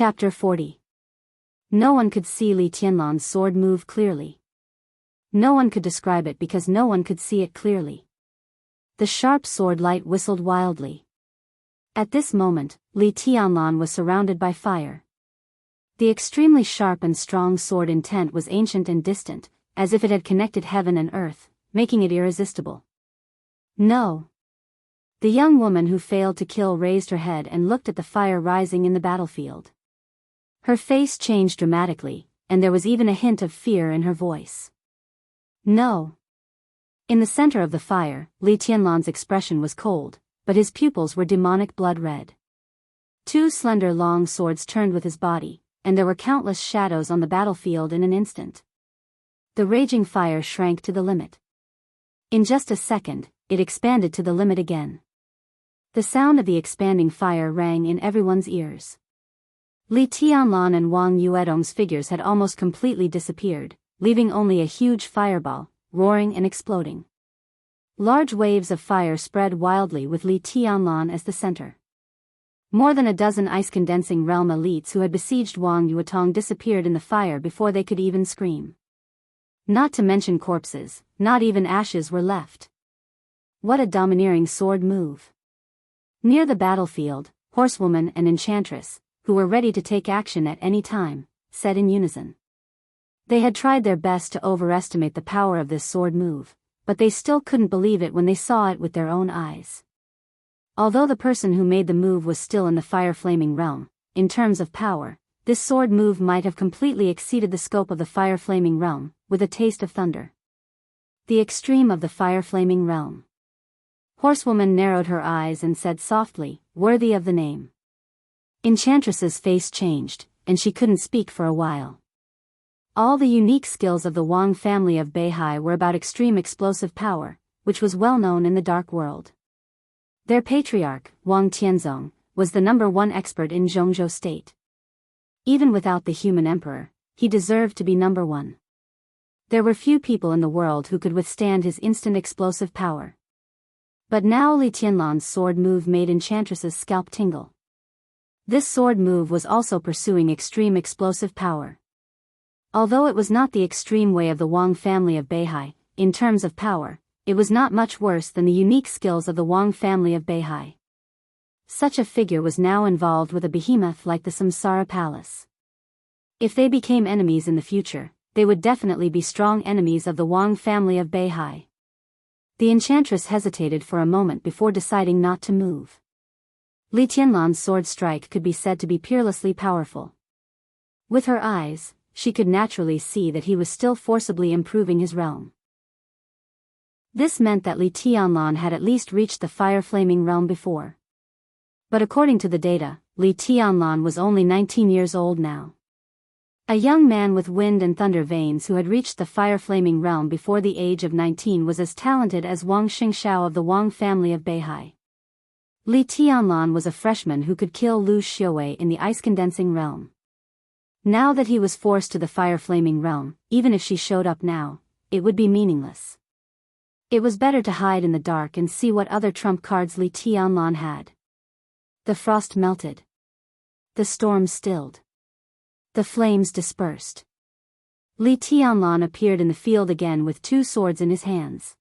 Chapter 40. No one could see Li Tianlan's sword move clearly. No one could describe it because no one could see it clearly. The sharp sword light whistled wildly. At this moment, Li Tianlan was surrounded by fire. The extremely sharp and strong sword intent was ancient and distant, as if it had connected heaven and earth, making it irresistible. No. The young woman who failed to kill raised her head and looked at the fire rising in the battlefield. Her face changed dramatically, and there was even a hint of fear in her voice. No. In the center of the fire, Li Tianlan's expression was cold, but his pupils were demonic blood red. Two slender long swords turned with his body, and there were countless shadows on the battlefield in an instant. The raging fire shrank to the limit. In just a second, it expanded to the limit again. The sound of the expanding fire rang in everyone's ears. Li Tianlan and Wang Yuedong's figures had almost completely disappeared, leaving only a huge fireball, roaring and exploding. Large waves of fire spread wildly with Li Tianlan as the center. More than a dozen ice-condensing realm elites who had besieged Wang Yuetong disappeared in the fire before they could even scream. Not to mention corpses, not even ashes were left. What a domineering sword move. Near the battlefield, Horsewoman and Enchantress, who were ready to take action at any time, said in unison. They had tried their best to overestimate the power of this sword move, but they still couldn't believe it when they saw it with their own eyes. Although the person who made the move was still in the fire-flaming realm, in terms of power, this sword move might have completely exceeded the scope of the fire-flaming realm, with a taste of thunder. The extreme of the fire-flaming realm. Horsewoman narrowed her eyes and said softly, "Worthy of the name." Enchantress's face changed, and she couldn't speak for a while. All the unique skills of the Wang family of Beihai were about extreme explosive power, which was well known in the dark world. Their patriarch, Wang Tianzong, was the #1 expert in Zhongzhou state. Even without the human emperor, he deserved to be #1. There were few people in the world who could withstand his instant explosive power. But now Li Tianlan's sword move made Enchantress's scalp tingle. This sword move was also pursuing extreme explosive power. Although it was not the extreme way of the Wang family of Beihai, in terms of power, it was not much worse than the unique skills of the Wang family of Beihai. Such a figure was now involved with a behemoth like the Samsara Palace. If they became enemies in the future, they would definitely be strong enemies of the Wang family of Beihai. The Enchantress hesitated for a moment before deciding not to move. Li Tianlan's sword strike could be said to be peerlessly powerful. With her eyes, she could naturally see that he was still forcibly improving his realm. This meant that Li Tianlan had at least reached the fire-flaming realm before. But according to the data, Li Tianlan was only 19 years old now. A young man with wind and thunder veins who had reached the fire-flaming realm before the age of 19 was as talented as Wang Xingxiao of the Wang family of Beihai. Li Tianlan was a freshman who could kill Lu Xiuwei in the ice-condensing realm. Now that he was forced to the fire-flaming realm, even if she showed up now, it would be meaningless. It was better to hide in the dark and see what other trump cards Li Tianlan had. The frost melted. The storm stilled. The flames dispersed. Li Tianlan appeared in the field again with two swords in his hands.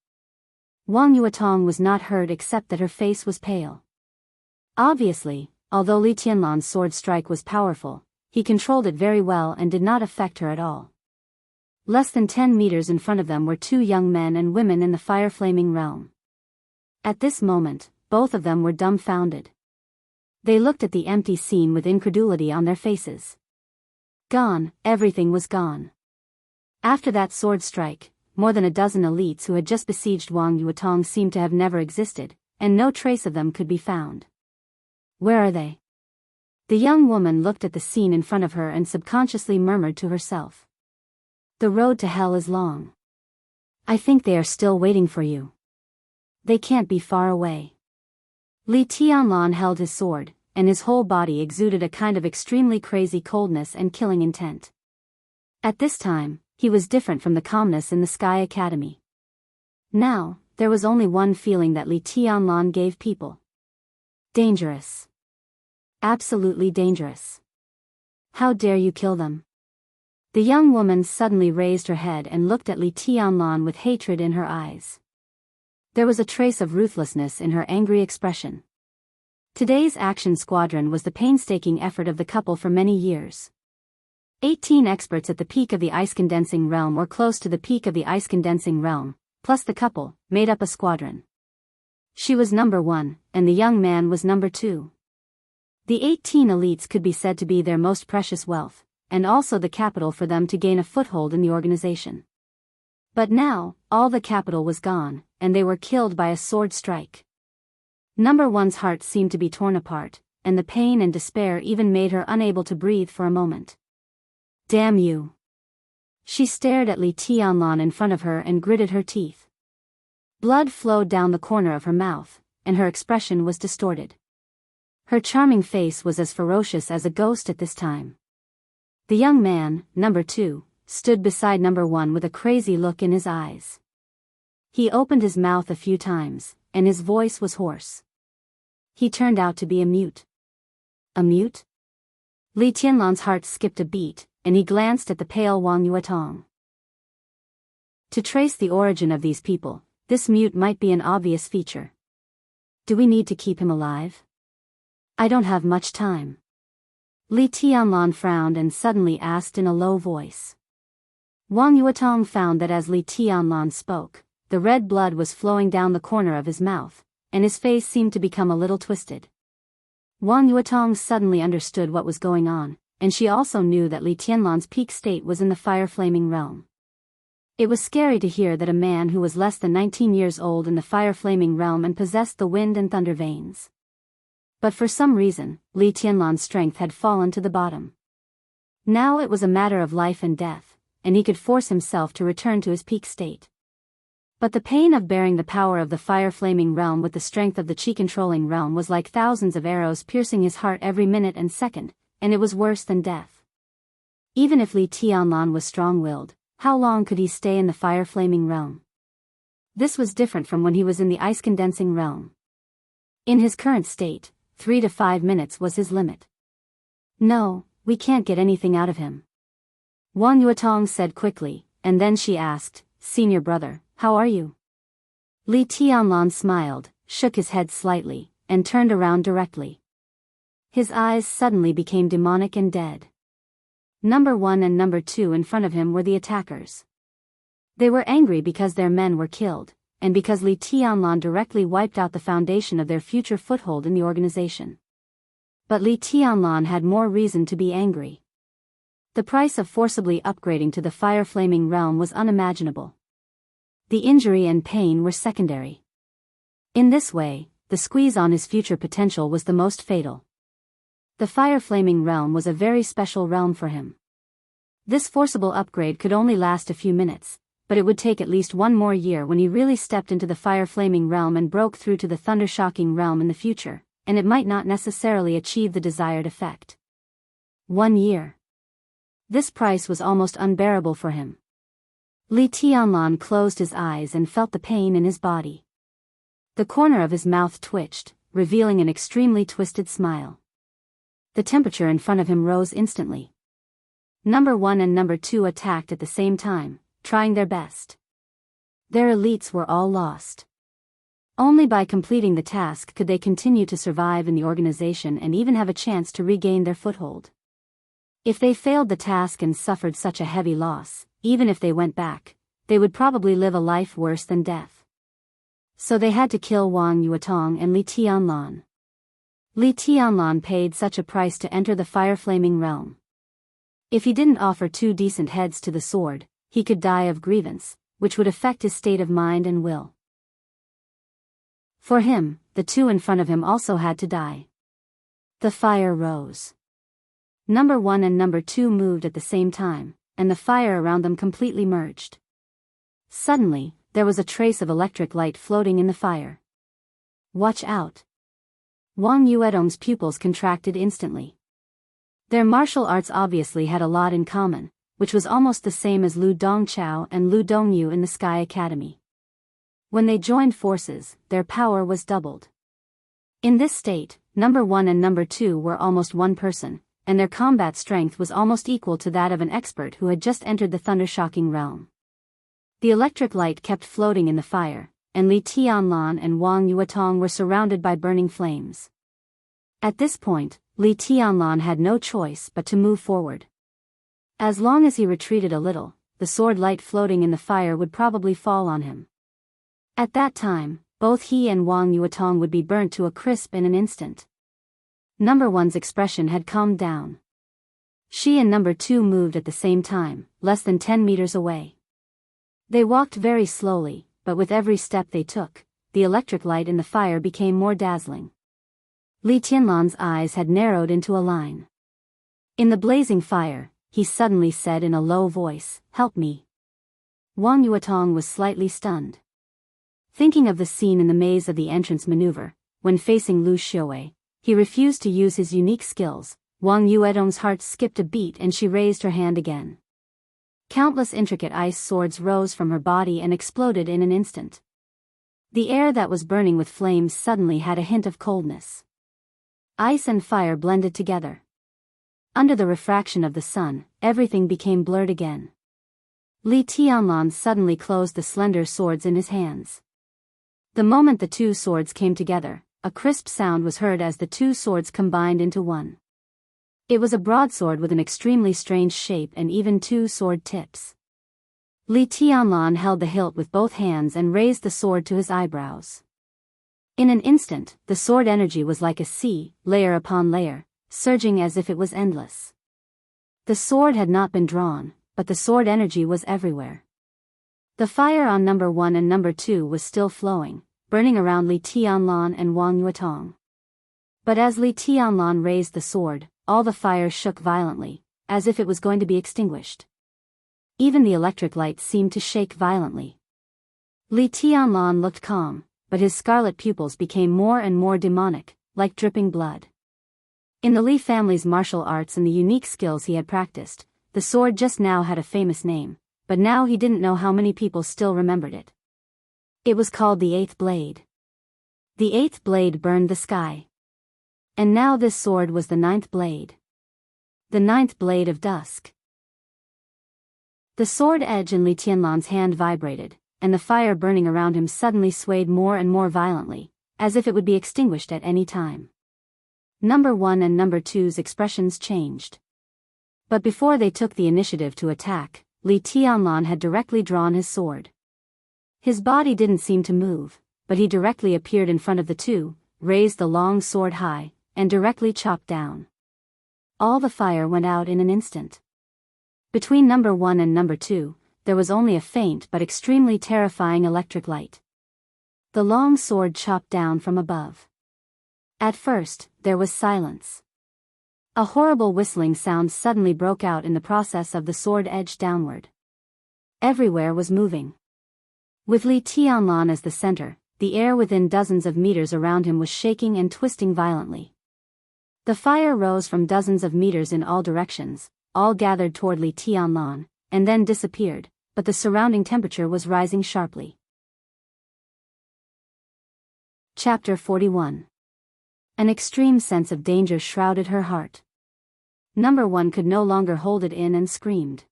Wang Yuetong was not hurt except that her face was pale. Obviously, although Li Tianlan's sword strike was powerful, he controlled it very well and did not affect her at all. Less than 10 meters in front of them were two young men and women in the fire-flaming realm. At this moment, both of them were dumbfounded. They looked at the empty scene with incredulity on their faces. Gone, everything was gone. After that sword strike, more than a dozen elites who had just besieged Wang Yuetong seemed to have never existed, and no trace of them could be found. Where are they? The young woman looked at the scene in front of her and subconsciously murmured to herself. The road to hell is long. I think they are still waiting for you. They can't be far away. Li Tianlan held his sword, and his whole body exuded a kind of extremely crazy coldness and killing intent. At this time, he was different from the calmness in the Sky Academy. Now, there was only one feeling that Li Tianlan gave people. Dangerous. Absolutely dangerous. How dare you kill them? The young woman suddenly raised her head and looked at Li Tianlan with hatred in her eyes. There was a trace of ruthlessness in her angry expression. Today's action squadron was the painstaking effort of the couple for many years. 18 experts at the peak of the ice-condensing realm or close to the peak of the ice-condensing realm, plus the couple, made up a squadron. She was number 1, and the young man was number 2. The 18 elites could be said to be their most precious wealth, and also the capital for them to gain a foothold in the organization. But now, all the capital was gone, and they were killed by a sword strike. Number 1's heart seemed to be torn apart, and the pain and despair even made her unable to breathe for a moment. Damn you! She stared at Li Tianlan in front of her and gritted her teeth. Blood flowed down the corner of her mouth, and her expression was distorted. Her charming face was as ferocious as a ghost at this time. The young man, number 2, stood beside number 1 with a crazy look in his eyes. He opened his mouth a few times, and his voice was hoarse. He turned out to be a mute. A mute? Li Tianlan's heart skipped a beat, and he glanced at the pale Wang Yuetong. To trace the origin of these people, this mute might be an obvious feature. Do we need to keep him alive? I don't have much time. Li Tianlan frowned and suddenly asked in a low voice. Wang Yuetong found that as Li Tianlan spoke, the red blood was flowing down the corner of his mouth, and his face seemed to become a little twisted. Wang Yuetong suddenly understood what was going on, and she also knew that Li Tianlan's peak state was in the fire-flaming realm. It was scary to hear that a man who was less than 19 years old in the fire-flaming realm and possessed the wind and thunder veins. But for some reason, Li Tianlan's strength had fallen to the bottom. Now it was a matter of life and death, and he could force himself to return to his peak state. But the pain of bearing the power of the fire-flaming realm with the strength of the chi-controlling realm was like thousands of arrows piercing his heart every minute and second, and it was worse than death. Even if Li Tianlan was strong-willed, how long could he stay in the fire-flaming realm? This was different from when he was in the ice-condensing realm. In his current state, 3 to 5 minutes was his limit. No, we can't get anything out of him. Wang Yuetong said quickly, and then she asked, Senior brother, how are you? Li Tianlan smiled, shook his head slightly, and turned around directly. His eyes suddenly became demonic and dead. Number 1 and number 2 in front of him were the attackers. They were angry because their men were killed, and because Li Tianlan directly wiped out the foundation of their future foothold in the organization. But Li Tianlan had more reason to be angry. The price of forcibly upgrading to the fire-flaming realm was unimaginable. The injury and pain were secondary. In this way, the squeeze on his future potential was the most fatal. The fire-flaming realm was a very special realm for him. This forcible upgrade could only last a few minutes, but it would take at least 1 more year when he really stepped into the fire-flaming realm and broke through to the thunder-shocking realm in the future, and it might not necessarily achieve the desired effect. 1 year. This price was almost unbearable for him. Li Tianlan closed his eyes and felt the pain in his body. The corner of his mouth twitched, revealing an extremely twisted smile. The temperature in front of him rose instantly. Number 1 and number 2 attacked at the same time, trying their best. Their elites were all lost. Only by completing the task could they continue to survive in the organization and even have a chance to regain their foothold. If they failed the task and suffered such a heavy loss, even if they went back, they would probably live a life worse than death. So they had to kill Wang Yuetong and Li Tianlan. Li Tianlan paid such a price to enter the fire-flaming realm. If he didn't offer 2 decent heads to the sword, he could die of grievance, which would affect his state of mind and will. For him, the 2 in front of him also had to die. The fire rose. Number 1 and number 2 moved at the same time, and the fire around them completely merged. Suddenly, there was a trace of electric light floating in the fire. Watch out! Wang Yuetong's pupils contracted instantly. Their martial arts obviously had a lot in common, which was almost the same as Lu Dongchao and Lu Dongyu in the Sky Academy. When they joined forces, their power was doubled. In this state, number 1 and number 2 were almost one person, and their combat strength was almost equal to that of an expert who had just entered the thunder-shocking realm. The electric light kept floating in the fire, and Li Tianlan and Wang Yuetong were surrounded by burning flames. At this point, Li Tianlan had no choice but to move forward. As long as he retreated a little, the sword light floating in the fire would probably fall on him. At that time, both he and Wang Yuetong would be burnt to a crisp in an instant. Number one's expression had calmed down. She and number two moved at the same time, less than 10 meters away. They walked very slowly, but with every step they took, the electric light in the fire became more dazzling. Li Tianlan's eyes had narrowed into a line. In the blazing fire, he suddenly said in a low voice, "Help me." Wang Yuetong was slightly stunned. Thinking of the scene in the maze of the entrance maneuver, when facing Lu Xiaowei, he refused to use his unique skills. Wang Yuetong's heart skipped a beat and she raised her hand again. Countless intricate ice swords rose from her body and exploded in an instant. The air that was burning with flames suddenly had a hint of coldness. Ice and fire blended together. Under the refraction of the sun, everything became blurred again. Li Tianlan suddenly closed the slender swords in his hands. The moment the two swords came together, a crisp sound was heard as the two swords combined into one. It was a broadsword with an extremely strange shape and even two sword tips. Li Tianlan held the hilt with both hands and raised the sword to his eyebrows. In an instant, the sword energy was like a sea, layer upon layer, surging as if it was endless. The sword had not been drawn, but the sword energy was everywhere. The fire on number one and number two was still flowing, burning around Li Tianlan and Wang Yuetong. But as Li Tianlan raised the sword, all the fire shook violently, as if it was going to be extinguished. Even the electric light seemed to shake violently. Li Tianlan looked calm, but his scarlet pupils became more and more demonic, like dripping blood. In the Li family's martial arts and the unique skills he had practiced, the sword just now had a famous name, but now he didn't know how many people still remembered it. It was called the Eighth Blade. The Eighth Blade burned the sky. And now this sword was the Ninth Blade. The Ninth Blade of Dusk. The sword edge in Li Tianlan's hand vibrated, and the fire burning around him suddenly swayed more and more violently, as if it would be extinguished at any time. Number one and number two's expressions changed. But before they took the initiative to attack, Li Tianlan had directly drawn his sword. His body didn't seem to move, but he directly appeared in front of the two, raised the long sword high, and directly chopped down. All the fire went out in an instant. Between number one and number two, there was only a faint but extremely terrifying electric light. The long sword chopped down from above. At first, there was silence. A horrible whistling sound suddenly broke out in the process of the sword edge downward. Everywhere was moving. With Li Tianlan as the center, the air within dozens of meters around him was shaking and twisting violently. The fire rose from dozens of meters in all directions, all gathered toward Li Tianlan, and then disappeared, but the surrounding temperature was rising sharply. Chapter 41. An extreme sense of danger shrouded her heart. Number one could no longer hold it in and screamed.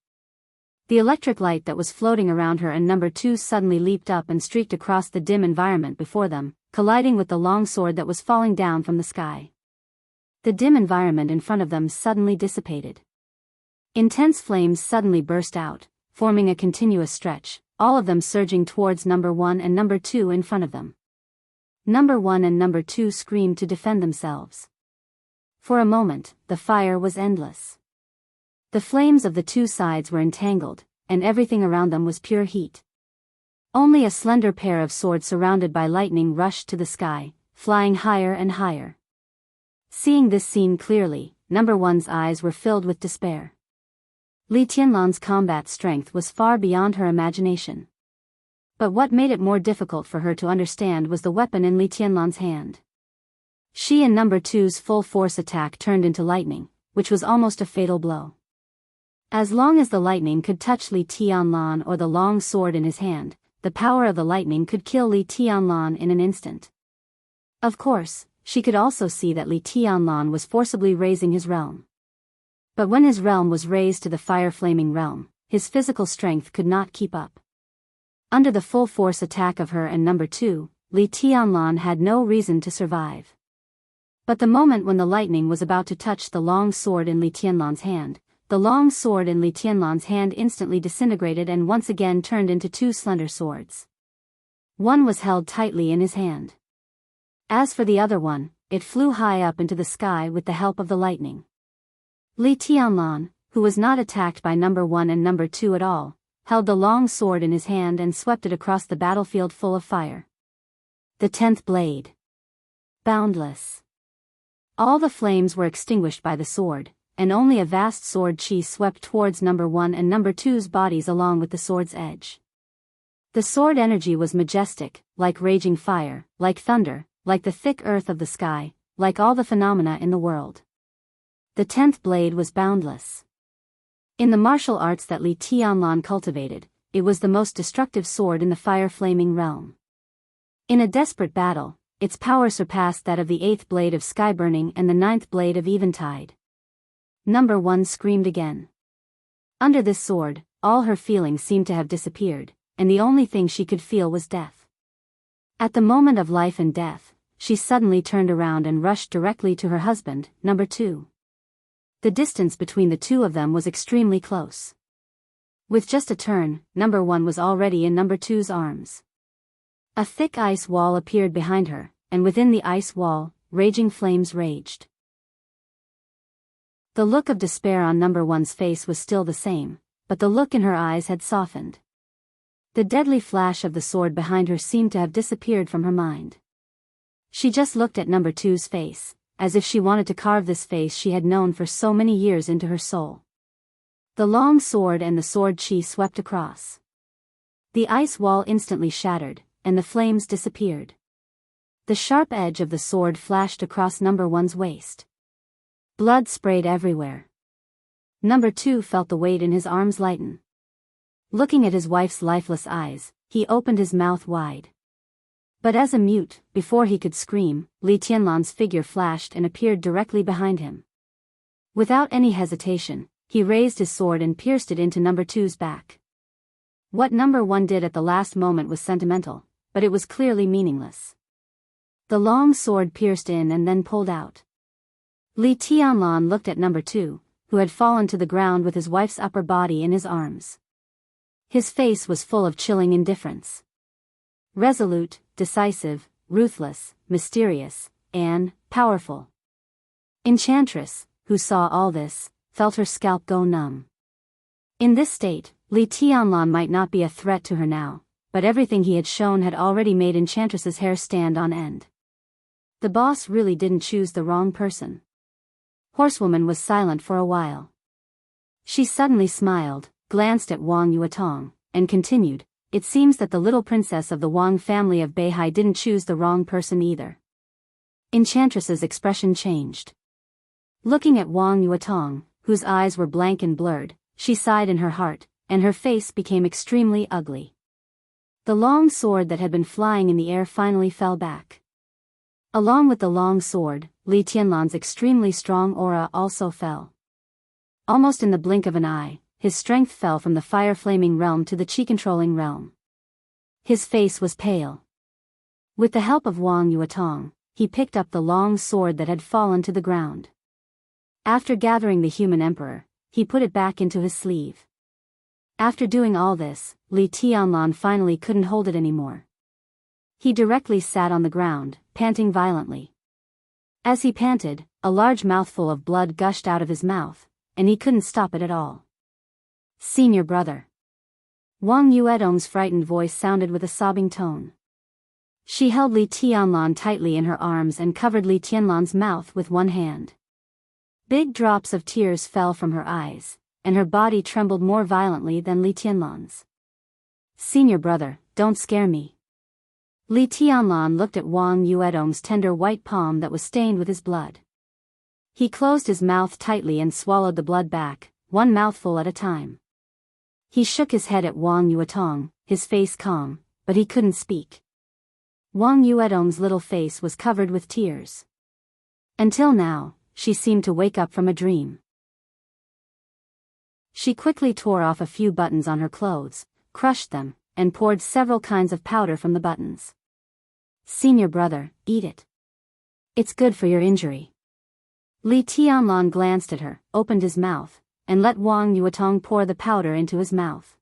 The electric light that was floating around her and number two suddenly leaped up and streaked across the dim environment before them, colliding with the long sword that was falling down from the sky. The dim environment in front of them suddenly dissipated. Intense flames suddenly burst out, forming a continuous stretch, all of them surging towards number one and number two in front of them. Number one and number two screamed to defend themselves. For a moment, the fire was endless. The flames of the two sides were entangled, and everything around them was pure heat. Only a slender pair of swords surrounded by lightning rushed to the sky, flying higher and higher. Seeing this scene clearly, number one's eyes were filled with despair. Li Tianlan's combat strength was far beyond her imagination. But what made it more difficult for her to understand was the weapon in Li Tianlan's hand. She and number two's full force attack turned into lightning, which was almost a fatal blow. As long as the lightning could touch Li Tianlan or the long sword in his hand, the power of the lightning could kill Li Tianlan in an instant. Of course, she could also see that Li Tianlan was forcibly raising his realm. But when his realm was raised to the fire-flaming realm, his physical strength could not keep up. Under the full-force attack of her and number 2, Li Tianlan had no reason to survive. But the moment when the lightning was about to touch the long sword in Li Tianlan's hand, the long sword in Li Tianlan's hand instantly disintegrated and once again turned into 2 slender swords. One was held tightly in his hand. As for the other one, it flew high up into the sky with the help of the lightning. Li Tianlan, who was not attacked by number 1 and number 2 at all, held the long sword in his hand and swept it across the battlefield full of fire. The 10th blade. Boundless. All the flames were extinguished by the sword, and only a vast sword chi swept towards number 1 and number 2's bodies along with the sword's edge. The sword energy was majestic, like raging fire, like thunder, like the thick earth of the sky, like all the phenomena in the world. The 10th blade was boundless. In the martial arts that Li Tianlan cultivated, it was the most destructive sword in the fire-flaming realm. In a desperate battle, its power surpassed that of the 8th blade of Skyburning and the 9th blade of Eventide. Number 1 screamed again. Under this sword, all her feelings seemed to have disappeared, and the only thing she could feel was death. At the moment of life and death, she suddenly turned around and rushed directly to her husband, number 2. The distance between the two of them was extremely close. With just a turn, number 1 was already in number 2's arms. A thick ice wall appeared behind her, and within the ice wall, raging flames raged. The look of despair on number 1's face was still the same, but the look in her eyes had softened. The deadly flash of the sword behind her seemed to have disappeared from her mind. She just looked at number 2's face, as if she wanted to carve this face she had known for so many years into her soul. The long sword and the sword chi swept across. The ice wall instantly shattered, and the flames disappeared. The sharp edge of the sword flashed across number 1's waist. Blood sprayed everywhere. Number 2 felt the weight in his arms lighten. Looking at his wife's lifeless eyes, he opened his mouth wide. But as a mute, before he could scream, Li Tianlan's figure flashed and appeared directly behind him. Without any hesitation, he raised his sword and pierced it into number 2's back. What number 1 did at the last moment was sentimental, but it was clearly meaningless. The long sword pierced in and then pulled out. Li Tianlan looked at number 2, who had fallen to the ground with his wife's upper body in his arms. His face was full of chilling indifference. Resolute, decisive, ruthless, mysterious, and powerful. Enchantress, who saw all this, felt her scalp go numb. In this state, Li Tianlan might not be a threat to her now, but everything he had shown had already made Enchantress's hair stand on end. The boss really didn't choose the wrong person. Horsewoman was silent for a while. She suddenly smiled, glanced at Wang Yuetong, and continued, "It seems that the little princess of the Wang family of Beihai didn't choose the wrong person either." Enchantress's expression changed. Looking at Wang Yuetong, whose eyes were blank and blurred, she sighed in her heart, and her face became extremely ugly. The long sword that had been flying in the air finally fell back. Along with the long sword, Li Tianlan's extremely strong aura also fell. Almost in the blink of an eye, his strength fell from the fire-flaming realm to the chi-controlling realm. His face was pale. With the help of Wang Yuetong, he picked up the long sword that had fallen to the ground. After gathering the human emperor, he put it back into his sleeve. After doing all this, Li Tianlan finally couldn't hold it anymore. He directly sat on the ground, panting violently. As he panted, a large mouthful of blood gushed out of his mouth, and he couldn't stop it at all. "Senior brother." Wang Yuedong's frightened voice sounded with a sobbing tone. She held Li Tianlan tightly in her arms and covered Li Tianlan's mouth with one hand. Big drops of tears fell from her eyes, and her body trembled more violently than Li Tianlan's. "Senior brother, don't scare me." Li Tianlan looked at Wang Yuedong's tender white palm that was stained with his blood. He closed his mouth tightly and swallowed the blood back, one mouthful at a time. He shook his head at Wang Yuetong, his face calm, but he couldn't speak. Wang Yuedong's little face was covered with tears. Until now, she seemed to wake up from a dream. She quickly tore off a few buttons on her clothes, crushed them, and poured several kinds of powder from the buttons. "Senior brother, eat it. It's good for your injury." Li Tianlan glanced at her, opened his mouth, and let Wang Yuetong pour the powder into his mouth.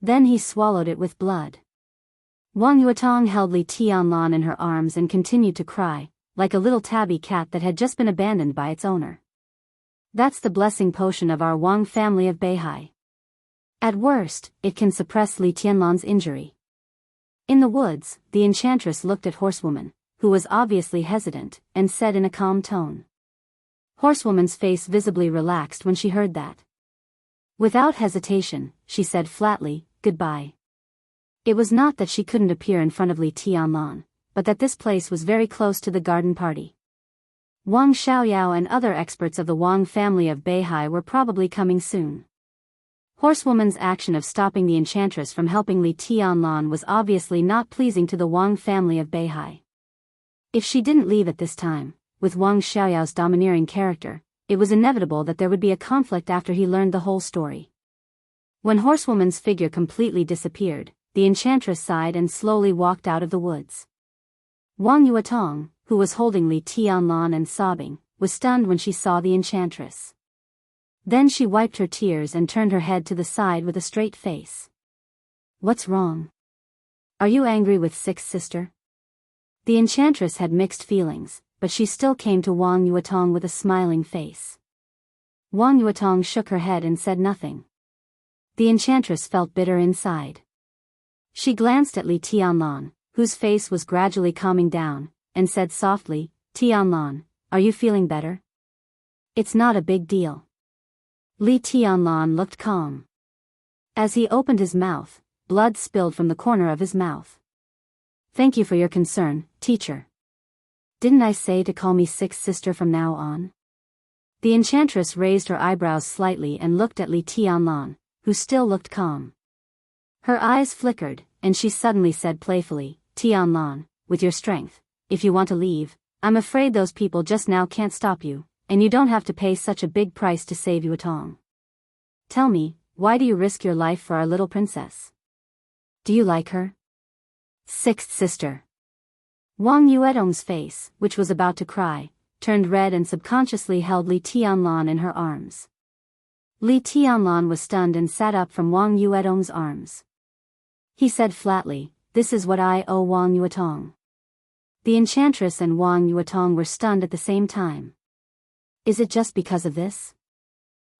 Then he swallowed it with blood. Wang Yuetong held Li Tianlan in her arms and continued to cry, like a little tabby cat that had just been abandoned by its owner. That's the blessing potion of our Wang family of Beihai. At worst, it can suppress Li Tianlan's injury. In the woods, the enchantress looked at Horsewoman, who was obviously hesitant, and said in a calm tone. Horsewoman's face visibly relaxed when she heard that. Without hesitation, she said flatly, "Goodbye." It was not that she couldn't appear in front of Li Tianlan, but that this place was very close to the garden party. Wang Xiaoyao and other experts of the Wang family of Beihai were probably coming soon. Horsewoman's action of stopping the enchantress from helping Li Tianlan was obviously not pleasing to the Wang family of Beihai. If she didn't leave at this time, with Wang Xiaoyao's domineering character, it was inevitable that there would be a conflict after he learned the whole story. When Horsewoman's figure completely disappeared, the enchantress sighed and slowly walked out of the woods. Wang Yuetong, who was holding Li Tianlan and sobbing, was stunned when she saw the enchantress. Then she wiped her tears and turned her head to the side with a straight face. "What's wrong? Are you angry with Sixth Sister?" The enchantress had mixed feelings, but she still came to Wang Yuetong with a smiling face. Wang Yuetong shook her head and said nothing. The enchantress felt bitter inside. She glanced at Li Tianlan, whose face was gradually calming down, and said softly, "Tianlan, are you feeling better? It's not a big deal." Li Tianlan looked calm. As he opened his mouth, blood spilled from the corner of his mouth. "Thank you for your concern, teacher. Didn't I say to call me Sixth Sister from now on?" The enchantress raised her eyebrows slightly and looked at Li Tianlan, who still looked calm. Her eyes flickered, and she suddenly said playfully, "Tianlan, with your strength, if you want to leave, I'm afraid those people just now can't stop you, and you don't have to pay such a big price to save Yuetong. Tell me, why do you risk your life for our little princess? Do you like her?" "Sixth Sister." Wang Yuetong's face, which was about to cry, turned red and subconsciously held Li Tianlan in her arms. Li Tianlan was stunned and sat up from Wang Yuetong's arms. He said flatly, "This is what I owe Wang Yuetong." The enchantress and Wang Yuetong were stunned at the same time. Is it just because of this?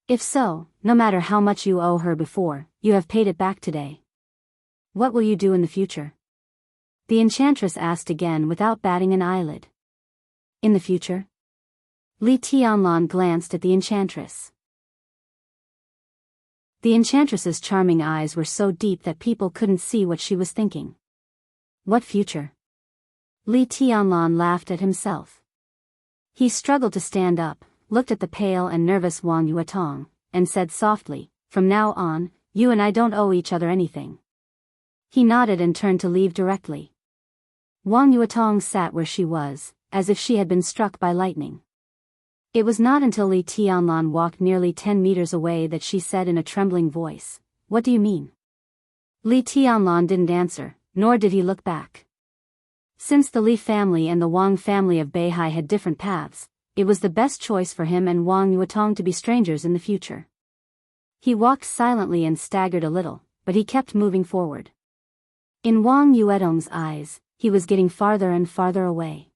If so, no matter how much you owe her before, you have paid it back today. What will you do in the future? The enchantress asked again without batting an eyelid. In the future? Li Tianlan glanced at the enchantress. The enchantress's charming eyes were so deep that people couldn't see what she was thinking. What future? Li Tianlan laughed at himself. He struggled to stand up, looked at the pale and nervous Wang Yuetong, and said softly, "From now on, you and I don't owe each other anything." He nodded and turned to leave directly. Wang Yuetong sat where she was, as if she had been struck by lightning. It was not until Li Tianlan walked nearly 10 meters away that she said in a trembling voice, "What do you mean?" Li Tianlan didn't answer, nor did he look back. Since the Li family and the Wang family of Beihai had different paths, it was the best choice for him and Wang Yuetong to be strangers in the future. He walked silently and staggered a little, but he kept moving forward. In Wang Yuetong's eyes, he was getting farther and farther away.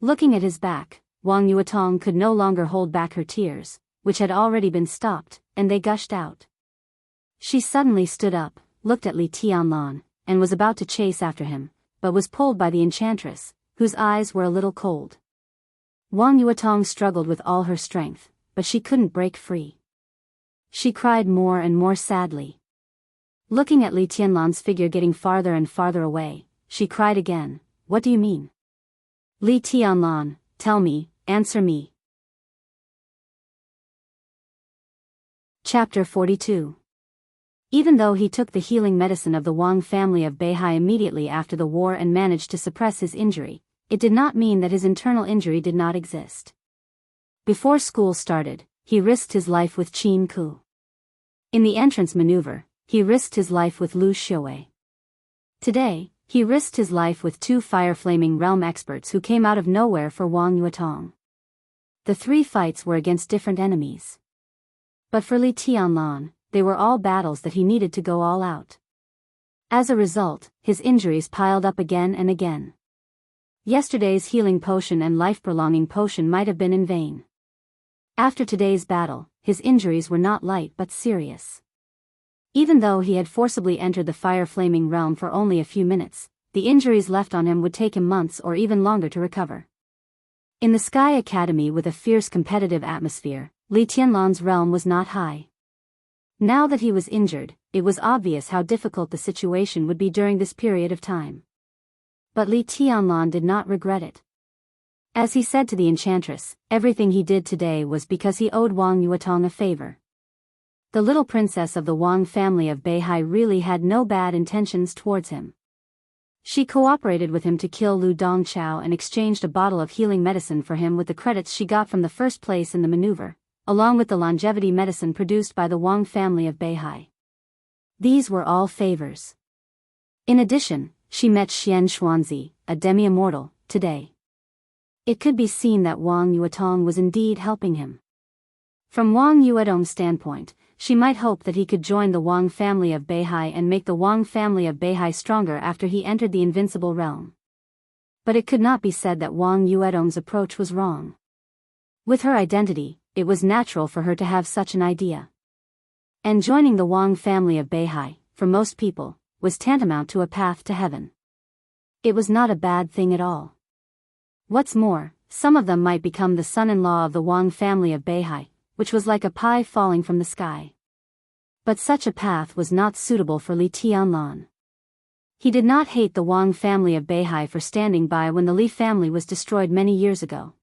Looking at his back, Wang Yuetong could no longer hold back her tears, which had already been stopped, and they gushed out. She suddenly stood up, looked at Li Tianlan, and was about to chase after him, but was pulled by the enchantress, whose eyes were a little cold. Wang Yuetong struggled with all her strength, but she couldn't break free. She cried more and more sadly. Looking at Li Tianlan's figure getting farther and farther away, she cried again, "What do you mean? Li Tianlan, tell me, answer me." Chapter 42. Even though he took the healing medicine of the Wang family of Beihai immediately after the war and managed to suppress his injury, it did not mean that his internal injury did not exist. Before school started, he risked his life with Qin Ku. In the entrance maneuver, he risked his life with Lu Xiuwei. Today, he risked his life with two fire-flaming realm experts who came out of nowhere for Wang Yuetong. The three fights were against different enemies. But for Li Tianlan, they were all battles that he needed to go all out. As a result, his injuries piled up again and again. Yesterday's healing potion and life-prolonging potion might have been in vain. After today's battle, his injuries were not light but serious. Even though he had forcibly entered the fire-flaming realm for only a few minutes, the injuries left on him would take him months or even longer to recover. In the Sky Academy with a fierce competitive atmosphere, Li Tianlan's realm was not high. Now that he was injured, it was obvious how difficult the situation would be during this period of time. But Li Tianlan did not regret it. As he said to the enchantress, everything he did today was because he owed Wang Yuetong a favor. The little princess of the Wang family of Beihai really had no bad intentions towards him. She cooperated with him to kill Lu Dongchao and exchanged a bottle of healing medicine for him with the credits she got from the first place in the maneuver, along with the longevity medicine produced by the Wang family of Beihai. These were all favors. In addition, she met Xian Xuanzi, a demi-immortal, today. It could be seen that Wang Yuetong was indeed helping him. From Wang Yuetong's standpoint, she might hope that he could join the Wang family of Beihai and make the Wang family of Beihai stronger after he entered the invincible realm. But it could not be said that Wang Yuetong's approach was wrong. With her identity, it was natural for her to have such an idea. And joining the Wang family of Beihai, for most people, was tantamount to a path to heaven. It was not a bad thing at all. What's more, some of them might become the son-in-law of the Wang family of Beihai, which was like a pie falling from the sky. But such a path was not suitable for Li Tianlan. He did not hate the Wang family of Beihai for standing by when the Li family was destroyed many years ago.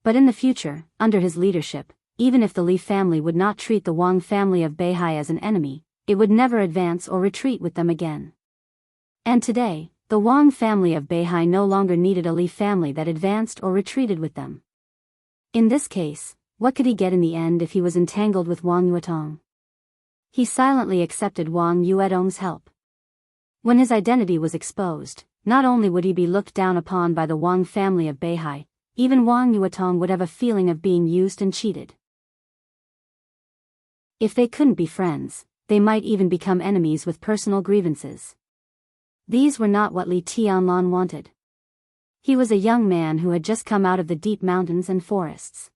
But in the future, under his leadership, even if the Li family would not treat the Wang family of Beihai as an enemy, it would never advance or retreat with them again. And today, the Wang family of Beihai no longer needed a Li family that advanced or retreated with them. In this case, what could he get in the end if he was entangled with Wang Yuetong? He silently accepted Wang Yuetong's help. When his identity was exposed, not only would he be looked down upon by the Wang family of Beihai, even Wang Yuetong would have a feeling of being used and cheated. If they couldn't be friends, they might even become enemies with personal grievances. These were not what Li Tianlan wanted. He was a young man who had just come out of the deep mountains and forests.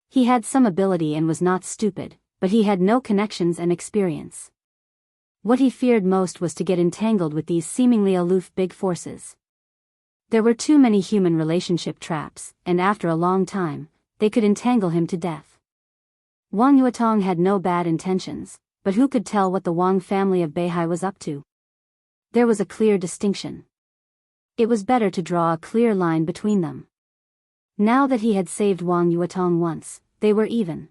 He had some ability and was not stupid, but he had no connections and experience. What he feared most was to get entangled with these seemingly aloof big forces. There were too many human relationship traps, and after a long time, they could entangle him to death. Wang Yuetong had no bad intentions, but who could tell what the Wang family of Beihai was up to? There was a clear distinction. It was better to draw a clear line between them. Now that he had saved Wang Yuetong once, they were even.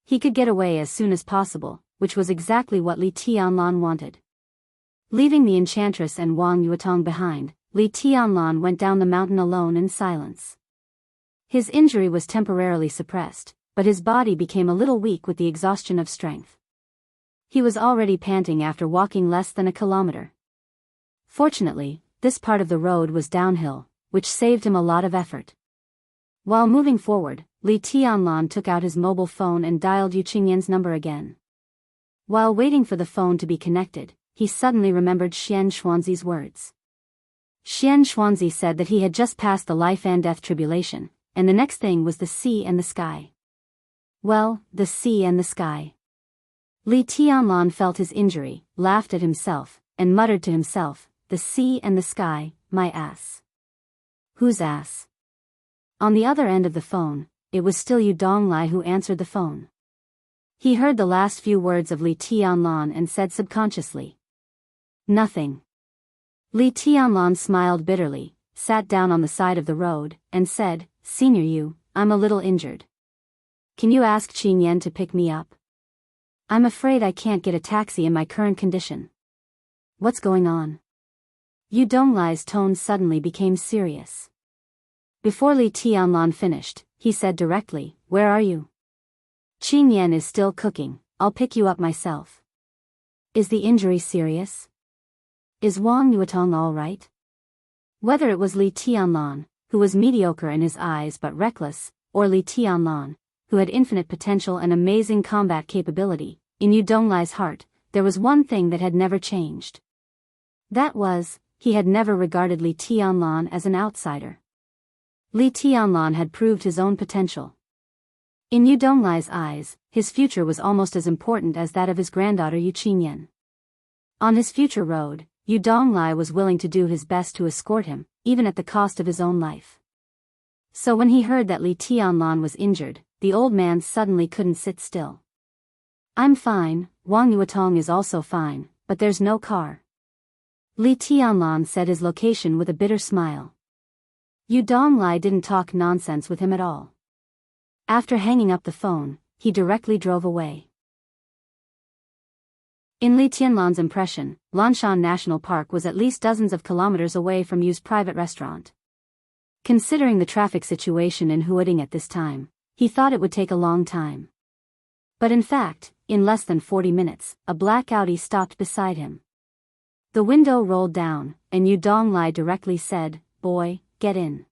He could get away as soon as possible, which was exactly what Li Tianlan wanted. Leaving the enchantress and Wang Yuetong behind, Li Tianlan went down the mountain alone in silence. His injury was temporarily suppressed, but his body became a little weak with the exhaustion of strength. He was already panting after walking less than a kilometer. Fortunately, this part of the road was downhill, which saved him a lot of effort. While moving forward, Li Tianlan took out his mobile phone and dialed Yu Qingyan's number again. While waiting for the phone to be connected, he suddenly remembered Xian Xuanzi's words. Xian Xuanzi said that he had just passed the life and death tribulation, and the next thing was the sea and the sky. Well, the sea and the sky. Li Tianlan felt his injury, laughed at himself, and muttered to himself, "The sea and the sky, my ass." Whose ass? On the other end of the phone, it was still Yu Donglai who answered the phone. He heard the last few words of Li Tianlan and said subconsciously, "Nothing." Li Tianlan smiled bitterly, sat down on the side of the road, and said, "Senior Yu, I'm a little injured. Can you ask Qingyan to pick me up? I'm afraid I can't get a taxi in my current condition." "What's going on?" Yu Donglai's tone suddenly became serious. Before Li Tianlan finished, he said directly, "Where are you?" "Qingyan is still cooking. I'll pick you up myself. Is the injury serious? Is Wang Yuetong all right? Whether it was Li Tianlan, who was mediocre in his eyes but reckless, or Li Tianlan, who had infinite potential and amazing combat capability, in Yu Donglai's heart, there was one thing that had never changed. That was, he had never regarded Li Tianlan as an outsider. Li Tianlan had proved his own potential. In Yu Donglai's eyes, his future was almost as important as that of his granddaughter Yu Qinyan. On his future road, Yu Donglai was willing to do his best to escort him, even at the cost of his own life. So when he heard that Li Tianlan was injured, the old man suddenly couldn't sit still. I'm fine, Wang Yuetong is also fine, but there's no car. Li Tianlan said his location with a bitter smile. Yu Donglai didn't talk nonsense with him at all. After hanging up the phone, he directly drove away. In Li Tianlan's impression, Lanshan National Park was at least dozens of kilometers away from Yu's private restaurant. Considering the traffic situation in Huading at this time, he thought it would take a long time. But in fact, in less than 40 minutes, a black Audi stopped beside him. The window rolled down, and Yu Donglai directly said, "Boy, get in."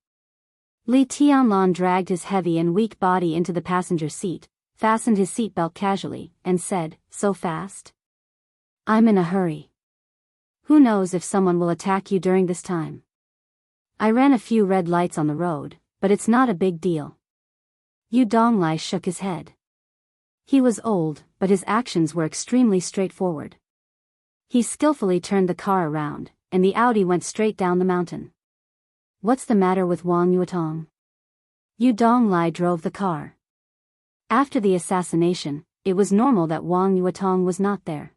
Li Tianlan dragged his heavy and weak body into the passenger seat, fastened his seatbelt casually, and said, "So fast? I'm in a hurry. Who knows if someone will attack you during this time? I ran a few red lights on the road, but it's not a big deal." Yu Donglai shook his head. He was old, but his actions were extremely straightforward. He skillfully turned the car around, and the Audi went straight down the mountain. What's the matter with Wang Yuetong? Yu Donglai drove the car. After the assassination, it was normal that Wang Yuetong was not there.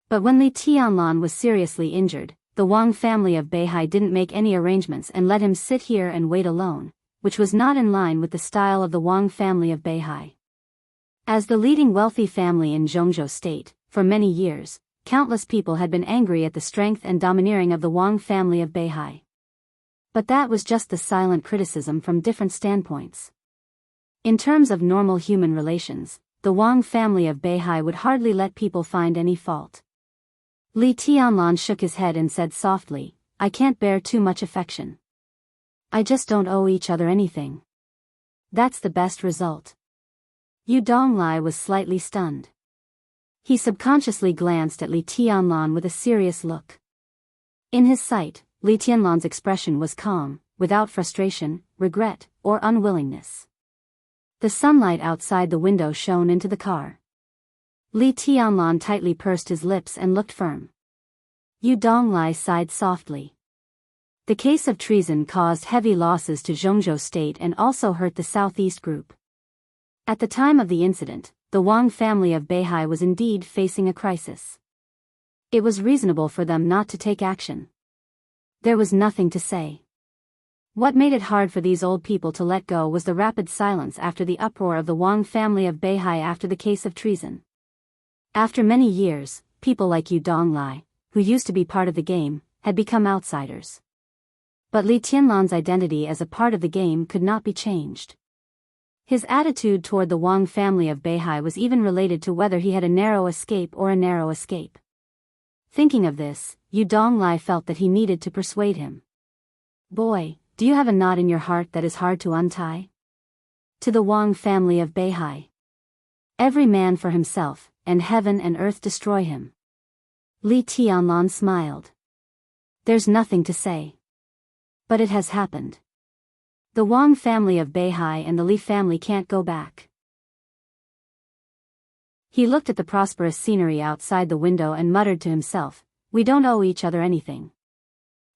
But when Li Tianlan was seriously injured, the Wang family of Beihai didn't make any arrangements and let him sit here and wait alone, which was not in line with the style of the Wang family of Beihai. As the leading wealthy family in Zhongzhou State, for many years, countless people had been angry at the strength and domineering of the Wang family of Beihai. But that was just the silent criticism from different standpoints. In terms of normal human relations, the Wang family of Beihai would hardly let people find any fault. Li Tianlan shook his head and said softly, "I can't bear too much affection. I just don't owe each other anything. That's the best result." Yu Donglai was slightly stunned. He subconsciously glanced at Li Tianlan with a serious look. In his sight, Li Tianlan's expression was calm, without frustration, regret, or unwillingness. The sunlight outside the window shone into the car. Li Tianlan tightly pursed his lips and looked firm. Yu Donglai sighed softly. The case of treason caused heavy losses to Zhongzhou State and also hurt the Southeast Group. At the time of the incident, the Wang family of Beihai was indeed facing a crisis. It was reasonable for them not to take action. There was nothing to say. What made it hard for these old people to let go was the rapid silence after the uproar of the Wang family of Beihai after the case of treason. After many years, people like Yu Donglai, who used to be part of the game, had become outsiders. But Li Tianlan's identity as a part of the game could not be changed. His attitude toward the Wang family of Beihai was even related to whether he had a narrow escape or a narrow escape. Thinking of this, Yu Donglai felt that he needed to persuade him. "Boy, do you have a knot in your heart that is hard to untie?" To the Wang family of Beihai. "Every man for himself, and heaven and earth destroy him." Li Tianlan smiled. "There's nothing to say. But it has happened. The Wang family of Beihai and the Li family can't go back." He looked at the prosperous scenery outside the window and muttered to himself, "We don't owe each other anything.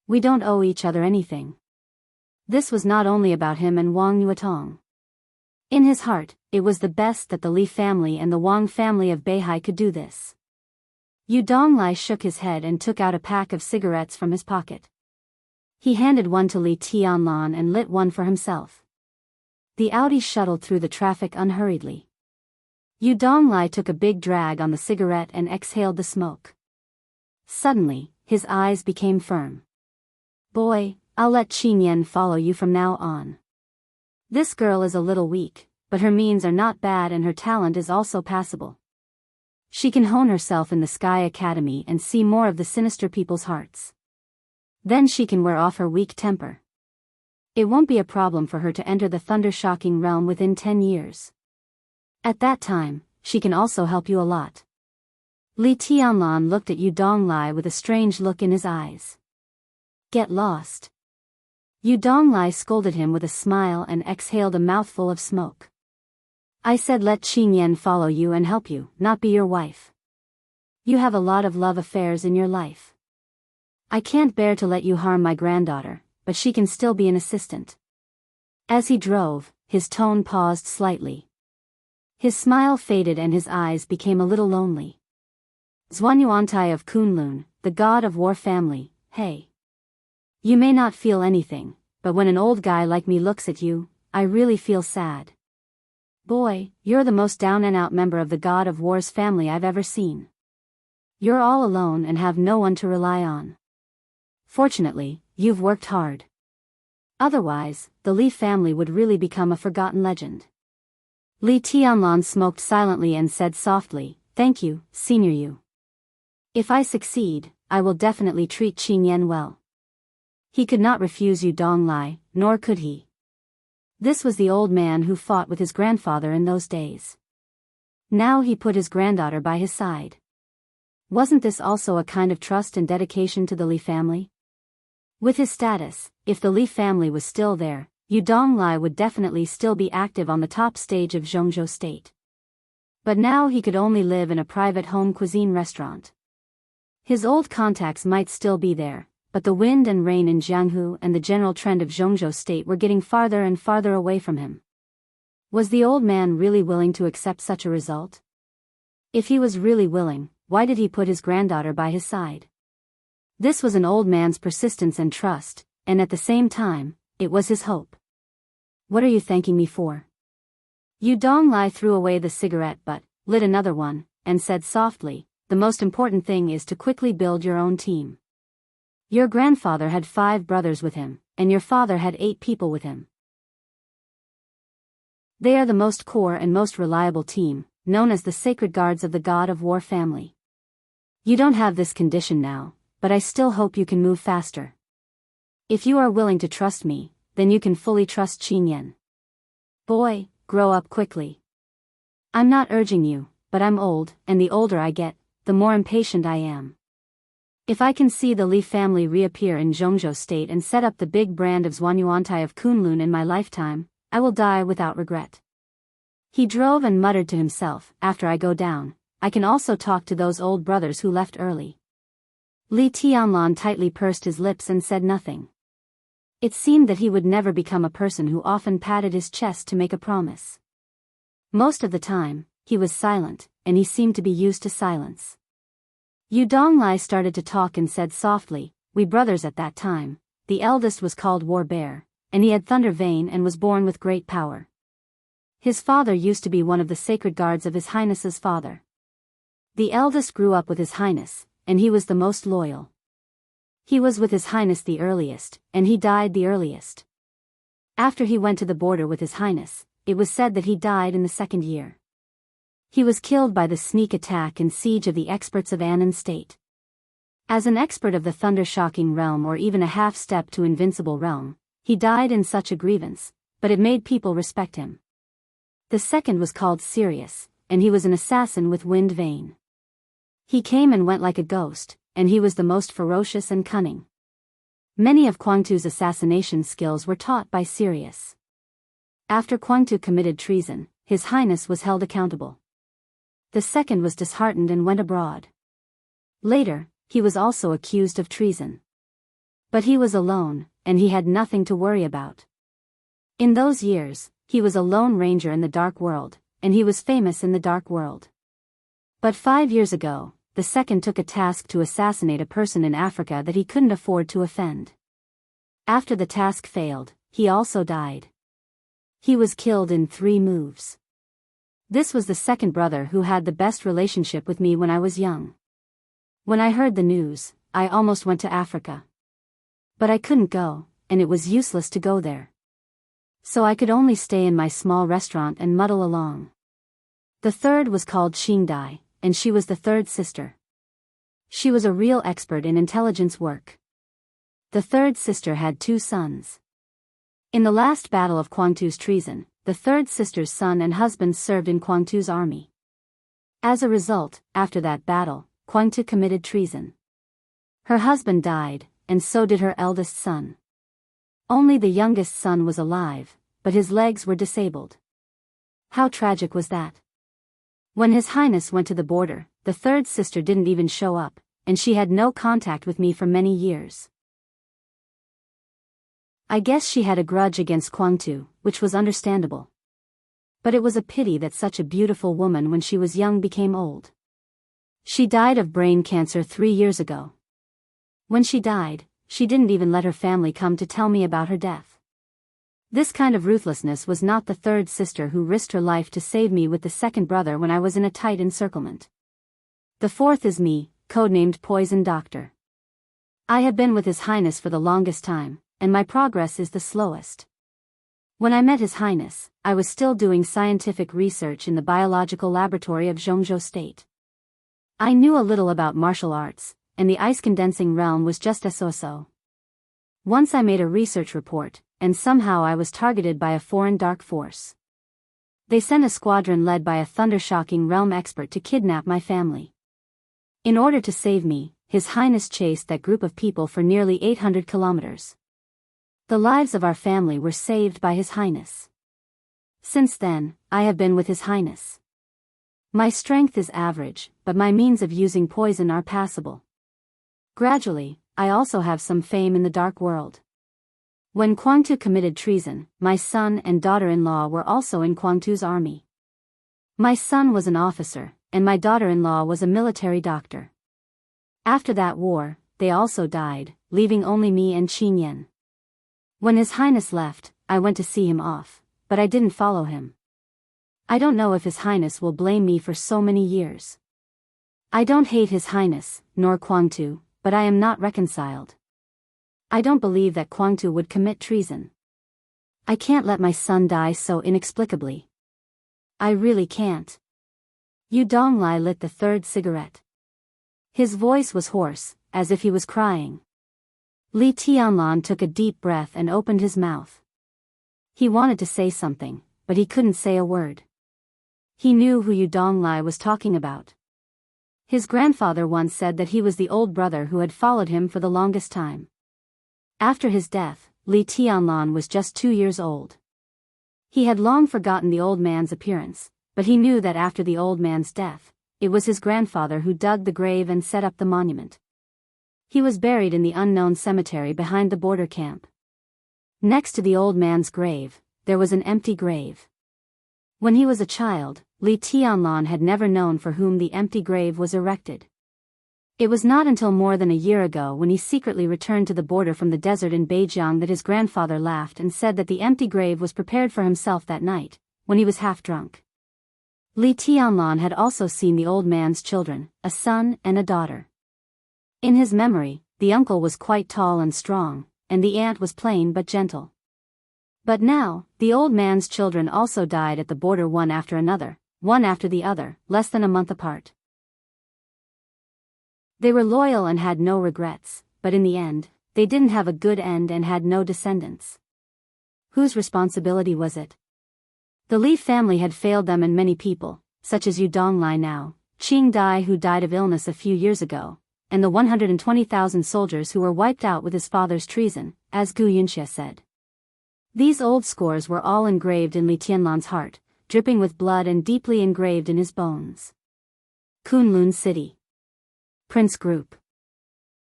We don't owe each other anything." This was not only about him and Wang Yuetong. In his heart, it was the best that the Li family and the Wang family of Beihai could do this. Yu Donglai shook his head and took out a pack of cigarettes from his pocket. He handed one to Li Tianlan and lit one for himself. The Audi shuttled through the traffic unhurriedly. Yu Donglai took a big drag on the cigarette and exhaled the smoke. Suddenly, his eyes became firm. "Boy, I'll let Qinyan follow you from now on. This girl is a little weak, but her means are not bad and her talent is also passable. She can hone herself in the Sky Academy and see more of the sinister people's hearts. Then she can wear off her weak temper. It won't be a problem for her to enter the thunder-shocking realm within 10 years. At that time, she can also help you a lot. Li Tianlan looked at Yu Donglai with a strange look in his eyes. Get lost. Yu Donglai scolded him with a smile and exhaled a mouthful of smoke. I said let Qin Yan follow you and help you, not be your wife. You have a lot of love affairs in your life. I can't bear to let you harm my granddaughter, but she can still be an assistant. As he drove, his tone paused slightly. His smile faded and his eyes became a little lonely. Zhuanyuantai of Kunlun, the god of war family, hey. You may not feel anything, but when an old guy like me looks at you, I really feel sad. Boy, you're the most down-and-out member of the god of war's family I've ever seen. You're all alone and have no one to rely on. Fortunately, you've worked hard. Otherwise, the Li family would really become a forgotten legend. Li Tianlan smoked silently and said softly, Thank you, Senior Yu. If I succeed, I will definitely treat Qin Yan well. He could not refuse Yu Donglai, nor could he. This was the old man who fought with his grandfather in those days. Now he put his granddaughter by his side. Wasn't this also a kind of trust and dedication to the Li family? With his status, if the Li family was still there, Yu Donglai would definitely still be active on the top stage of Zhongzhou State. But now he could only live in a private home cuisine restaurant. His old contacts might still be there, but the wind and rain in Jianghu and the general trend of Zhongzhou State were getting farther and farther away from him. Was the old man really willing to accept such a result? If he was really willing, why did he put his granddaughter by his side? This was an old man's persistence and trust, and at the same time, it was his hope. What are you thanking me for? Yu Donglai threw away the cigarette butt, lit another one, and said softly, The most important thing is to quickly build your own team. Your grandfather had 5 brothers with him, and your father had 8 people with him. They are the most core and most reliable team, known as the Sacred Guards of the God of War family. You don't have this condition now, but I still hope you can move faster. If you are willing to trust me, then you can fully trust Qin Yan. Boy, grow up quickly. I'm not urging you, but I'm old, and the older I get, the more impatient I am. If I can see the Li family reappear in Zhongzhou State and set up the big brand of Zhuanyuantai of Kunlun in my lifetime, I will die without regret. He drove and muttered to himself, After I go down, I can also talk to those old brothers who left early. Li Tianlan tightly pursed his lips and said nothing. It seemed that he would never become a person who often patted his chest to make a promise. Most of the time, he was silent, and he seemed to be used to silence. Yu Donglai started to talk and said softly, We brothers at that time, the eldest was called War Bear, and he had thunder vein and was born with great power. His father used to be one of the sacred guards of His Highness's father. The eldest grew up with His Highness, and he was the most loyal. He was with His Highness the earliest, and he died the earliest. After he went to the border with His Highness, it was said that he died in the 2nd year. He was killed by the sneak attack and siege of the experts of Annan State. As an expert of the thunder-shocking realm or even a half-step to invincible realm, he died in such a grievance, but it made people respect him. The second was called Sirius, and he was an assassin with wind vein. He came and went like a ghost, and he was the most ferocious and cunning. Many of Quangtu's assassination skills were taught by Sirius. After Quangtu committed treason, His Highness was held accountable. The second was disheartened and went abroad. Later, he was also accused of treason. But he was alone, and he had nothing to worry about. In those years, he was a lone ranger in the dark world, and he was famous in the dark world. But 5 years ago, the second took a task to assassinate a person in Africa that he couldn't afford to offend. After the task failed, he also died. He was killed in 3 moves. This was the second brother who had the best relationship with me when I was young. When I heard the news, I almost went to Africa. But I couldn't go, and it was useless to go there. So I could only stay in my small restaurant and muddle along. The third was called Xingdai, and she was the third sister. She was a real expert in intelligence work. The third sister had 2 sons. In the last battle of Kwangtu's treason, the third sister's son and husband served in Kwangtu's army. As a result, after that battle, Kwangtu committed treason. Her husband died, and so did her eldest son. Only the youngest son was alive, but his legs were disabled. How tragic was that? When His Highness went to the border, the third sister didn't even show up, and she had no contact with me for many years. I guess she had a grudge against Kwangtu, which was understandable. But it was a pity that such a beautiful woman when she was young became old. She died of brain cancer 3 years ago. When she died, she didn't even let her family come to tell me about her death. This kind of ruthlessness was not the third sister who risked her life to save me with the second brother when I was in a tight encirclement. The fourth is me, codenamed Poison Doctor. I have been with His Highness for the longest time, and my progress is the slowest. When I met His Highness, I was still doing scientific research in the biological laboratory of Zhongzhou State. I knew a little about martial arts, and the ice-condensing realm was just a so-so. Once I made a research report, and somehow I was targeted by a foreign dark force. They sent a squadron led by a thunder-shocking realm expert to kidnap my family. In order to save me, His Highness chased that group of people for nearly 800 kilometers. The lives of our family were saved by His Highness. Since then, I have been with His Highness. My strength is average, but my means of using poison are passable. Gradually, I also have some fame in the dark world. When Kwangtu committed treason, my son and daughter-in-law were also in Kwangtu's army. My son was an officer, and my daughter-in-law was a military doctor. After that war, they also died, leaving only me and Qin Yan. When His Highness left, I went to see him off, but I didn't follow him. I don't know if His Highness will blame me for so many years. I don't hate His Highness, nor Kwangtu, but I am not reconciled. I don't believe that Kwangtu would commit treason. I can't let my son die so inexplicably. I really can't. Yu Donglai lit the third cigarette. His voice was hoarse, as if he was crying. Li Tianlan took a deep breath and opened his mouth. He wanted to say something, but he couldn't say a word. He knew who Yu Donglai was talking about. His grandfather once said that he was the old brother who had followed him for the longest time. After his death, Li Tianlan was just 2 years old. He had long forgotten the old man's appearance, but he knew that after the old man's death, it was his grandfather who dug the grave and set up the monument. He was buried in the unknown cemetery behind the border camp. Next to the old man's grave, there was an empty grave. When he was a child, Li Tianlan had never known for whom the empty grave was erected. It was not until more than a year ago when he secretly returned to the border from the desert in Beijiang that his grandfather laughed and said that the empty grave was prepared for himself that night, when he was half drunk. Li Tianlan had also seen the old man's children, a son and a daughter. In his memory, the uncle was quite tall and strong, and the aunt was plain but gentle. But now, the old man's children also died at the border one after the other, less than a month apart. They were loyal and had no regrets, but in the end, they didn't have a good end and had no descendants. Whose responsibility was it? The Li family had failed them and many people, such as Yu Donglai now, Qing Dai who died of illness a few years ago, and the 120,000 soldiers who were wiped out with his father's treason, as Gu Yunxia said. These old scores were all engraved in Li Tianlan's heart, dripping with blood and deeply engraved in his bones. Kunlun City. Prince Group.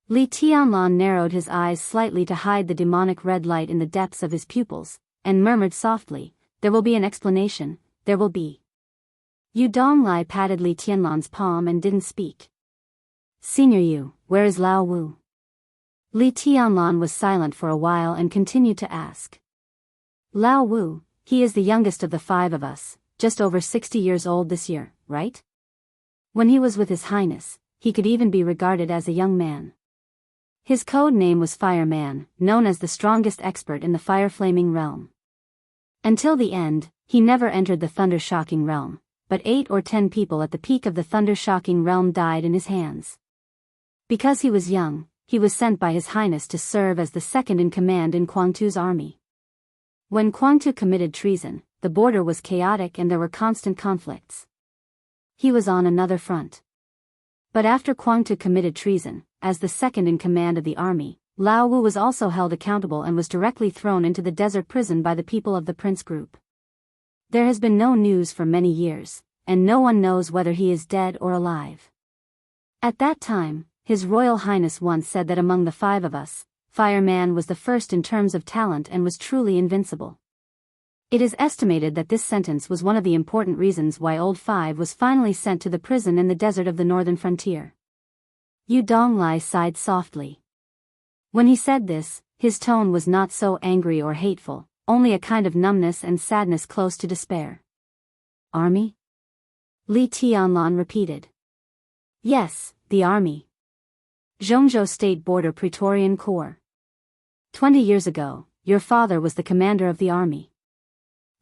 Li Tianlan narrowed his eyes slightly to hide the demonic red light in the depths of his pupils, and murmured softly, "There will be an explanation, there will be." Yu Donglai patted Li Tianlan's palm and didn't speak. "Senior Yu, where is Lao Wu?" Li Tianlan was silent for a while and continued to ask. "Lao Wu, he is the youngest of the 5 of us, just over 60 years old this year, right? When he was with His Highness, he could even be regarded as a young man. His code name was Fireman, known as the strongest expert in the fire-flaming realm. Until the end, he never entered the thunder-shocking realm, but 8 or 10 people at the peak of the thunder-shocking realm died in his hands. Because he was young, he was sent by His Highness to serve as the second-in-command in Kwangtu's army. When Kwangtu committed treason, the border was chaotic and there were constant conflicts. He was on another front. But after Kwangtu committed treason, as the second-in-command of the army, Lao Wu was also held accountable and was directly thrown into the desert prison by the people of the Prince Group. There has been no news for many years, and no one knows whether he is dead or alive. At that time, His Royal Highness once said that among the 5 of us, Fireman was the first in terms of talent and was truly invincible. It is estimated that this sentence was one of the important reasons why Old Five was finally sent to the prison in the desert of the northern frontier. Yu Donglai sighed softly. When he said this, his tone was not so angry or hateful, only a kind of numbness and sadness close to despair. Army? Li Tianlan repeated. Yes, the army. Zhongzhou State Border Praetorian Corps. 20 years ago, your father was the commander of the army.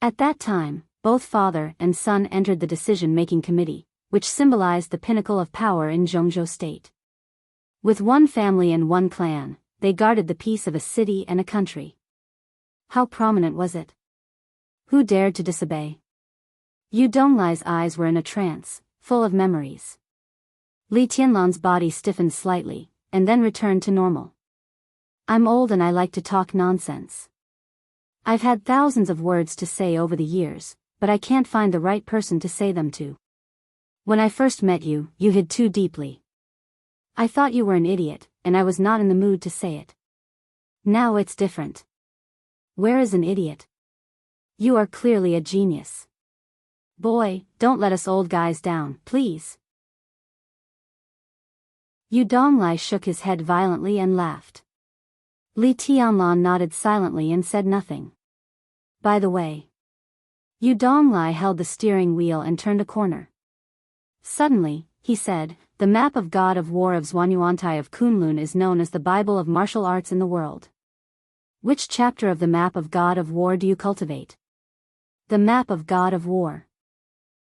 At that time, both father and son entered the decision-making committee, which symbolized the pinnacle of power in Zhongzhou State. With one family and one clan, they guarded the peace of a city and a country. How prominent was it? Who dared to disobey? Yu Donglai's eyes were in a trance, full of memories. Li Tianlan's body stiffened slightly, and then returned to normal. I'm old and I like to talk nonsense. I've had thousands of words to say over the years, but I can't find the right person to say them to. When I first met you, you hid too deeply. I thought you were an idiot, and I was not in the mood to say it. Now it's different. Where is an idiot? You are clearly a genius. Boy, don't let us old guys down, please. Yu Donglai shook his head violently and laughed. Li Tianlan nodded silently and said nothing. By the way. Yu Donglai held the steering wheel and turned a corner. Suddenly, he said, the map of God of War of Zhuanyuantai of Kunlun is known as the Bible of martial arts in the world. Which chapter of the map of God of War do you cultivate? The map of God of War.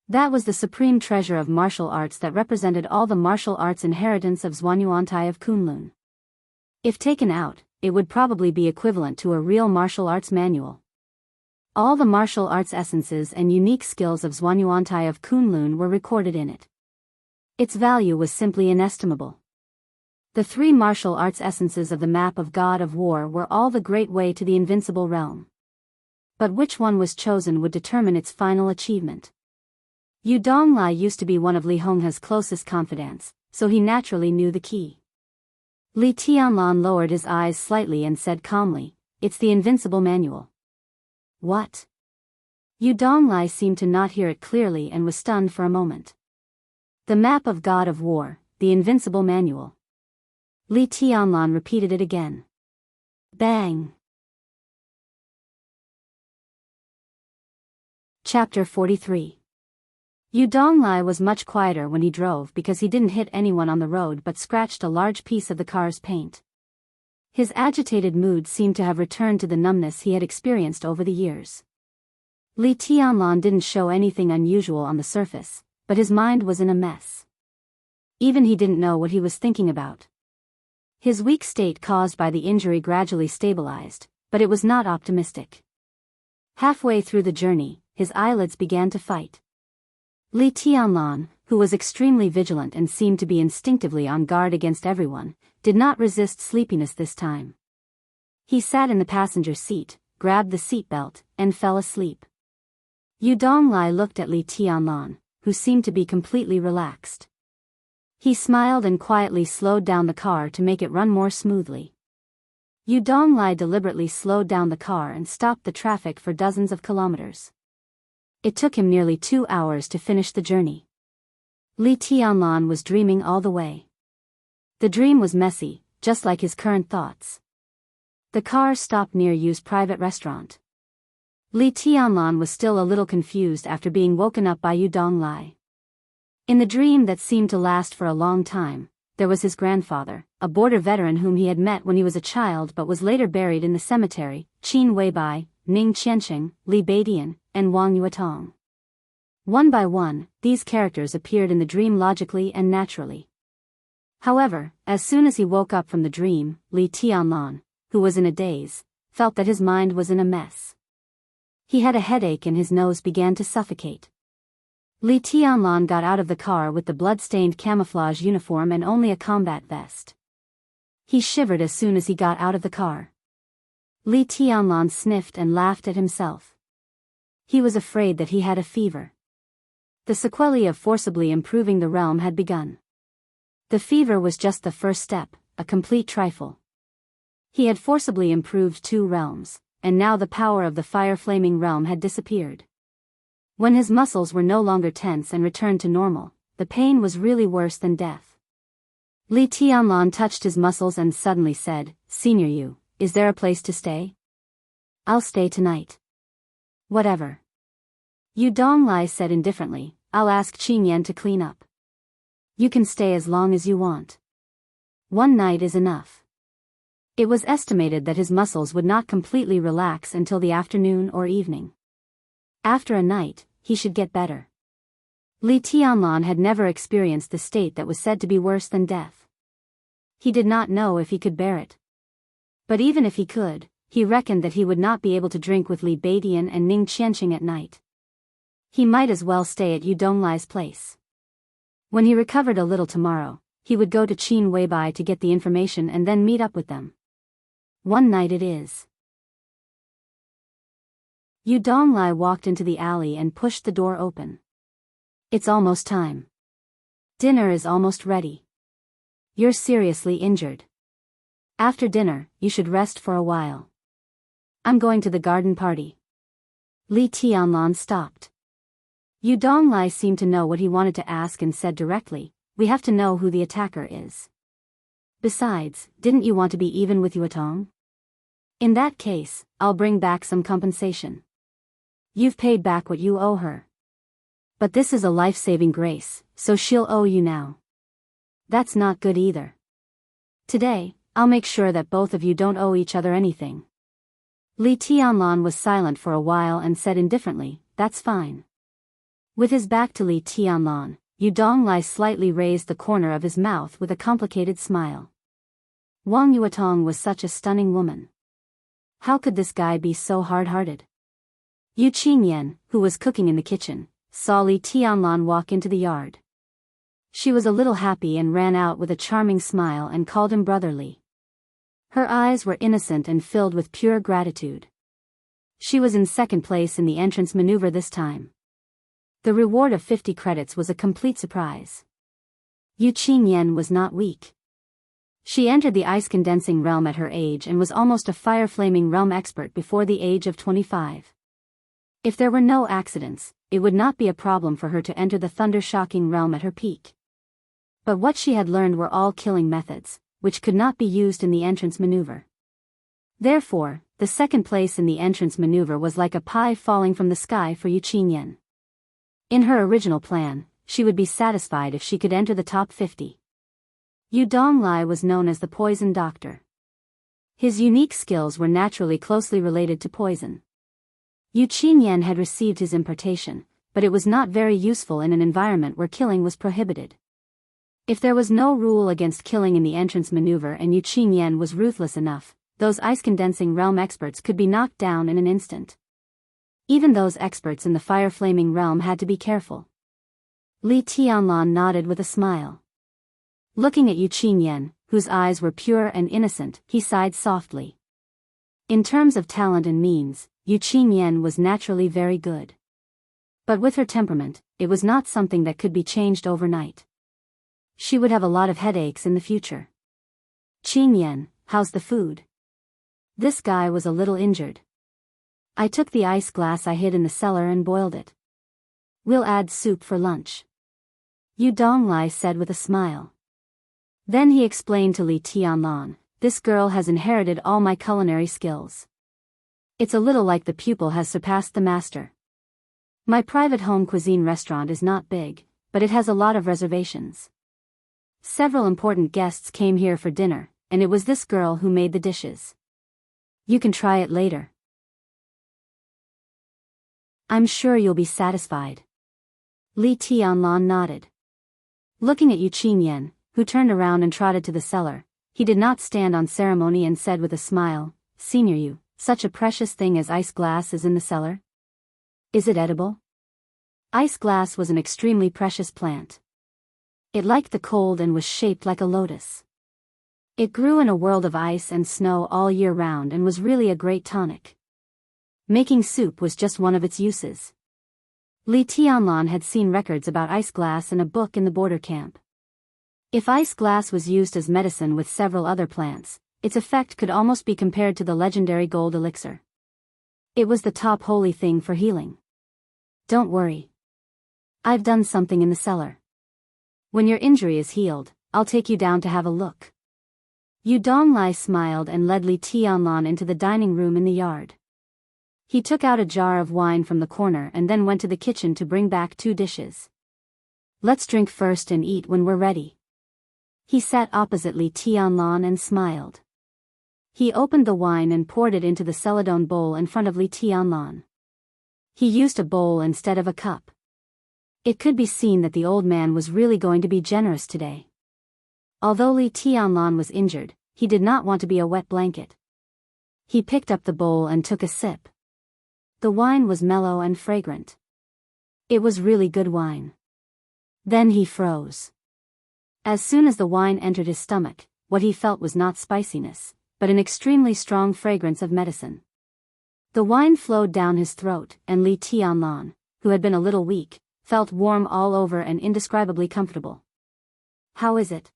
That was the supreme treasure of martial arts that represented all the martial arts inheritance of Zhuanyuantai of Kunlun. If taken out, it would probably be equivalent to a real martial arts manual. All the martial arts essences and unique skills of Zhuanyuantai of Kunlun were recorded in it. Its value was simply inestimable. The 3 martial arts essences of the map of God of War were all the great way to the invincible realm. But which one was chosen would determine its final achievement. Yu Donglai used to be one of Li Honghe's closest confidants, so he naturally knew the key. Li Tianlan lowered his eyes slightly and said calmly, it's the Invincible Manual. What? Yu Donglai seemed to not hear it clearly and was stunned for a moment. The map of God of War, the Invincible Manual. Li Tianlan repeated it again. Bang! Chapter 43. Yu Donglai was much quieter when he drove because he didn't hit anyone on the road but scratched a large piece of the car's paint. His agitated mood seemed to have returned to the numbness he had experienced over the years. Li Tianlan didn't show anything unusual on the surface, but his mind was in a mess. Even he didn't know what he was thinking about. His weak state caused by the injury gradually stabilized, but it was not optimistic. Halfway through the journey, his eyelids began to fight. Li Tianlan, who was extremely vigilant and seemed to be instinctively on guard against everyone, did not resist sleepiness this time. He sat in the passenger seat, grabbed the seatbelt, and fell asleep. Yu Donglai looked at Li Tianlan, who seemed to be completely relaxed. He smiled and quietly slowed down the car to make it run more smoothly. Yu Donglai deliberately slowed down the car and stopped the traffic for dozens of kilometers. It took him nearly 2 hours to finish the journey. Li Tianlan was dreaming all the way. The dream was messy, just like his current thoughts. The car stopped near Yu's private restaurant. Li Tianlan was still a little confused after being woken up by Yu Donglai. In the dream that seemed to last for a long time, there was his grandfather, a border veteran whom he had met when he was a child but was later buried in the cemetery, Qin Weibai, Ning Qianqing, Li Beidian, and Wang Yuetong. One by one, these characters appeared in the dream logically and naturally. However, as soon as he woke up from the dream, Li Tianlan, who was in a daze, felt that his mind was in a mess. He had a headache and his nose began to suffocate. Li Tianlan got out of the car with the blood-stained camouflage uniform and only a combat vest. He shivered as soon as he got out of the car. Li Tianlan sniffed and laughed at himself. He was afraid that he had a fever. The sequelae of forcibly improving the realm had begun. The fever was just the first step, a complete trifle. He had forcibly improved 2 realms, and now the power of the fire-flaming realm had disappeared. When his muscles were no longer tense and returned to normal, the pain was really worse than death. Li Tianlan touched his muscles and suddenly said, "Senior Yu, is there a place to stay?" "I'll stay tonight." "Whatever." Yu Donglai said indifferently, "I'll ask Qingyan to clean up." "You can stay as long as you want. 1 night is enough." It was estimated that his muscles would not completely relax until the afternoon or evening. After a night, he should get better. Li Tianlan had never experienced the state that was said to be worse than death. He did not know if he could bear it. But even if he could, he reckoned that he would not be able to drink with Li Baidian and Ning Qianqing at night. He might as well stay at Yu Donglai's place. When he recovered a little tomorrow, he would go to Qin Weibai to get the information and then meet up with them. 1 night it is. Yu Donglai walked into the alley and pushed the door open. "It's almost time. Dinner is almost ready. You're seriously injured. After dinner, you should rest for a while. I'm going to the garden party." Li Tianlan stopped. Yu Donglai seemed to know what he wanted to ask and said directly, "We have to know who the attacker is. Besides, didn't you want to be even with Yuatong? In that case, I'll bring back some compensation. You've paid back what you owe her. But this is a life-saving grace, so she'll owe you now. That's not good either. Today, I'll make sure that both of you don't owe each other anything." Li Tianlan was silent for a while and said indifferently, "That's fine." With his back to Li Tianlan, Yu Donglai slightly raised the corner of his mouth with a complicated smile. Wang Yuatong was such a stunning woman. How could this guy be so hard-hearted? Yu Qingyan, who was cooking in the kitchen, saw Li Tianlan walk into the yard. She was a little happy and ran out with a charming smile and called him brotherly. Her eyes were innocent and filled with pure gratitude. She was in second place in the entrance maneuver this time. The reward of 50 credits was a complete surprise. Yu Qingyan was not weak. She entered the ice-condensing realm at her age and was almost a fire-flaming realm expert before the age of 25. If there were no accidents, it would not be a problem for her to enter the thunder-shocking realm at her peak. But what she had learned were all killing methods, which could not be used in the entrance maneuver. Therefore, the second place in the entrance maneuver was like a pie falling from the sky for Yu Qingyan. In her original plan, she would be satisfied if she could enter the top 50. Yu Donglai was known as the Poison Doctor. His unique skills were naturally closely related to poison. Yu Qingyan had received his impartation, but it was not very useful in an environment where killing was prohibited. If there was no rule against killing in the entrance maneuver and Yu Qingyan was ruthless enough, those ice-condensing realm experts could be knocked down in an instant. Even those experts in the fire-flaming realm had to be careful. Li Tianlan nodded with a smile. Looking at Yu Qingyan, whose eyes were pure and innocent, he sighed softly. In terms of talent and means, Yu Qingyan was naturally very good. But with her temperament, it was not something that could be changed overnight. She would have a lot of headaches in the future. "Qingyan, how's the food?" This guy was a little injured. "I took the ice glass I hid in the cellar and boiled it. We'll add soup for lunch," Yu Donglai said with a smile. Then he explained to Li Tianlan, "This girl has inherited all my culinary skills. It's a little like the pupil has surpassed the master. My private home cuisine restaurant is not big, but it has a lot of reservations. Several important guests came here for dinner, and it was this girl who made the dishes. You can try it later. I'm sure you'll be satisfied." Li Tianlan nodded. Looking at Yu Qingyan, who turned around and trotted to the cellar, he did not stand on ceremony and said with a smile, "Senior Yu, such a precious thing as ice glass is in the cellar? Is it edible?" Ice glass was an extremely precious plant. It liked the cold and was shaped like a lotus. It grew in a world of ice and snow all year round and was really a great tonic. Making soup was just one of its uses. Li Tianlan had seen records about ice glass in a book in the border camp. If ice glass was used as medicine with several other plants, its effect could almost be compared to the legendary gold elixir. It was the top holy thing for healing. "Don't worry. I've done something in the cellar. When your injury is healed, I'll take you down to have a look." Yu Donglai smiled and led Li Tianlan into the dining room in the yard. He took out a jar of wine from the corner and then went to the kitchen to bring back 2 dishes. "Let's drink first and eat when we're ready." He sat opposite Li Tianlan and smiled. He opened the wine and poured it into the celadone bowl in front of Li Tianlan. He used a bowl instead of a cup. It could be seen that the old man was really going to be generous today. Although Li Tianlan was injured, he did not want to be a wet blanket. He picked up the bowl and took a sip. The wine was mellow and fragrant. It was really good wine. Then he froze. As soon as the wine entered his stomach, what he felt was not spiciness, but an extremely strong fragrance of medicine. The wine flowed down his throat, and Li Tianlan, who had been a little weak, felt warm all over and indescribably comfortable. "How is it?"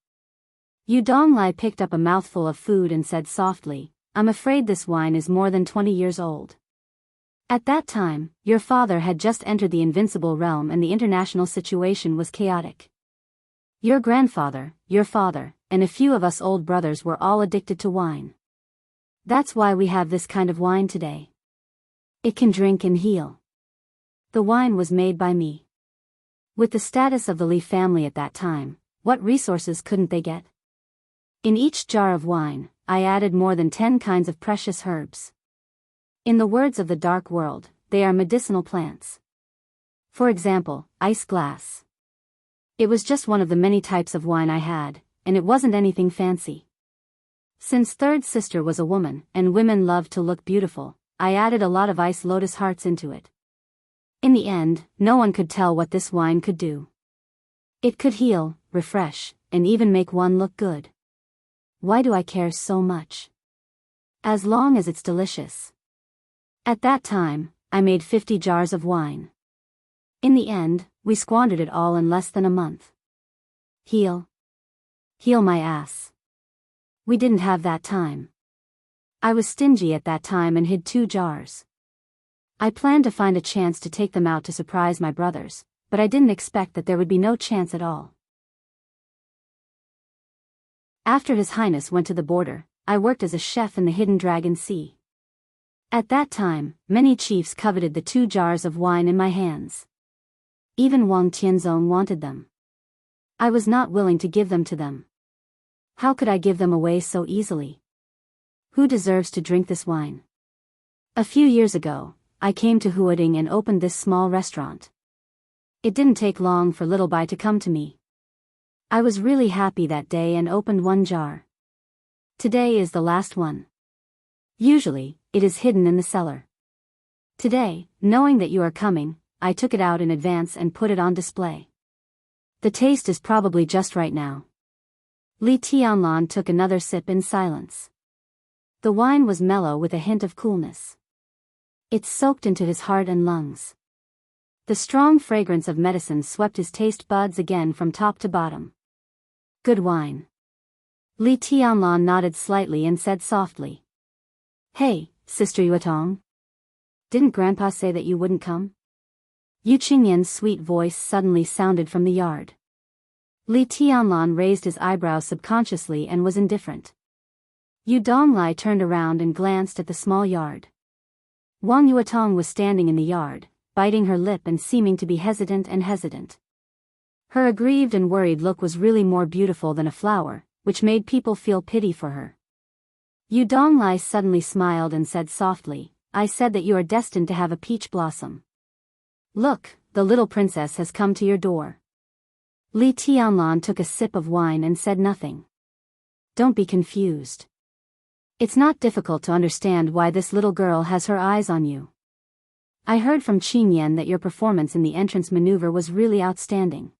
Yu Donglai picked up a mouthful of food and said softly, "I'm afraid this wine is more than 20 years old. At that time, your father had just entered the invincible realm and the international situation was chaotic. Your grandfather, your father, and a few of us old brothers were all addicted to wine. That's why we have this kind of wine today. It can drink and heal. The wine was made by me." With the status of the Li family at that time, what resources couldn't they get? In each jar of wine, I added more than 10 kinds of precious herbs. In the words of the dark world, they are medicinal plants. For example, ice glass. It was just one of the many types of wine I had, and it wasn't anything fancy. Since third sister was a woman, and women loved to look beautiful, I added a lot of ice lotus hearts into it. In the end, no one could tell what this wine could do. It could heal, refresh, and even make one look good. Why do I care so much? As long as it's delicious. At that time, I made 50 jars of wine. In the end, we squandered it all in less than a month. Heal. Heal my ass. We didn't have that time. I was stingy at that time and hid 2 jars. I planned to find a chance to take them out to surprise my brothers, but I didn't expect that there would be no chance at all. After His Highness went to the border, I worked as a chef in the Hidden Dragon Sea. At that time, many chiefs coveted the 2 jars of wine in my hands. Even Wang Tianzong wanted them. I was not willing to give them to them. How could I give them away so easily? Who deserves to drink this wine? A few years ago, I came to Huading and opened this small restaurant. It didn't take long for Little Bai to come to me. I was really happy that day and opened 1 jar. Today is the last one. Usually, it is hidden in the cellar. Today, knowing that you are coming, I took it out in advance and put it on display. The taste is probably just right now. Li Tianlan took another sip in silence. The wine was mellow with a hint of coolness. It soaked into his heart and lungs. The strong fragrance of medicine swept his taste buds again from top to bottom. Good wine. Li Tianlan nodded slightly and said softly. Hey, Sister Yuetong. Didn't Grandpa say that you wouldn't come? Yu Qingyan's sweet voice suddenly sounded from the yard. Li Tianlan raised his eyebrows subconsciously and was indifferent. Yu Donglai turned around and glanced at the small yard. Wang Yuetong was standing in the yard, biting her lip and seeming to be hesitant. Her aggrieved and worried look was really more beautiful than a flower, which made people feel pity for her. Yu Donglai suddenly smiled and said softly, I said that you are destined to have a peach blossom. Look, the little princess has come to your door. Li Tianlan took a sip of wine and said nothing. Don't be confused. It's not difficult to understand why this little girl has her eyes on you. I heard from Qin Yan that your performance in the entrance maneuver was really outstanding.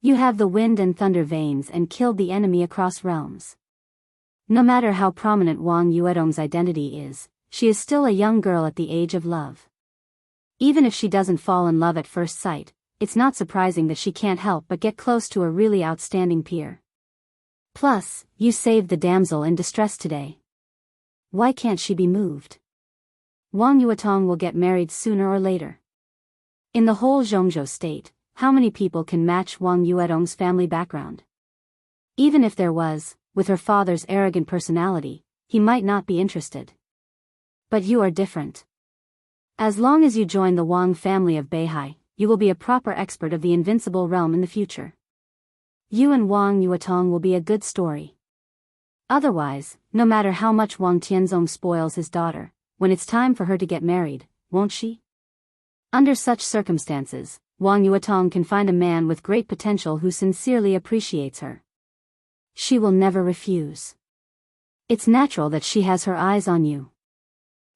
You have the wind and thunder veins and killed the enemy across realms. No matter how prominent Wang Yuedong's identity is, she is still a young girl at the age of love. Even if she doesn't fall in love at first sight, it's not surprising that she can't help but get close to a really outstanding peer. Plus, you saved the damsel in distress today. Why can't she be moved? Wang Yuetong will get married sooner or later. In the whole Zhongzhou state, how many people can match Wang Yuedong's family background? Even if there was, with her father's arrogant personality, he might not be interested. But you are different. As long as you join the Wang family of Beihai, you will be a proper expert of the invincible realm in the future. You and Wang Yuetong will be a good story. Otherwise, no matter how much Wang Tianzong spoils his daughter, when it's time for her to get married, won't she? Under such circumstances, Wang Yuetong can find a man with great potential who sincerely appreciates her. She will never refuse. It's natural that she has her eyes on you.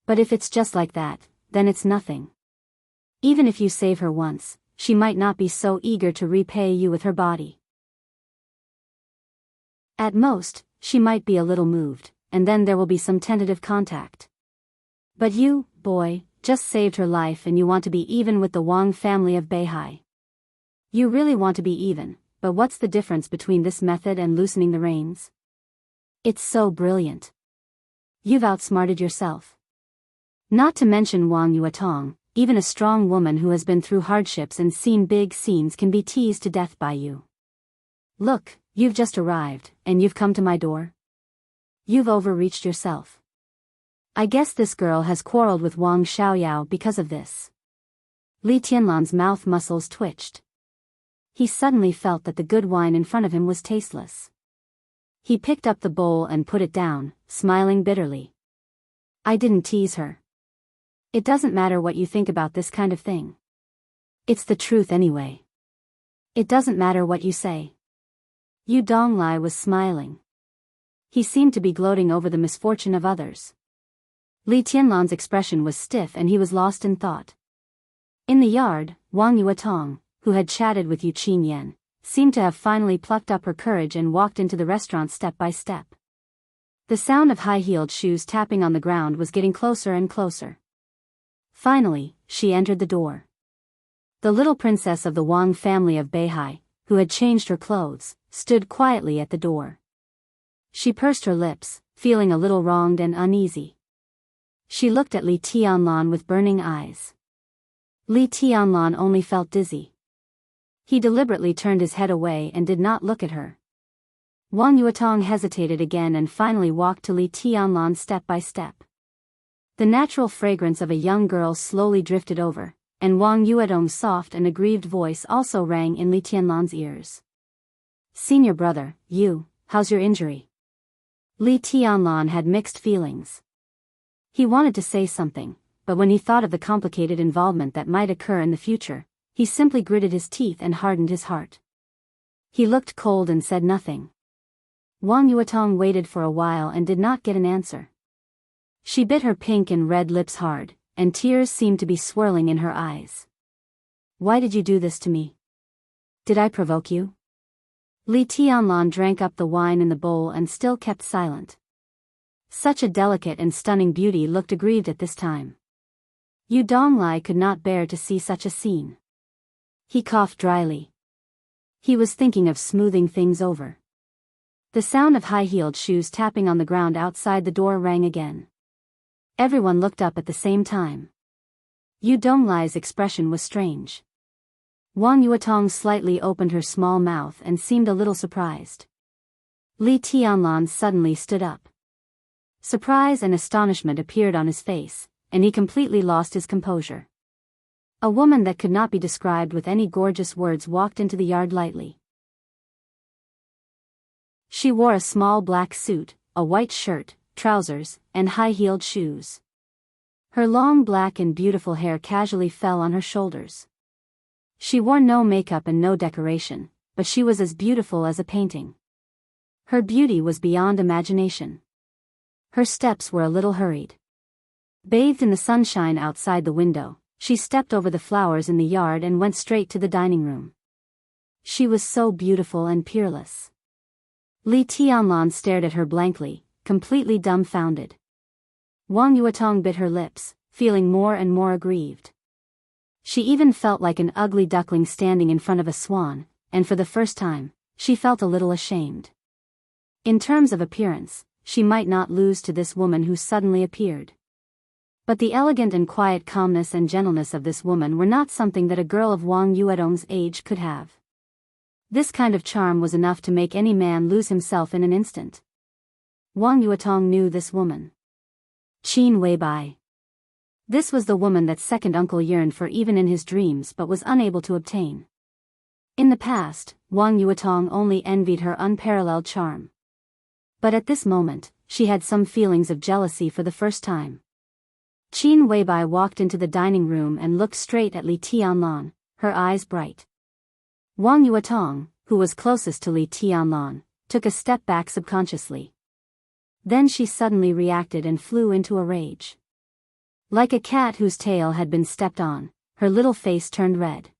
But if it's just like that, then it's nothing. Even if you save her once, she might not be so eager to repay you with her body. At most, she might be a little moved, and then there will be some tentative contact. But you, boy, just saved her life and you want to be even with the Wang family of Beihai. You really want to be even, but what's the difference between this method and loosening the reins? It's so brilliant. You've outsmarted yourself. Not to mention Wang Yuetong, even a strong woman who has been through hardships and seen big scenes can be teased to death by you. Look, you've just arrived, and you've come to my door? You've overreached yourself. I guess this girl has quarreled with Wang Xiaoyao because of this. Li Tianlan's mouth muscles twitched. He suddenly felt that the good wine in front of him was tasteless. He picked up the bowl and put it down, smiling bitterly. I didn't tease her. It doesn't matter what you think about this kind of thing. It's the truth anyway. It doesn't matter what you say. Yu Donglai was smiling. He seemed to be gloating over the misfortune of others. Li Tianlan's expression was stiff and he was lost in thought. In the yard, Wang Yuetong, who had chatted with Yu Qinyan, seemed to have finally plucked up her courage and walked into the restaurant step by step. The sound of high-heeled shoes tapping on the ground was getting closer and closer. Finally, she entered the door. The little princess of the Wang family of Beihai, who had changed her clothes, stood quietly at the door. She pursed her lips, feeling a little wronged and uneasy. She looked at Li Tianlan with burning eyes. Li Tianlan only felt dizzy. He deliberately turned his head away and did not look at her. Wang Yuetong hesitated again and finally walked to Li Tianlan step by step. The natural fragrance of a young girl slowly drifted over, and Wang Yuedong's soft and aggrieved voice also rang in Li Tianlan's ears. Senior brother, how's your injury? Li Tianlan had mixed feelings. He wanted to say something, but when he thought of the complicated involvement that might occur in the future, he simply gritted his teeth and hardened his heart. He looked cold and said nothing. Wang Yuetong waited for a while and did not get an answer. She bit her pink and red lips hard, and tears seemed to be swirling in her eyes. Why did you do this to me? Did I provoke you? Li Tianlan drank up the wine in the bowl and still kept silent. Such a delicate and stunning beauty looked aggrieved at this time. Yu Donglai could not bear to see such a scene. He coughed dryly. He was thinking of smoothing things over. The sound of high-heeled shoes tapping on the ground outside the door rang again. Everyone looked up at the same time. Yu Donglai's expression was strange. Wang Yuetong slightly opened her small mouth and seemed a little surprised. Li Tianlan suddenly stood up. Surprise and astonishment appeared on his face, and he completely lost his composure. A woman that could not be described with any gorgeous words walked into the yard lightly. She wore a small black suit, a white shirt, trousers, and high-heeled shoes. Her long black and beautiful hair casually fell on her shoulders. She wore no makeup and no decoration, but she was as beautiful as a painting. Her beauty was beyond imagination. Her steps were a little hurried. Bathed in the sunshine outside the window, she stepped over the flowers in the yard and went straight to the dining room. She was so beautiful and peerless. Li Tianlan stared at her blankly, completely dumbfounded. Wang Yuetong bit her lips, feeling more and more aggrieved. She even felt like an ugly duckling standing in front of a swan, and for the first time, she felt a little ashamed. In terms of appearance, she might not lose to this woman who suddenly appeared. But the elegant and quiet calmness and gentleness of this woman were not something that a girl of Wang Yuetong's age could have. This kind of charm was enough to make any man lose himself in an instant. Wang Yuetong knew this woman. Qin Weibai. This was the woman that second uncle yearned for even in his dreams but was unable to obtain. In the past, Wang Yuetong only envied her unparalleled charm. But at this moment, she had some feelings of jealousy for the first time. Qin Weibai walked into the dining room and looked straight at Li Tianlan, her eyes bright. Wang Yuetong, who was closest to Li Tianlan, took a step back subconsciously. Then she suddenly reacted and flew into a rage. Like a cat whose tail had been stepped on, her little face turned red.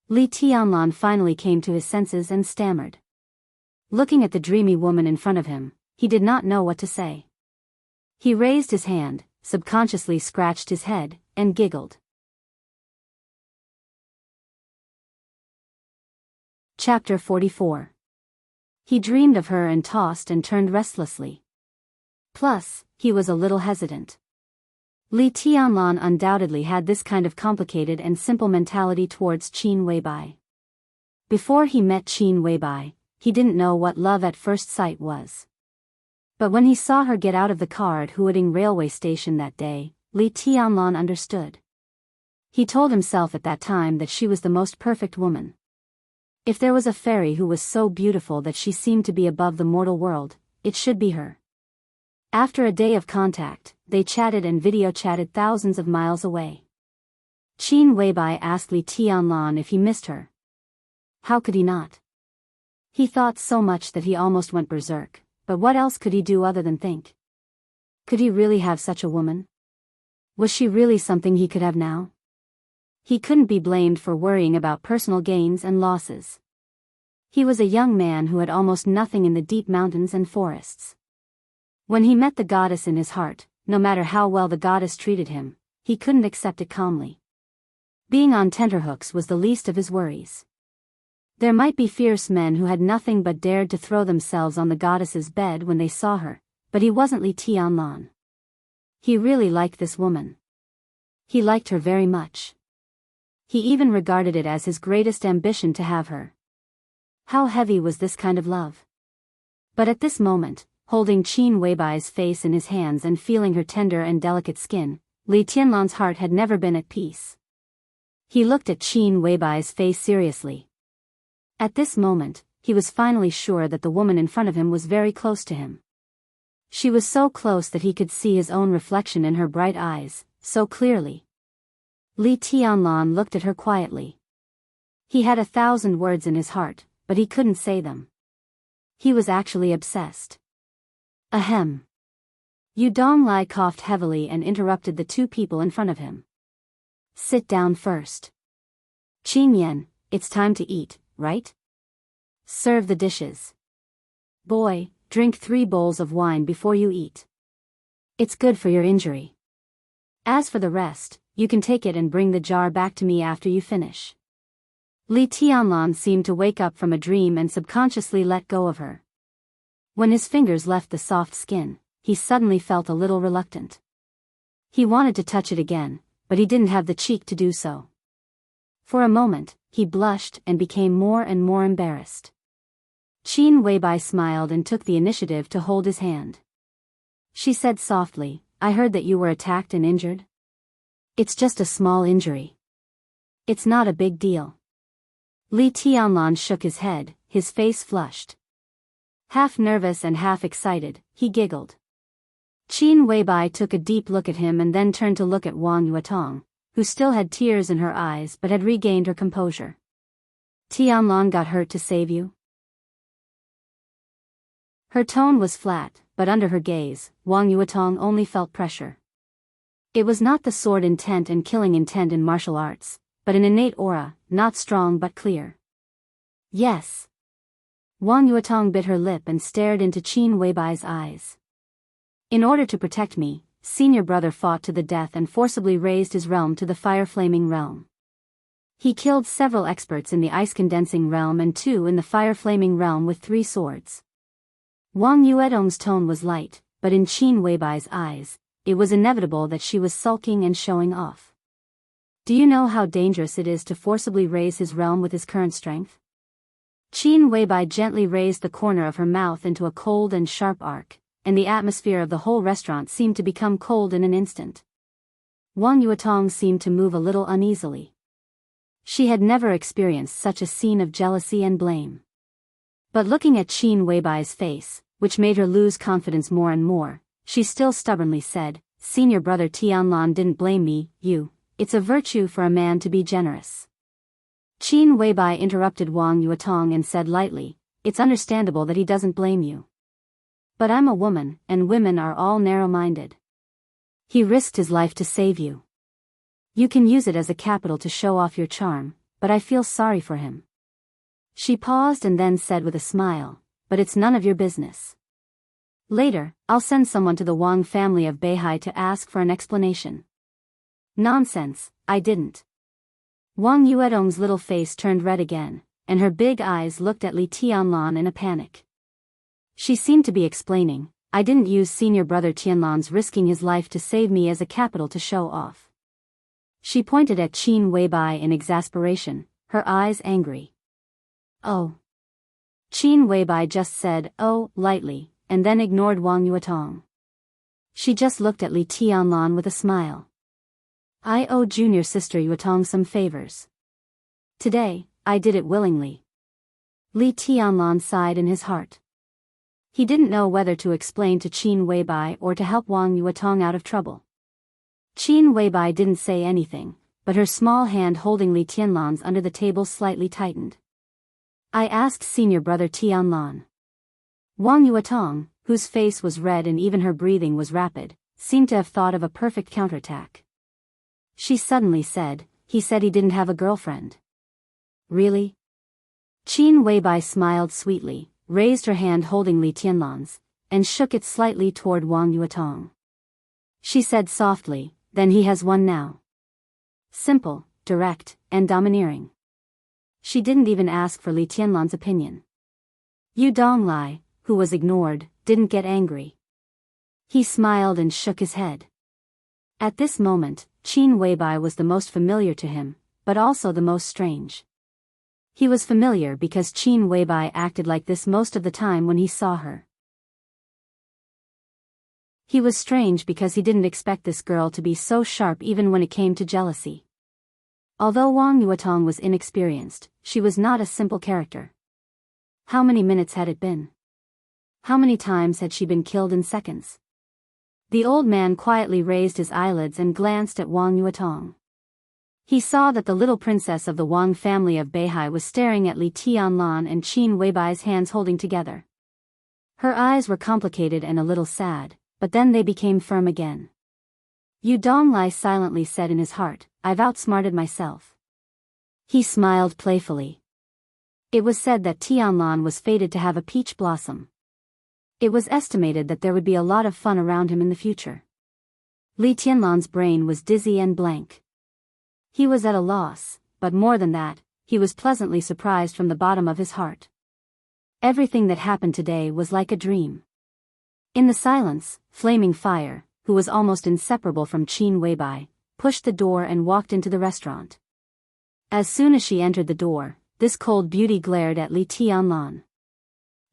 Li Tianlan finally came to his senses and stammered. Looking at the dreamy woman in front of him, he did not know what to say. He raised his hand, subconsciously scratched his head, and giggled. Chapter 44. He dreamed of her and tossed and turned restlessly. Plus, he was a little hesitant. Li Tianlan undoubtedly had this kind of complicated and simple mentality towards Qin Weibai. Before he met Qin Weibai, he didn't know what love at first sight was. But when he saw her get out of the car at Huading railway station that day, Li Tianlan understood. He told himself at that time that she was the most perfect woman. If there was a fairy who was so beautiful that she seemed to be above the mortal world, it should be her. After a day of contact, they chatted and video-chatted thousands of miles away. Qin Weibai asked Li Tianlan if he missed her. How could he not? He thought so much that he almost went berserk, but what else could he do other than think? Could he really have such a woman? Was she really something he could have now? He couldn't be blamed for worrying about personal gains and losses. He was a young man who had almost nothing in the deep mountains and forests. When he met the goddess in his heart, no matter how well the goddess treated him, he couldn't accept it calmly. Being on tenterhooks was the least of his worries. There might be fierce men who had nothing but dared to throw themselves on the goddess's bed when they saw her, but he wasn't Li Tianlan. He really liked this woman. He liked her very much. He even regarded it as his greatest ambition to have her. How heavy was this kind of love? But at this moment, holding Qin Weibai's face in his hands and feeling her tender and delicate skin, Li Tianlan's heart had never been at peace. He looked at Qin Weibai's face seriously. At this moment, he was finally sure that the woman in front of him was very close to him. She was so close that he could see his own reflection in her bright eyes, so clearly. Li Tianlan looked at her quietly. He had 1,000 words in his heart, but he couldn't say them. He was actually obsessed. Ahem. Yu Donglai coughed heavily and interrupted the two people in front of him. Sit down first. Qin Yan, it's time to eat, right? Serve the dishes. Boy, drink 3 bowls of wine before you eat. It's good for your injury. As for the rest, you can take it and bring the jar back to me after you finish. Li Tianlan seemed to wake up from a dream and subconsciously let go of her. When his fingers left the soft skin, he suddenly felt a little reluctant. He wanted to touch it again, but he didn't have the cheek to do so. For a moment, he blushed and became more and more embarrassed. Qin Weibai smiled and took the initiative to hold his hand. She said softly, I heard that you were attacked and injured. It's just a small injury. It's not a big deal. Li Tianlan shook his head, his face flushed. Half nervous and half excited, he giggled. Qin Weibai took a deep look at him and then turned to look at Wang Yuetong, who still had tears in her eyes but had regained her composure. Tianlan got hurt to save you? Her tone was flat, but under her gaze, Wang Yuetong only felt pressure. It was not the sword intent and killing intent in martial arts, but an innate aura, not strong but clear. Yes. Wang Yuetong bit her lip and stared into Qin Weibai's eyes. In order to protect me, senior brother fought to the death and forcibly raised his realm to the fire-flaming realm. He killed several experts in the ice-condensing realm and 2 in the fire-flaming realm with 3 swords. Wang Yuetong's tone was light, but in Qin Weibai's eyes, it was inevitable that she was sulking and showing off. Do you know how dangerous it is to forcibly raise his realm with his current strength? Qin Weibai gently raised the corner of her mouth into a cold and sharp arc, and the atmosphere of the whole restaurant seemed to become cold in an instant. Wang Yuetong seemed to move a little uneasily. She had never experienced such a scene of jealousy and blame. But looking at Qin Weibai's face, which made her lose confidence more and more, she still stubbornly said, "Senior brother Tianlan didn't blame me, it's a virtue for a man to be generous." Qin Weibai interrupted Wang Yuetong and said lightly, "It's understandable that he doesn't blame you. But I'm a woman, and women are all narrow-minded. He risked his life to save you. You can use it as a capital to show off your charm, but I feel sorry for him." She paused and then said with a smile, "But it's none of your business. Later, I'll send someone to the Wang family of Beihai to ask for an explanation." "Nonsense, I didn't." Wang Yuetong's little face turned red again, and her big eyes looked at Li Tianlan in a panic. She seemed to be explaining, "I didn't use senior brother Tianlan's risking his life to save me as a capital to show off." She pointed at Qin Weibai in exasperation, her eyes angry. "Oh." Qin Weibai just said, "Oh," lightly, and then ignored Wang Yuetong. She just looked at Li Tianlan with a smile. "I owe junior sister Yuetong some favors. Today, I did it willingly." Li Tianlan sighed in his heart. He didn't know whether to explain to Qin Weibai or to help Wang Yuetong out of trouble. Qin Weibai didn't say anything, but her small hand holding Li Tianlan's under the table slightly tightened. "I asked senior brother Tianlan." Wang Yuetong, whose face was red and even her breathing was rapid, seemed to have thought of a perfect counterattack. She suddenly said, "He said he didn't have a girlfriend." "Really?" Qin Weibai smiled sweetly, raised her hand holding Li Tianlan's, and shook it slightly toward Wang Yuetong. She said softly, "Then he has one now." Simple, direct, and domineering. She didn't even ask for Li Tianlan's opinion. Yu Donglai, who was ignored, didn't get angry. He smiled and shook his head. At this moment, Qin Weibai was the most familiar to him, but also the most strange. He was familiar because Qin Weibai acted like this most of the time when he saw her. He was strange because he didn't expect this girl to be so sharp even when it came to jealousy. Although Wang Yuetong was inexperienced, she was not a simple character. How many minutes had it been? How many times had she been killed in seconds? The old man quietly raised his eyelids and glanced at Wang Yuetong. He saw that the little princess of the Wang family of Beihai was staring at Li Tianlan and Qin Weibai's hands holding together. Her eyes were complicated and a little sad, but then they became firm again. Yu Donglai silently said in his heart, "I've outsmarted myself." He smiled playfully. It was said that Tianlan was fated to have a peach blossom. It was estimated that there would be a lot of fun around him in the future. Li Tianlan's brain was dizzy and blank. He was at a loss, but more than that, he was pleasantly surprised from the bottom of his heart. Everything that happened today was like a dream. In the silence, Flaming Fire, who was almost inseparable from Qin Weibai, pushed the door and walked into the restaurant. As soon as she entered the door, this cold beauty glared at Li Tianlan.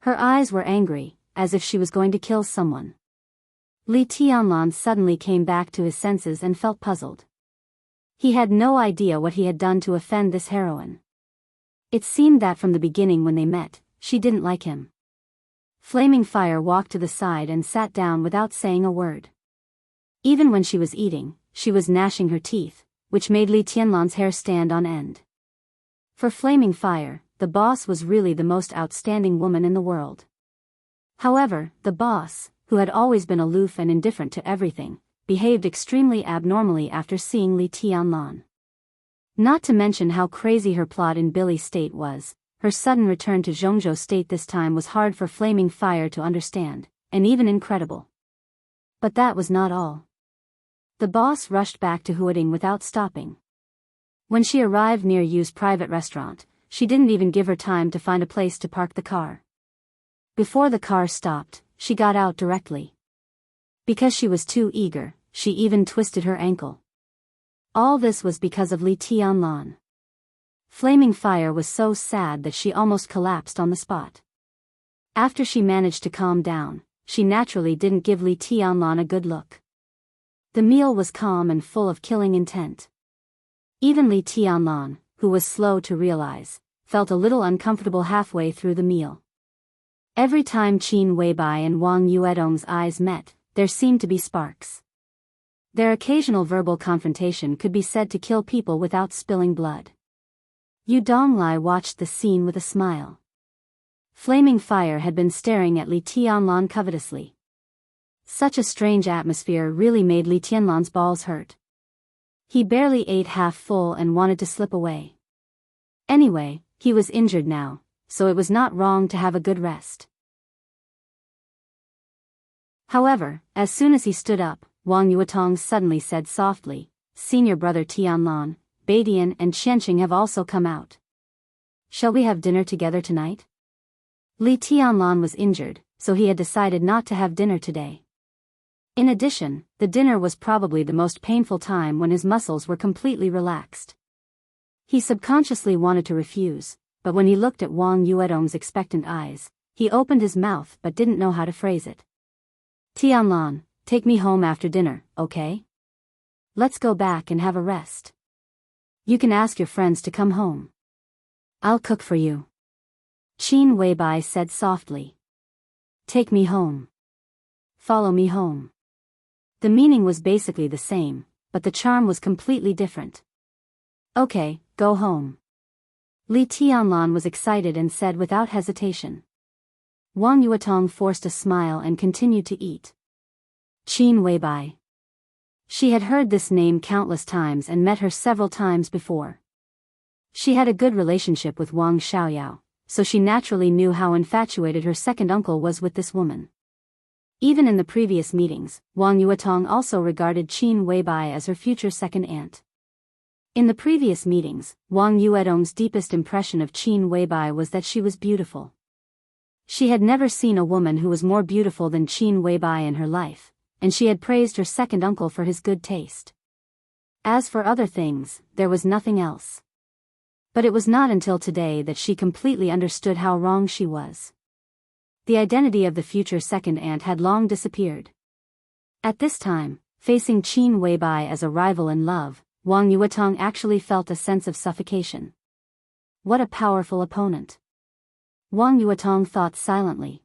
Her eyes were angry, as if she was going to kill someone. Li Tianlan suddenly came back to his senses and felt puzzled. He had no idea what he had done to offend this heroine. It seemed that from the beginning when they met, she didn't like him. Flaming Fire walked to the side and sat down without saying a word. Even when she was eating, she was gnashing her teeth, which made Li Tianlan's hair stand on end. For Flaming Fire, the boss was really the most outstanding woman in the world. However, the boss, who had always been aloof and indifferent to everything, behaved extremely abnormally after seeing Li Tianlan. Not to mention how crazy her plot in Billy State was, her sudden return to Zhongzhou State this time was hard for Flaming Fire to understand, and even incredible. But that was not all. The boss rushed back to Huading without stopping. When she arrived near Yu's private restaurant, she didn't even give her time to find a place to park the car. Before the car stopped, she got out directly. Because she was too eager, she even twisted her ankle. All this was because of Li Tianlan. Flaming Fire was so sad that she almost collapsed on the spot. After she managed to calm down, she naturally didn't give Li Tianlan a good look. The meal was calm and full of killing intent. Even Li Tianlan, who was slow to realize, felt a little uncomfortable halfway through the meal. Every time Qin Weibai and Wang Yuedong's eyes met, there seemed to be sparks. Their occasional verbal confrontation could be said to kill people without spilling blood. Yu Donglai watched the scene with a smile. Flaming Fire had been staring at Li Tianlan covetously. Such a strange atmosphere really made Li Tianlan's balls hurt. He barely ate half full and wanted to slip away. Anyway, he was injured now, so it was not wrong to have a good rest. However, as soon as he stood up, Wang Yuetong suddenly said softly, "Senior brother Tianlan, Baidian and Qianqing have also come out. Shall we have dinner together tonight?" Li Tianlan was injured, so he had decided not to have dinner today. In addition, the dinner was probably the most painful time when his muscles were completely relaxed. He subconsciously wanted to refuse, but when he looked at Wang Yuedong's expectant eyes, he opened his mouth but didn't know how to phrase it. "Tianlan, take me home after dinner, okay? Let's go back and have a rest. You can ask your friends to come home. I'll cook for you." Qin Weibai said softly. "Take me home. Follow me home." The meaning was basically the same, but the charm was completely different. "Okay, go home." Li Tianlan was excited and said without hesitation. Wang Yuetong forced a smile and continued to eat. Qin Weibai. She had heard this name countless times and met her several times before. She had a good relationship with Wang Xiaoyao, so she naturally knew how infatuated her second uncle was with this woman. Even in the previous meetings, Wang Yuetong also regarded Qin Weibai as her future second aunt. In the previous meetings, Wang Yuedong's deepest impression of Qin Weibai was that she was beautiful. She had never seen a woman who was more beautiful than Qin Weibai in her life, and she had praised her second uncle for his good taste. As for other things, there was nothing else. But it was not until today that she completely understood how wrong she was. The identity of the future second aunt had long disappeared. At this time, facing Qin Weibai as a rival in love, Wang Yuetong actually felt a sense of suffocation. What a powerful opponent. Wang Yuetong thought silently.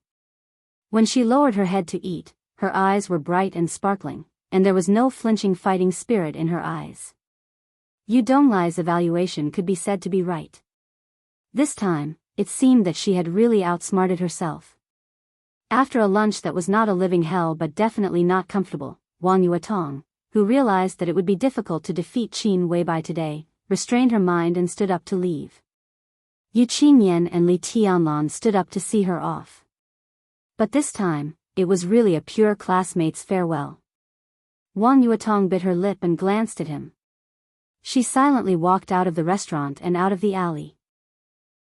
When she lowered her head to eat, her eyes were bright and sparkling, and there was no flinching fighting spirit in her eyes. Yu Donglai's evaluation could be said to be right. This time, it seemed that she had really outsmarted herself. After a lunch that was not a living hell but definitely not comfortable, Wang Yuetong, who realized that it would be difficult to defeat Qin Weibai today, restrained her mind and stood up to leave. Yu Qingyan and Li Tianlan stood up to see her off. But this time, it was really a pure classmate's farewell. Wang Yuetong bit her lip and glanced at him. She silently walked out of the restaurant and out of the alley.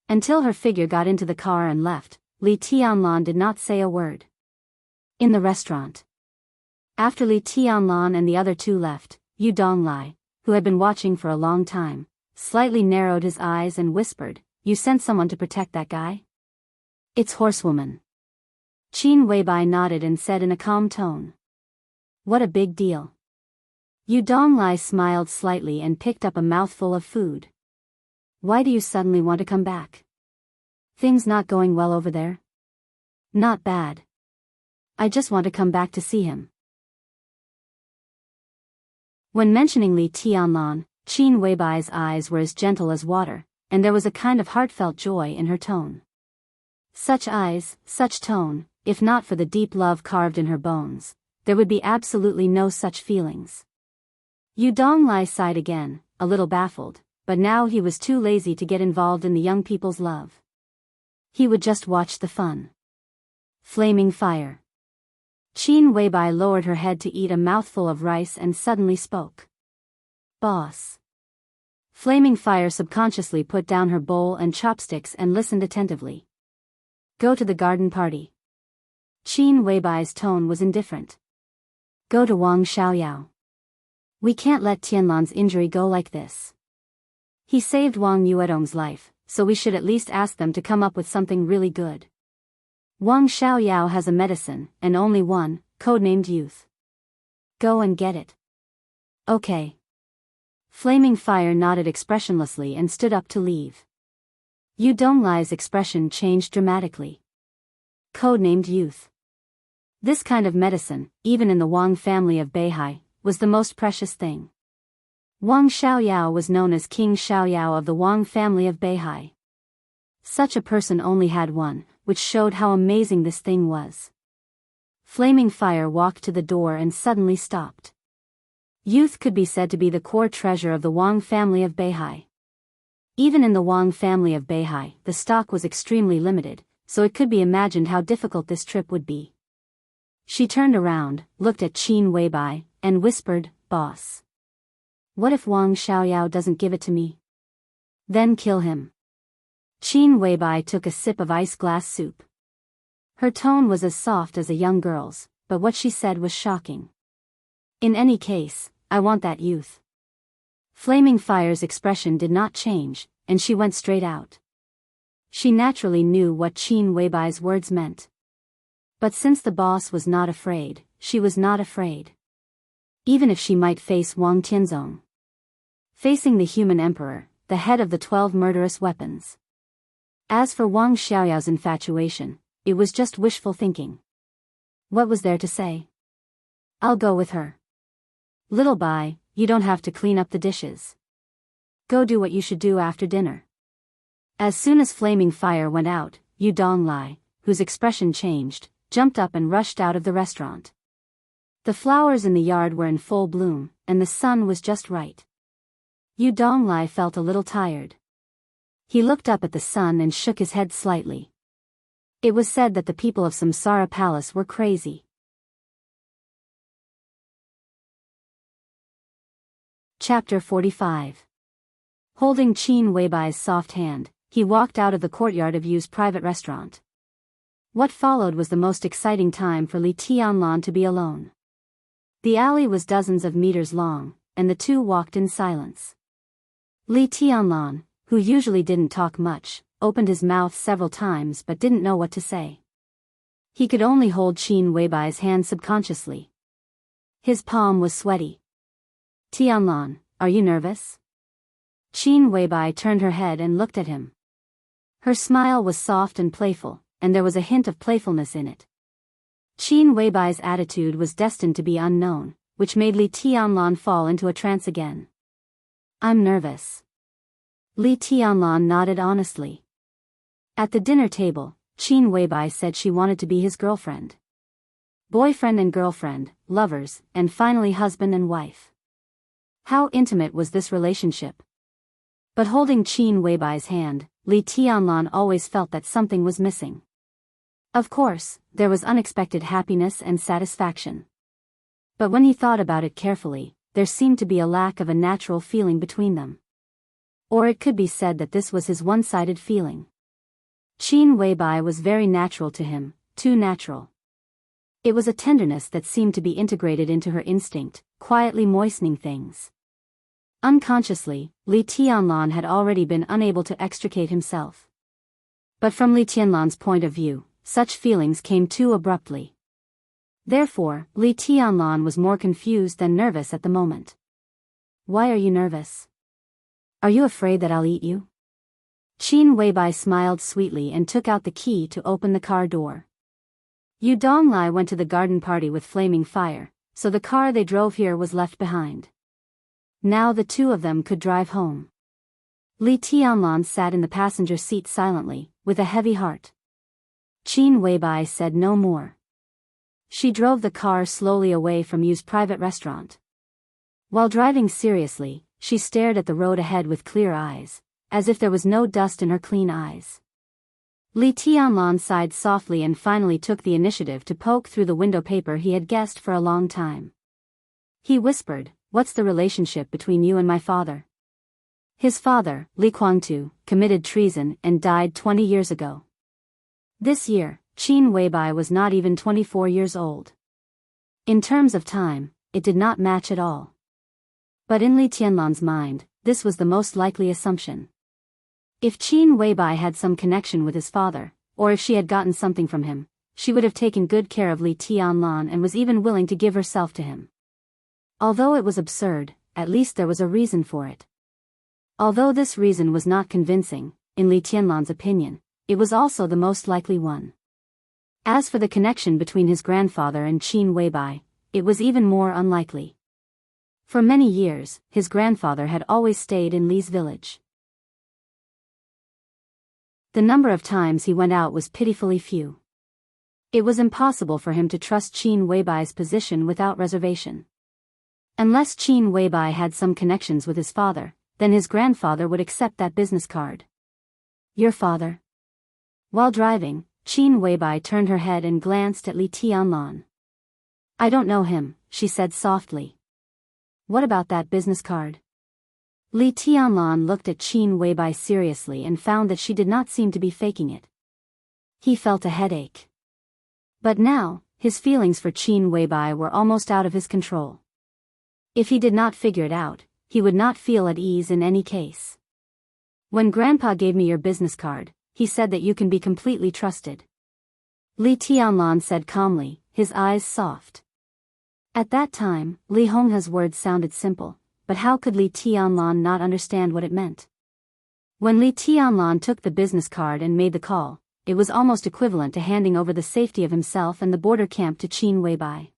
Until her figure got into the car and left, Li Tianlan did not say a word. In the restaurant. After Li Tianlan and the other two left, Yu Donglai, who had been watching for a long time, slightly narrowed his eyes and whispered, "You sent someone to protect that guy?" "It's Horsewoman." Qin Weibai nodded and said in a calm tone. "What a big deal." Yu Donglai smiled slightly and picked up a mouthful of food. "Why do you suddenly want to come back? Things not going well over there?" "Not bad. I just want to come back to see him." When mentioning Li Tianlan, Qin Weibai's eyes were as gentle as water, and there was a kind of heartfelt joy in her tone. Such eyes, such tone, if not for the deep love carved in her bones, there would be absolutely no such feelings. Yu Donglai sighed again, a little baffled, but now he was too lazy to get involved in the young people's love. He would just watch the fun. Flaming fire. Qin Weibai lowered her head to eat a mouthful of rice and suddenly spoke. Boss. Flaming fire subconsciously put down her bowl and chopsticks and listened attentively. Go to the garden party. Qin Weibai's tone was indifferent. Go to Wang Xiaoyao. We can't let Tianlan's injury go like this. He saved Wang Yuedong's life, so we should at least ask them to come up with something really good. Wang Xiaoyao has a medicine, and only one, codenamed Youth. Go and get it. Okay. Flaming fire nodded expressionlessly and stood up to leave. Yu Donglai's expression changed dramatically. Codenamed Youth. This kind of medicine, even in the Wang family of Beihai, was the most precious thing. Wang Xiaoyao was known as King Xiaoyao of the Wang family of Beihai. Such a person only had one, which showed how amazing this thing was. Flaming fire walked to the door and suddenly stopped. Youth could be said to be the core treasure of the Wang family of Beihai. Even in the Wang family of Beihai, the stock was extremely limited, so it could be imagined how difficult this trip would be. She turned around, looked at Qin Weibai, and whispered, Boss. What if Wang Xiaoyao doesn't give it to me? Then kill him. Qin Weibai took a sip of ice glass soup. Her tone was as soft as a young girl's, but what she said was shocking. In any case, I want that youth. Flaming Fire's expression did not change, and she went straight out. She naturally knew what Qin Weibai's words meant. But since the boss was not afraid, she was not afraid. Even if she might face Wang Tianzong. Facing the human emperor, the head of the 12 murderous weapons. As for Wang Xiaoyao's infatuation, it was just wishful thinking. What was there to say? I'll go with her. Little Bai, you don't have to clean up the dishes. Go do what you should do after dinner. As soon as Flaming Fire went out, Yu Donglai, whose expression changed, jumped up and rushed out of the restaurant. The flowers in the yard were in full bloom, and the sun was just right. Yu Donglai felt a little tired. He looked up at the sun and shook his head slightly. It was said that the people of Samsara Palace were crazy. Chapter 45. Holding Qin Weibai's soft hand, he walked out of the courtyard of Yu's private restaurant. What followed was the most exciting time for Li Tianlan to be alone. The alley was dozens of meters long, and the two walked in silence. Li Tianlan, who usually didn't talk much, opened his mouth several times but didn't know what to say. He could only hold Qin Weibai's hand subconsciously. His palm was sweaty. Tianlan, are you nervous? Qin Weibai turned her head and looked at him. Her smile was soft and playful, and there was a hint of playfulness in it. Qin Weibai's attitude was destined to be unknown, which made Li Tianlan fall into a trance again. I'm nervous. Li Tianlan nodded honestly. At the dinner table, Qin Weibai said she wanted to be his girlfriend. Boyfriend and girlfriend, lovers, and finally husband and wife. How intimate was this relationship? But holding Qin Weibai's hand, Li Tianlan always felt that something was missing. Of course, there was unexpected happiness and satisfaction. But when he thought about it carefully, there seemed to be a lack of a natural feeling between them. Or it could be said that this was his one-sided feeling. Qin Weibai was very natural to him, too natural. It was a tenderness that seemed to be integrated into her instinct, quietly moistening things. Unconsciously, Li Tianlan had already been unable to extricate himself. But from Li Tianlan's point of view, such feelings came too abruptly. Therefore, Li Tianlan was more confused than nervous at the moment. Why are you nervous? Are you afraid that I'll eat you? Qin Weibai smiled sweetly and took out the key to open the car door. Yu Donglai went to the garden party with Flaming Fire, so the car they drove here was left behind. Now the two of them could drive home. Li Tianlan sat in the passenger seat silently, with a heavy heart. Qin Weibai said no more. She drove the car slowly away from Yu's private restaurant. While driving seriously, she stared at the road ahead with clear eyes, as if there was no dust in her clean eyes. Li Tianlan sighed softly and finally took the initiative to poke through the window paper he had guessed for a long time. He whispered, "What's the relationship between you and my father?" His father, Li Guangtu, committed treason and died 20 years ago. This year, Qin Weibai was not even 24 years old. In terms of time, it did not match at all. But in Li Tianlan's mind, this was the most likely assumption. If Qin Weibai had some connection with his father, or if she had gotten something from him, she would have taken good care of Li Tianlan and was even willing to give herself to him. Although it was absurd, at least there was a reason for it. Although this reason was not convincing, in Li Tianlan's opinion, it was also the most likely one. As for the connection between his grandfather and Qin Weibai, it was even more unlikely. For many years, his grandfather had always stayed in Li's village. The number of times he went out was pitifully few. It was impossible for him to trust Qin Weibai's position without reservation. Unless Qin Weibai had some connections with his father, then his grandfather would accept that business card. Your father? While driving, Qin Weibai turned her head and glanced at Li Tianlan. I don't know him, she said softly. What about that business card? Li Tianlan looked at Qin Weibai seriously and found that she did not seem to be faking it. He felt a headache. But now, his feelings for Qin Weibai were almost out of his control. If he did not figure it out, he would not feel at ease in any case. When Grandpa gave me your business card, he said that you can be completely trusted. Li Tianlan said calmly, his eyes soft. At that time, Li Honghe's words sounded simple, but how could Li Tianlan not understand what it meant? When Li Tianlan took the business card and made the call, it was almost equivalent to handing over the safety of himself and the border camp to Qin Weibai.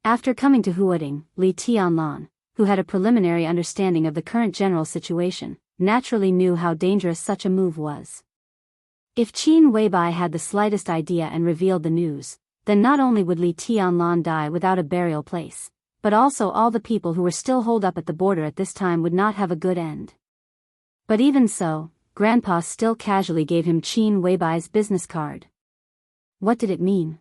After coming to Huading, Li Tianlan, who had a preliminary understanding of the current general situation, naturally knew how dangerous such a move was. If Qin Weibai had the slightest idea and revealed the news, then not only would Li Tianlan die without a burial place, but also all the people who were still holed up at the border at this time would not have a good end. But even so, Grandpa still casually gave him Qin Weibai's business card. What did it mean?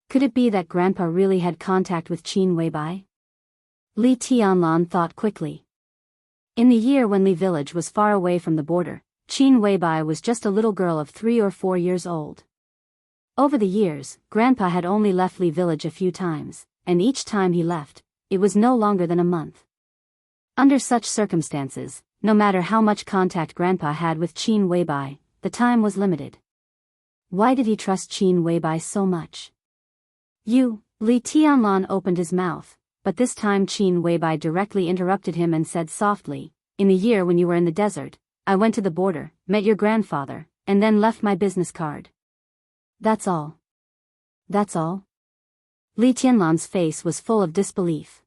Could it be that Grandpa really had contact with Qin Weibai? Li Tianlan thought quickly. In the year when Li village was far away from the border, Qin Weibai was just a little girl of 3 or 4 years old. Over the years, Grandpa had only left Li village a few times, and each time he left, it was no longer than a month. Under such circumstances, no matter how much contact Grandpa had with Qin Weibai, the time was limited. Why did he trust Qin Weibai so much? Li Tianlan opened his mouth, but this time Qin Weibai directly interrupted him and said softly, in the year when you were in the desert, I went to the border, met your grandfather, and then left my business card. That's all. That's all? Li Tianlan's face was full of disbelief.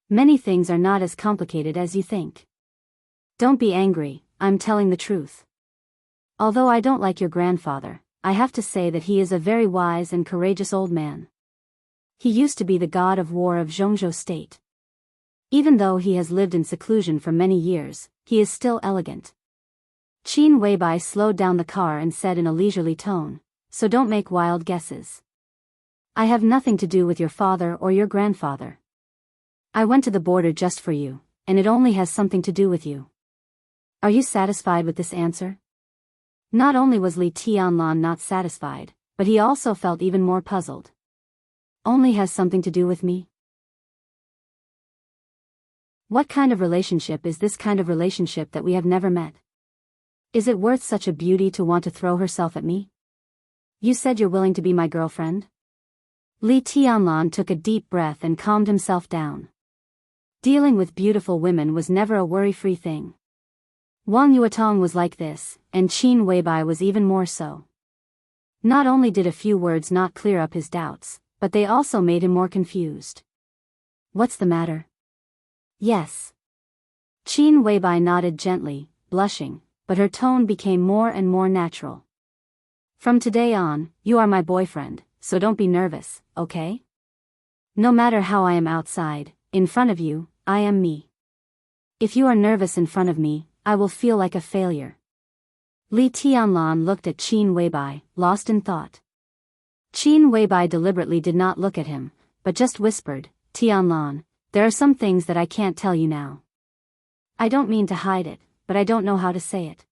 Many things are not as complicated as you think. Don't be angry, I'm telling the truth. Although I don't like your grandfather, I have to say that he is a very wise and courageous old man. He used to be the god of war of Zhongzhou state. Even though he has lived in seclusion for many years, he is still elegant. Qin Weibai slowed down the car and said in a leisurely tone, so don't make wild guesses. I have nothing to do with your father or your grandfather. I went to the border just for you, and it only has something to do with you. Are you satisfied with this answer? Not only was Li Tianlan not satisfied, but he also felt even more puzzled. Only has something to do with me? What kind of relationship is this kind of relationship that we have never met? Is it worth such a beauty to want to throw herself at me? You said you're willing to be my girlfriend? Li Tianlan took a deep breath and calmed himself down. Dealing with beautiful women was never a worry-free thing. Wang Yuetong was like this, and Qin Weibai was even more so. Not only did a few words not clear up his doubts, but they also made him more confused. What's the matter? Yes. Qin Weibai nodded gently, blushing, but her tone became more and more natural. From today on, you are my boyfriend, so don't be nervous, okay? No matter how I am outside, in front of you, I am me. If you are nervous in front of me, I will feel like a failure. Li Tianlan looked at Qin Weibai, lost in thought. Qin Weibai deliberately did not look at him, but just whispered, Tianlan, there are some things that I can't tell you now. I don't mean to hide it, but I don't know how to say it.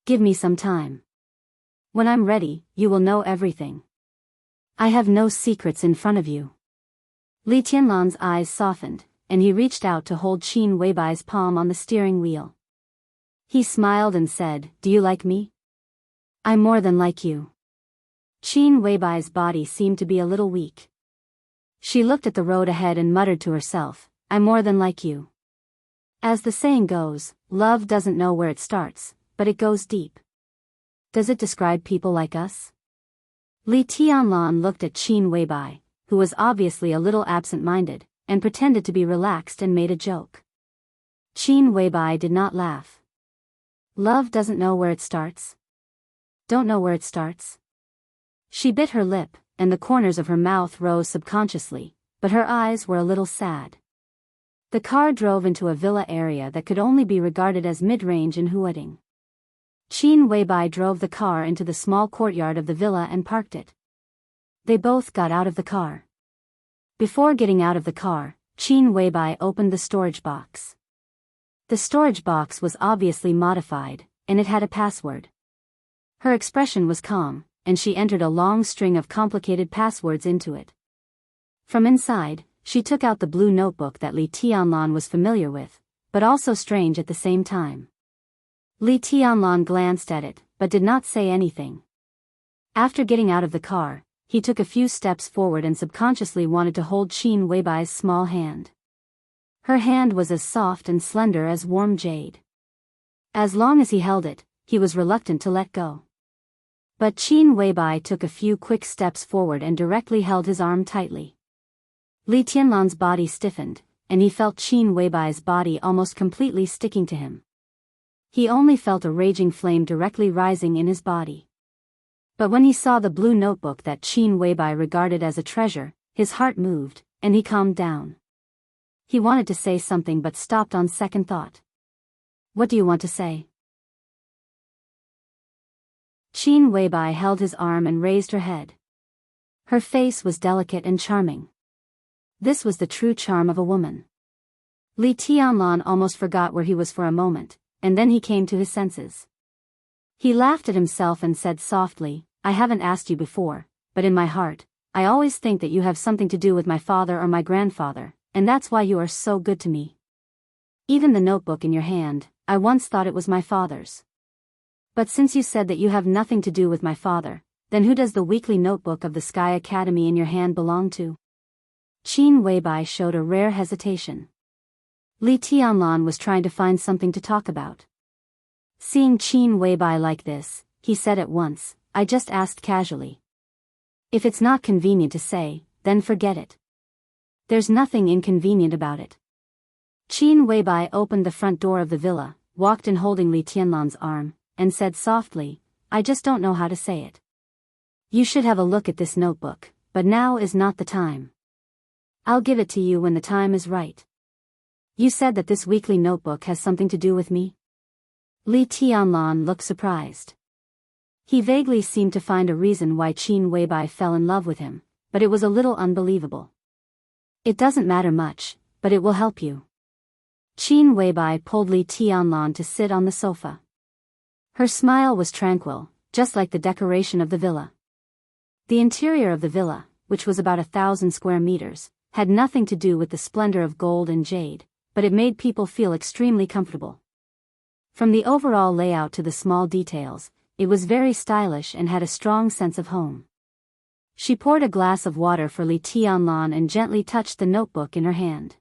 Give me some time. When I'm ready, you will know everything. I have no secrets in front of you. Li Tianlan's eyes softened, and he reached out to hold Qin Weibai's palm on the steering wheel. He smiled and said, Do you like me? I'm more than like you. Qin Weibai's body seemed to be a little weak. She looked at the road ahead and muttered to herself, I'm more than like you. As the saying goes, love doesn't know where it starts, but it goes deep. Does it describe people like us? Li Tianlan looked at Qin Weibai, who was obviously a little absent-minded, and pretended to be relaxed and made a joke. Qin Weibai did not laugh. Love doesn't know where it starts? Don't know where it starts? She bit her lip, and the corners of her mouth rose subconsciously, but her eyes were a little sad. The car drove into a villa area that could only be regarded as mid-range in Huading. Qin Weibai drove the car into the small courtyard of the villa and parked it. They both got out of the car. Before getting out of the car, Qin Weibai opened the storage box. The storage box was obviously modified, and it had a password. Her expression was calm, and she entered a long string of complicated passwords into it. From inside, she took out the blue notebook that Li Tianlan was familiar with, but also strange at the same time. Li Tianlan glanced at it, but did not say anything. After getting out of the car, he took a few steps forward and subconsciously wanted to hold Qin Weibai's small hand. Her hand was as soft and slender as warm jade. As long as he held it, he was reluctant to let go. But Qin Weibai took a few quick steps forward and directly held his arm tightly. Li Tianlan's body stiffened, and he felt Qin Weibai's body almost completely sticking to him. He only felt a raging flame directly rising in his body. But when he saw the blue notebook that Qin Weibai regarded as a treasure, his heart moved, and he calmed down. He wanted to say something but stopped on second thought. What do you want to say? Qin Weibai held his arm and raised her head. Her face was delicate and charming. This was the true charm of a woman. Li Tianlan almost forgot where he was for a moment, and then he came to his senses. He laughed at himself and said softly, I haven't asked you before, but in my heart, I always think that you have something to do with my father or my grandfather, and that's why you are so good to me. Even the notebook in your hand, I once thought it was my father's. But since you said that you have nothing to do with my father, then who does the weekly notebook of the Sky Academy in your hand belong to? Qin Weibai showed a rare hesitation. Li Tianlan was trying to find something to talk about. Seeing Qin Weibai like this, he said at once, I just asked casually. If it's not convenient to say, then forget it. There's nothing inconvenient about it. Qin Weibai opened the front door of the villa, walked in holding Li Tianlan's arm, and said softly, I just don't know how to say it. You should have a look at this notebook, but now is not the time. I'll give it to you when the time is right. You said that this weekly notebook has something to do with me? Li Tianlan looked surprised. He vaguely seemed to find a reason why Qin Weibai fell in love with him, but it was a little unbelievable. It doesn't matter much, but it will help you. Qin Weibai pulled Li Tianlan to sit on the sofa. Her smile was tranquil, just like the decoration of the villa. The interior of the villa, which was about 1,000 square meters, had nothing to do with the splendor of gold and jade, but it made people feel extremely comfortable. From the overall layout to the small details, it was very stylish and had a strong sense of home. She poured a glass of water for Li Tianlan and gently touched the notebook in her hand.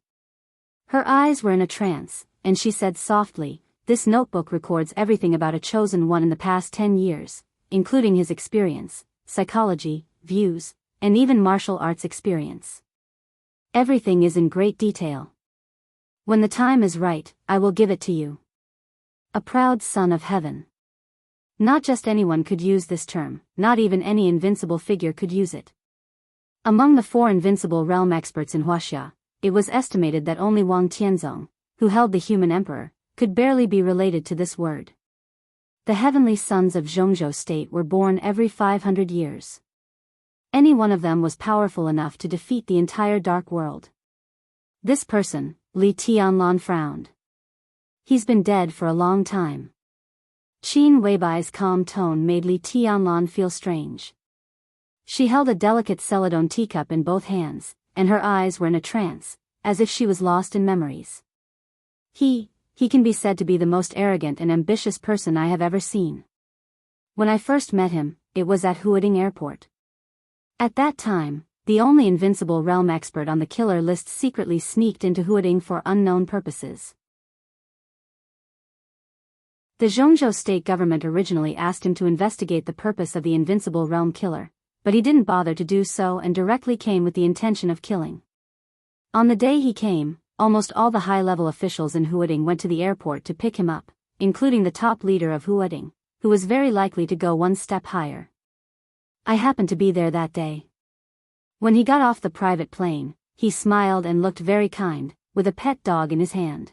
Her eyes were in a trance, and she said softly, This notebook records everything about a chosen one in the past 10 years, including his experience, psychology, views, and even martial arts experience. Everything is in great detail. When the time is right, I will give it to you. A proud son of heaven. Not just anyone could use this term, not even any invincible figure could use it. Among the 4 invincible realm experts in Huaxia, it was estimated that only Wang Tianzong, who held the human emperor, could barely be related to this word. The heavenly sons of Zhongzhou state were born every 500 years. Any one of them was powerful enough to defeat the entire dark world. This person, Li Tianlan frowned. He's been dead for a long time. Qin Weibai's calm tone made Li Tianlan feel strange. She held a delicate celadone teacup in both hands, and her eyes were in a trance, as if she was lost in memories. He can be said to be the most arrogant and ambitious person I have ever seen. When I first met him, it was at Huading Airport. At that time, the only invincible realm expert on the killer list secretly sneaked into Huading for unknown purposes. The Zhongzhou state government originally asked him to investigate the purpose of the invincible realm killer, but he didn't bother to do so and directly came with the intention of killing. On the day he came, almost all the high-level officials in Huading went to the airport to pick him up, including the top leader of Huading, who was very likely to go one step higher. I happened to be there that day. When he got off the private plane, he smiled and looked very kind, with a pet dog in his hand.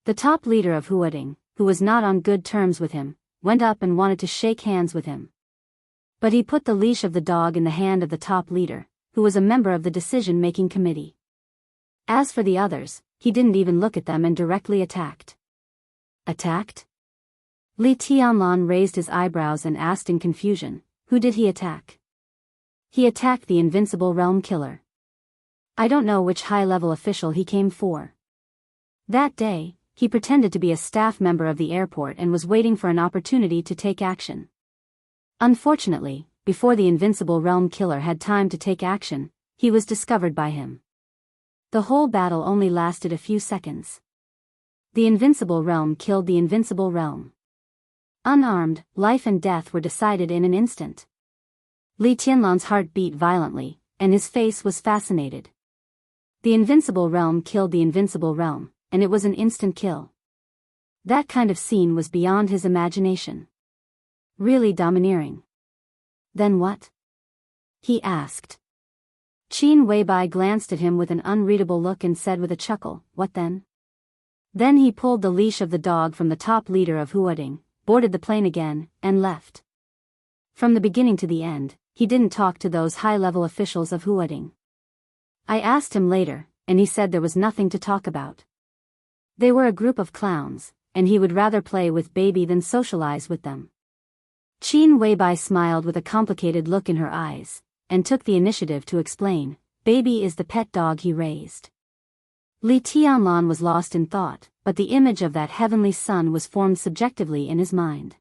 The top leader of Huading, who was not on good terms with him, went up and wanted to shake hands with him. But he put the leash of the dog in the hand of the top leader, who was a member of the decision-making committee. As for the others, he didn't even look at them and directly attacked. Attacked? Li Tianlan raised his eyebrows and asked in confusion, who did he attack? He attacked the invincible realm killer. I don't know which high-level official he came for. That day, he pretended to be a staff member of the airport and was waiting for an opportunity to take action. Unfortunately, before the invincible realm killer had time to take action, he was discovered by him. The whole battle only lasted a few seconds. The invincible realm killed the invincible realm. Unarmed, life and death were decided in an instant. Li Tianlan's heart beat violently, and his face was fascinated. The invincible realm killed the invincible realm, and it was an instant kill. That kind of scene was beyond his imagination. Really domineering. Then what? He asked. Qin Weibai glanced at him with an unreadable look and said with a chuckle, what then? Then he pulled the leash of the dog from the top leader of Huading, boarded the plane again, and left. From the beginning to the end, he didn't talk to those high-level officials of Huading. I asked him later, and he said there was nothing to talk about. They were a group of clowns, and he would rather play with baby than socialize with them. Qin Weibai smiled with a complicated look in her eyes, and took the initiative to explain, baby is the pet dog he raised. Li Tianlan was lost in thought, but the image of that heavenly son was formed subjectively in his mind.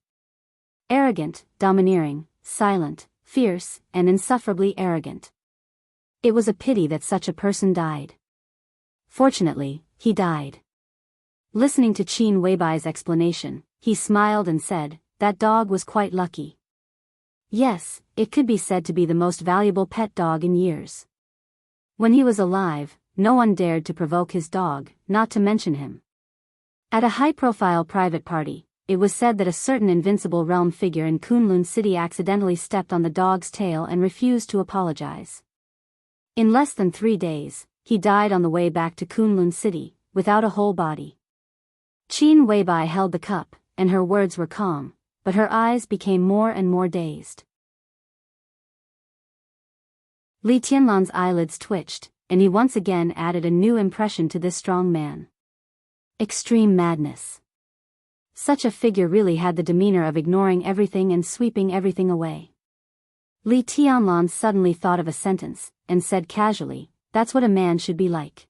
Arrogant, domineering, silent, fierce, and insufferably arrogant. It was a pity that such a person died. Fortunately, he died. Listening to Qin Weibai's explanation, he smiled and said, that dog was quite lucky. Yes, it could be said to be the most valuable pet dog in years. When he was alive, no one dared to provoke his dog, not to mention him. At a high-profile private party, it was said that a certain invincible realm figure in Kunlun City accidentally stepped on the dog's tail and refused to apologize. In less than 3 days, he died on the way back to Kunlun City, without a whole body. Qin Weibai held the cup, and her words were calm, but her eyes became more and more dazed. Li Tianlan's eyelids twitched, and he once again added a new impression to this strong man. Extreme madness. Such a figure really had the demeanor of ignoring everything and sweeping everything away. Li Tianlan suddenly thought of a sentence, and said casually, that's what a man should be like.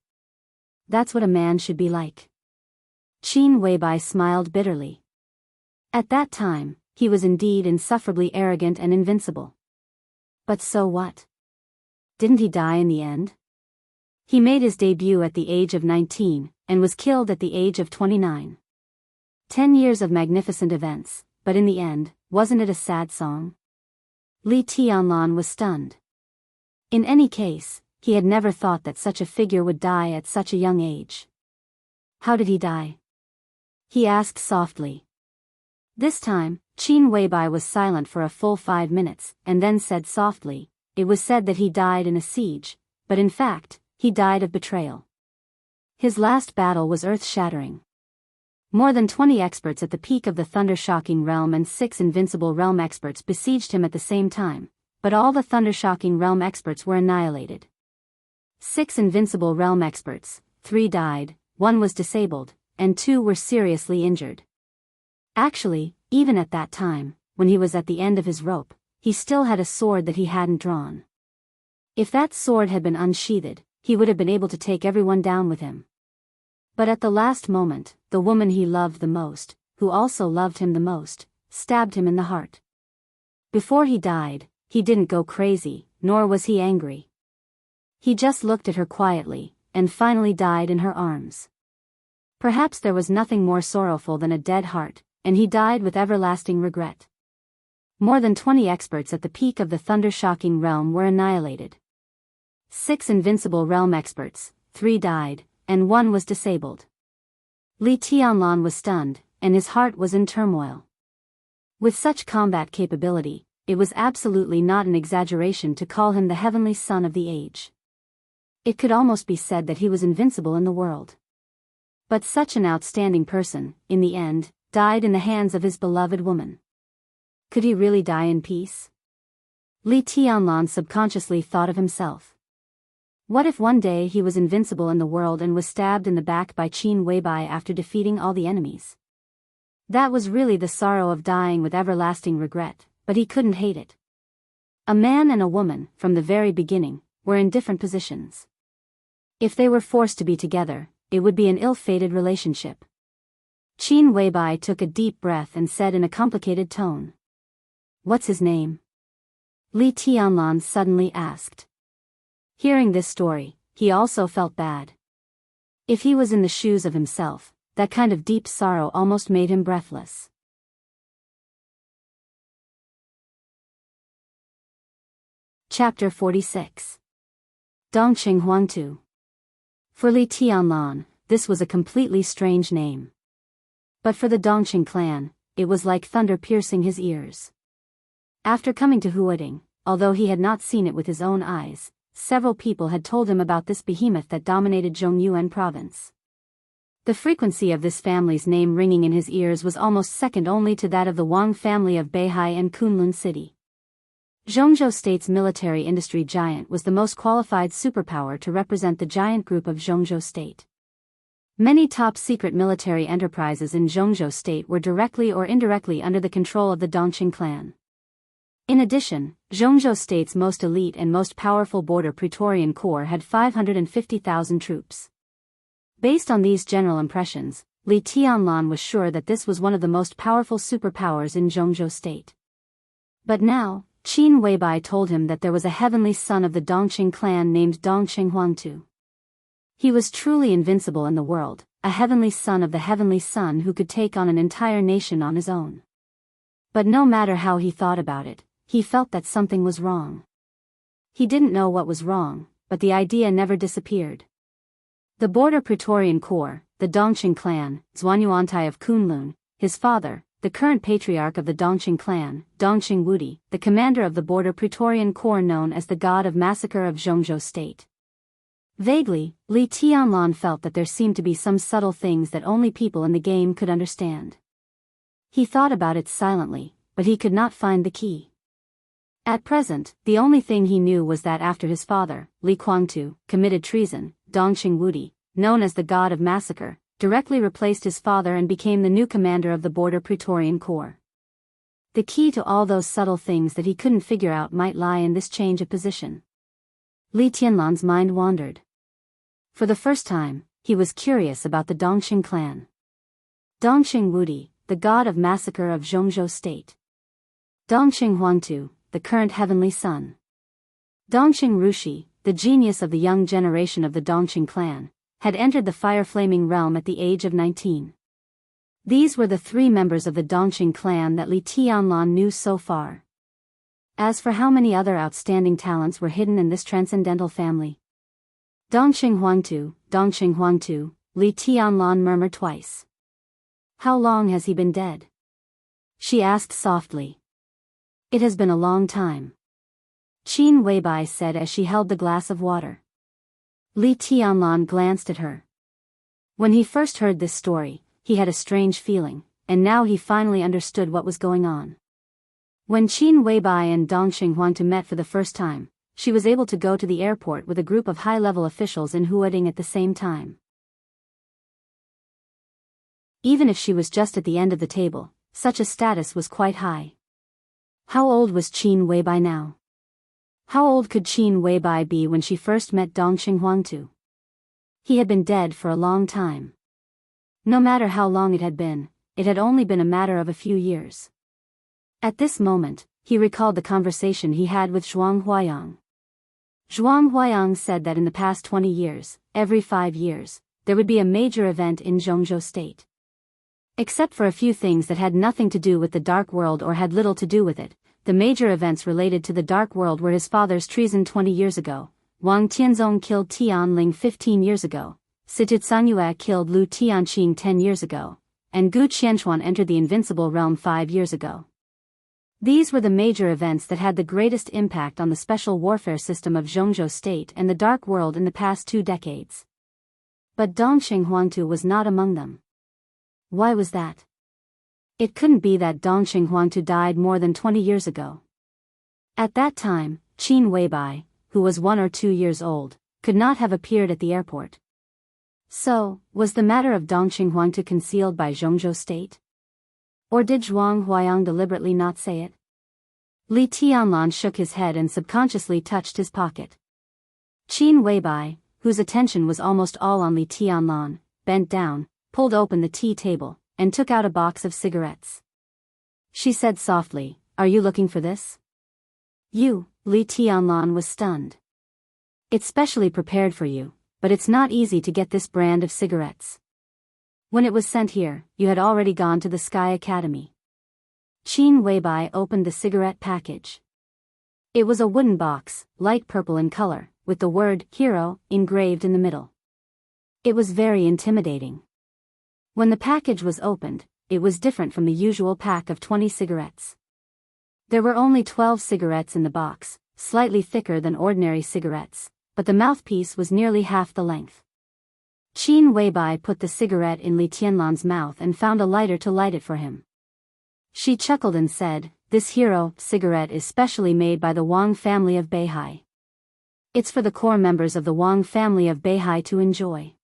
That's what a man should be like. Qin Weibai smiled bitterly. At that time, he was indeed insufferably arrogant and invincible. But so what? Didn't he die in the end? He made his debut at the age of 19, and was killed at the age of 29. 10 years of magnificent events, but in the end, wasn't it a sad song? Li Tianlan was stunned. In any case, he had never thought that such a figure would die at such a young age. How did he die? He asked softly. This time, Qin Weibai was silent for a full 5 minutes, and then said softly, "It was said that he died in a siege, but in fact, he died of betrayal. His last battle was earth-shattering. More than 20 experts at the peak of the thunder-shocking realm and 6 invincible realm experts besieged him at the same time, but all the thunder-shocking realm experts were annihilated. 6 invincible realm experts, 3 died, 1 was disabled, and 2 were seriously injured. Actually, even at that time, when he was at the end of his rope, he still had a sword that he hadn't drawn. If that sword had been unsheathed, he would have been able to take everyone down with him. But at the last moment, the woman he loved the most, who also loved him the most, stabbed him in the heart. Before he died, he didn't go crazy, nor was he angry. He just looked at her quietly, and finally died in her arms. Perhaps there was nothing more sorrowful than a dead heart, and he died with everlasting regret. More than 20 experts at the peak of the thunder-shocking realm were annihilated. 6 invincible realm experts, 3 died, and 1 was disabled. Li Tianlan was stunned, and his heart was in turmoil. With such combat capability, it was absolutely not an exaggeration to call him the heavenly son of the age. It could almost be said that he was invincible in the world. But such an outstanding person, in the end, died in the hands of his beloved woman. Could he really die in peace? Li Tianlan subconsciously thought of himself. What if one day he was invincible in the world and was stabbed in the back by Qin Weibai after defeating all the enemies? That was really the sorrow of dying with everlasting regret, but he couldn't hate it. A man and a woman, from the very beginning, were in different positions. If they were forced to be together, it would be an ill-fated relationship. Qin Weibai took a deep breath and said in a complicated tone. "What's his name?" Li Tianlan suddenly asked. Hearing this story, he also felt bad. If he was in the shoes of himself, that kind of deep sorrow almost made him breathless. Chapter 46. Dongqing Huangtu. For Li Tianlan, this was a completely strange name. But for the Dongqing clan, it was like thunder piercing his ears. After coming to Huading, although he had not seen it with his own eyes, several people had told him about this behemoth that dominated Zhongyuan province. The frequency of this family's name ringing in his ears was almost second only to that of the Wang family of Beihai and Kunlun City. Zhongzhou State's military industry giant was the most qualified superpower to represent the giant group of Zhongzhou State. Many top-secret military enterprises in Zhongzhou State were directly or indirectly under the control of the Dongqing clan. In addition, Zhongzhou State's most elite and most powerful border Praetorian Corps had 550,000 troops. Based on these general impressions, Li Tianlan was sure that this was one of the most powerful superpowers in Zhongzhou State. But now, Qin Weibai told him that there was a heavenly son of the Dongqing clan named Dongqing Huangtu. He was truly invincible in the world, a heavenly son of the heavenly son who could take on an entire nation on his own. But no matter how he thought about it, he felt that something was wrong. He didn't know what was wrong, but the idea never disappeared. The border Praetorian Corps, the Dongqing clan, Zhuanyuantai of Kunlun, his father, the current patriarch of the Dongqing clan, Dongqing Wudi, the commander of the border Praetorian Corps known as the God of Massacre of Zhongzhou State. Vaguely, Li Tianlan felt that there seemed to be some subtle things that only people in the game could understand. He thought about it silently, but he could not find the key. At present, the only thing he knew was that after his father, Li Kuangtu, committed treason, Dongqing Wudi, known as the God of Massacre, directly replaced his father and became the new commander of the border Praetorian Corps. The key to all those subtle things that he couldn't figure out might lie in this change of position. Li Tianlan's mind wandered. For the first time, he was curious about the Dongqing clan. Dongqing Wudi, the God of Massacre of Zhongzhou State. Dongqing Huangtu, the current heavenly son. Dongqing Rushi, the genius of the young generation of the Dongqing clan, had entered the fire-flaming realm at the age of 19. These were the 3 members of the Dongqing clan that Li Tianlan knew so far. As for how many other outstanding talents were hidden in this transcendental family, Dongqing Huangtu, Li Tianlan murmured twice. How long has he been dead? She asked softly. It has been a long time. Qin Weibai said as she held the glass of water. Li Tianlan glanced at her. When he first heard this story, he had a strange feeling, and now he finally understood what was going on. When Qin Weibai and Dong Xinghuangtu met for the first time, she was able to go to the airport with a group of high-level officials in Huading at the same time. Even if she was just at the end of the table, such a status was quite high. How old was Qin Weibai now? How old could Qin Weibai be when she first met Dong Xinghuangtu? He had been dead for a long time. No matter how long it had only been a matter of a few years. At this moment, he recalled the conversation he had with Zhuang Huayang. Zhuang Huayang said that in the past 20 years, every 5 years, there would be a major event in Zhongzhou State. Except for a few things that had nothing to do with the Dark World or had little to do with it, the major events related to the Dark World were his father's treason 20 years ago, Wang Tianzong killed Tian Ling 15 years ago, Situ Canyue killed Lu Tianqing 10 years ago, and Gu Qianchuan entered the Invincible Realm 5 years ago. These were the major events that had the greatest impact on the special warfare system of Zhongzhou State and the Dark World in the past 2 decades. But Dong Xinghuangtu was not among them. Why was that? It couldn't be that Dong Xinghuangtu died more than 20 years ago. At that time, Qin Weibai, who was 1 or 2 years old, could not have appeared at the airport. So, was the matter of Dong Xinghuangtu concealed by Zhongzhou State? Or did Zhuang Huayang deliberately not say it? Li Tianlan shook his head and subconsciously touched his pocket. Qin Weibai, whose attention was almost all on Li Tianlan, bent down, pulled open the tea table, and took out a box of cigarettes. She said softly, "Are you looking for this?" "You," Li Tianlan was stunned. "It's specially prepared for you, but it's not easy to get this brand of cigarettes. When it was sent here, you had already gone to the Sky Academy." Qin Weibai opened the cigarette package. It was a wooden box, light purple in color, with the word "Hero" engraved in the middle. It was very intimidating. When the package was opened, it was different from the usual pack of 20 cigarettes. There were only 12 cigarettes in the box, slightly thicker than ordinary cigarettes, but the mouthpiece was nearly half the length. Qin Weibai put the cigarette in Li Tianlan's mouth and found a lighter to light it for him. She chuckled and said, "This Hero cigarette is specially made by the Wang family of Beihai. It's for the core members of the Wang family of Beihai to enjoy.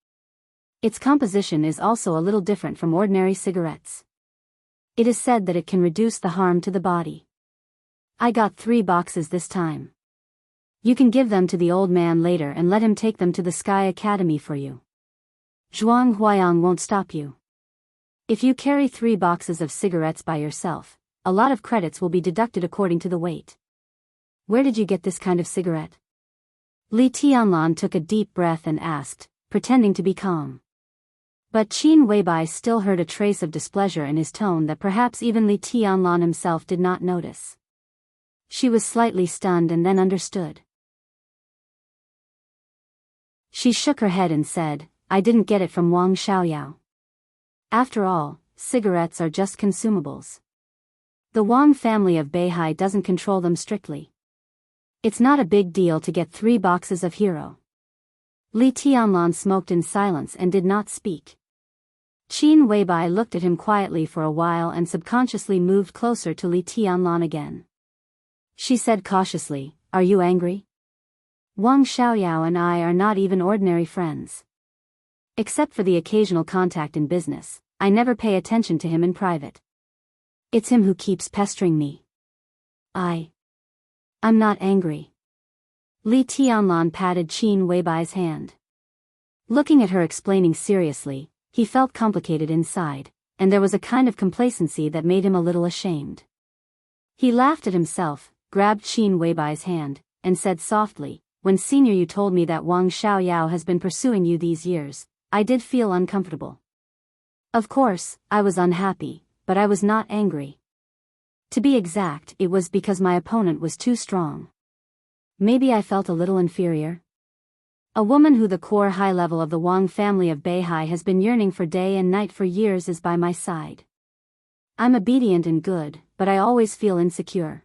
Its composition is also a little different from ordinary cigarettes. It is said that it can reduce the harm to the body. I got 3 boxes this time. You can give them to the old man later and let him take them to the Sky Academy for you. Zhuang Huayang won't stop you. If you carry 3 boxes of cigarettes by yourself, a lot of credits will be deducted according to the weight. Where did you get this kind of cigarette?" Li Tianlan took a deep breath and asked, pretending to be calm. But Qin Weibai still heard a trace of displeasure in his tone that perhaps even Li Tianlan himself did not notice. She was slightly stunned and then understood. She shook her head and said, "I didn't get it from Wang Xiaoyao. After all, cigarettes are just consumables. The Wang family of Beihai doesn't control them strictly. It's not a big deal to get 3 boxes of Hero." Li Tianlan smoked in silence and did not speak. Qin Weibai looked at him quietly for a while and subconsciously moved closer to Li Tianlan again. She said cautiously, "Are you angry? Wang Xiaoyao and I are not even ordinary friends. Except for the occasional contact in business, I never pay attention to him in private. It's him who keeps pestering me. I'm not angry." Li Tianlan patted Qin Weibai's hand. Looking at her explaining seriously, he felt complicated inside, and there was a kind of complacency that made him a little ashamed. He laughed at himself, grabbed Qin Weibai's hand, and said softly, "When senior you told me that Wang Xiaoyao has been pursuing you these years, I did feel uncomfortable. Of course, I was unhappy, but I was not angry. To be exact, it was because my opponent was too strong. Maybe I felt a little inferior." A woman who the core high level of the Wang family of Beihai has been yearning for day and night for years is by my side. I'm obedient and good, but I always feel insecure.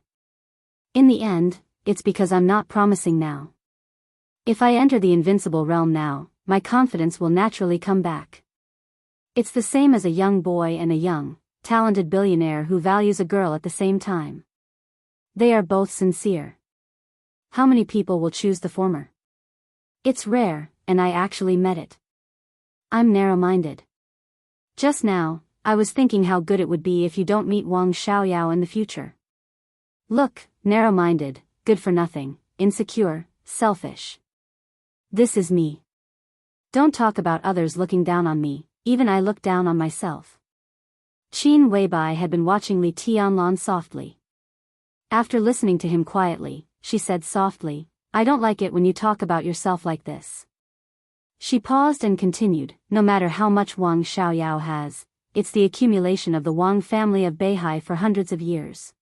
In the end, it's because I'm not promising now. If I enter the invincible realm now, my confidence will naturally come back. It's the same as a young boy and a young, talented billionaire who values a girl at the same time. They are both sincere. How many people will choose the former? It's rare, and I actually met it. I'm narrow-minded. Just now, I was thinking how good it would be if you don't meet Wang Xiaoyao in the future. Look, narrow-minded, good for nothing, insecure, selfish. This is me. Don't talk about others looking down on me, even I look down on myself. Qin Weibai had been watching Li Tianlan softly. After listening to him quietly, she said softly, I don't like it when you talk about yourself like this. She paused and continued, no matter how much Wang Xiaoyao has, it's the accumulation of the Wang family of Beihai for hundreds of years.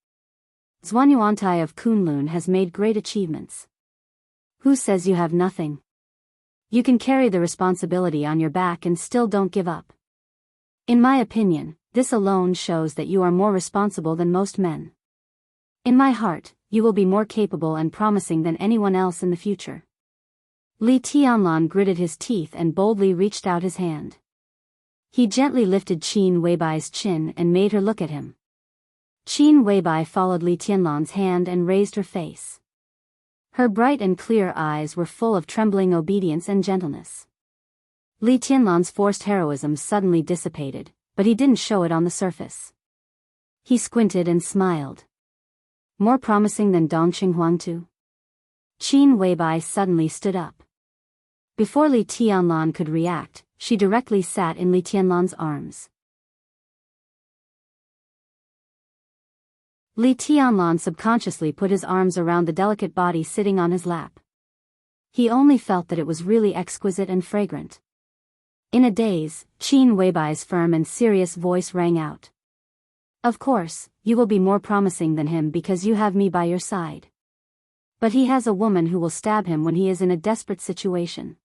Zhuanyuantai of Kunlun has made great achievements. Who says you have nothing? You can carry the responsibility on your back and still don't give up. In my opinion, this alone shows that you are more responsible than most men. In my heart, you will be more capable and promising than anyone else in the future. Li Tianlan gritted his teeth and boldly reached out his hand. He gently lifted Qin Weibai's chin and made her look at him. Qin Weibai followed Li Tianlan's hand and raised her face. Her bright and clear eyes were full of trembling obedience and gentleness. Li Tianlan's forced heroism suddenly dissipated, but he didn't show it on the surface. He squinted and smiled. More promising than Dongqing Huangtu? Qin Weibai suddenly stood up. Before Li Tianlan could react, she directly sat in Li Tianlan's arms. Li Tianlan subconsciously put his arms around the delicate body sitting on his lap. He only felt that it was really exquisite and fragrant. In a daze, Qin Weibai's firm and serious voice rang out. Of course, you will be more promising than him because you have me by your side. But he has a woman who will stab him when he is in a desperate situation.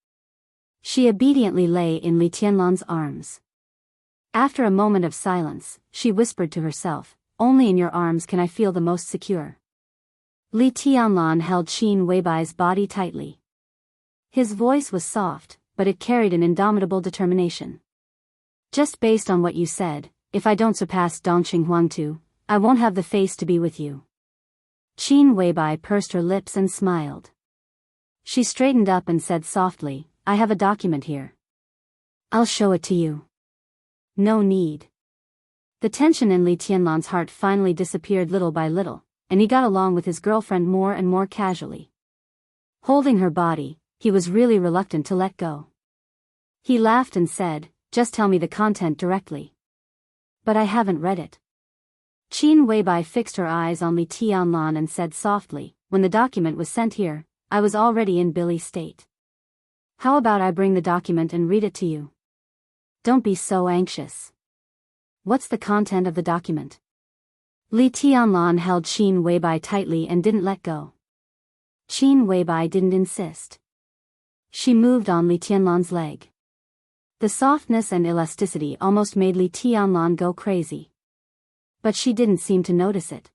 She obediently lay in Li Tianlan's arms. After a moment of silence, she whispered to herself, only in your arms can I feel the most secure. Li Tianlan held Qin Weibai's body tightly. His voice was soft, but it carried an indomitable determination. Just based on what you said, if I don't surpass Dongqing Huangtu, I won't have the face to be with you. Qin Weibai pursed her lips and smiled. She straightened up and said softly, I have a document here. I'll show it to you. No need. The tension in Li Tianlan's heart finally disappeared little by little, and he got along with his girlfriend more and more casually. Holding her body, he was really reluctant to let go. He laughed and said, just tell me the content directly. But I haven't read it. Qin Weibai fixed her eyes on Li Tianlan and said softly, when the document was sent here, I was already in Billy's state. How about I bring the document and read it to you? Don't be so anxious. What's the content of the document? Li Tianlan held Qin Weibai tightly and didn't let go. Qin Weibai didn't insist. She moved on Li Tianlan's leg. The softness and elasticity almost made Li Tianlan go crazy. But she didn't seem to notice it.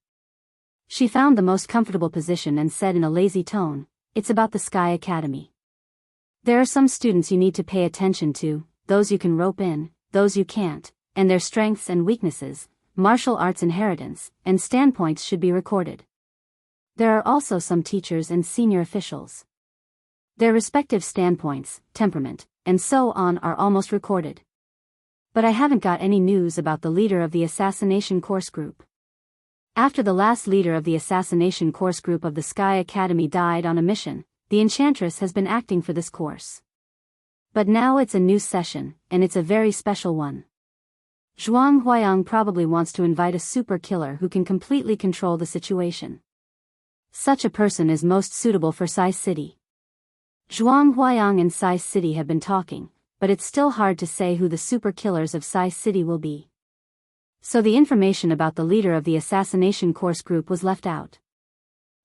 She found the most comfortable position and said in a lazy tone, it's about the Sky Academy. There are some students you need to pay attention to, those you can rope in, those you can't, and their strengths and weaknesses, martial arts inheritance, and standpoints should be recorded. There are also some teachers and senior officials. Their respective standpoints, temperament, and so on are almost recorded. But I haven't got any news about the leader of the assassination course group. After the last leader of the assassination course group of the Sky Academy died on a mission, the Enchantress has been acting for this course. But now it's a new session, and it's a very special one. Zhuang Huayang probably wants to invite a super killer who can completely control the situation. Such a person is most suitable for Sai City. Zhuang Huayang and Sai City have been talking, but it's still hard to say who the super killers of Sai City will be. So the information about the leader of the assassination course group was left out.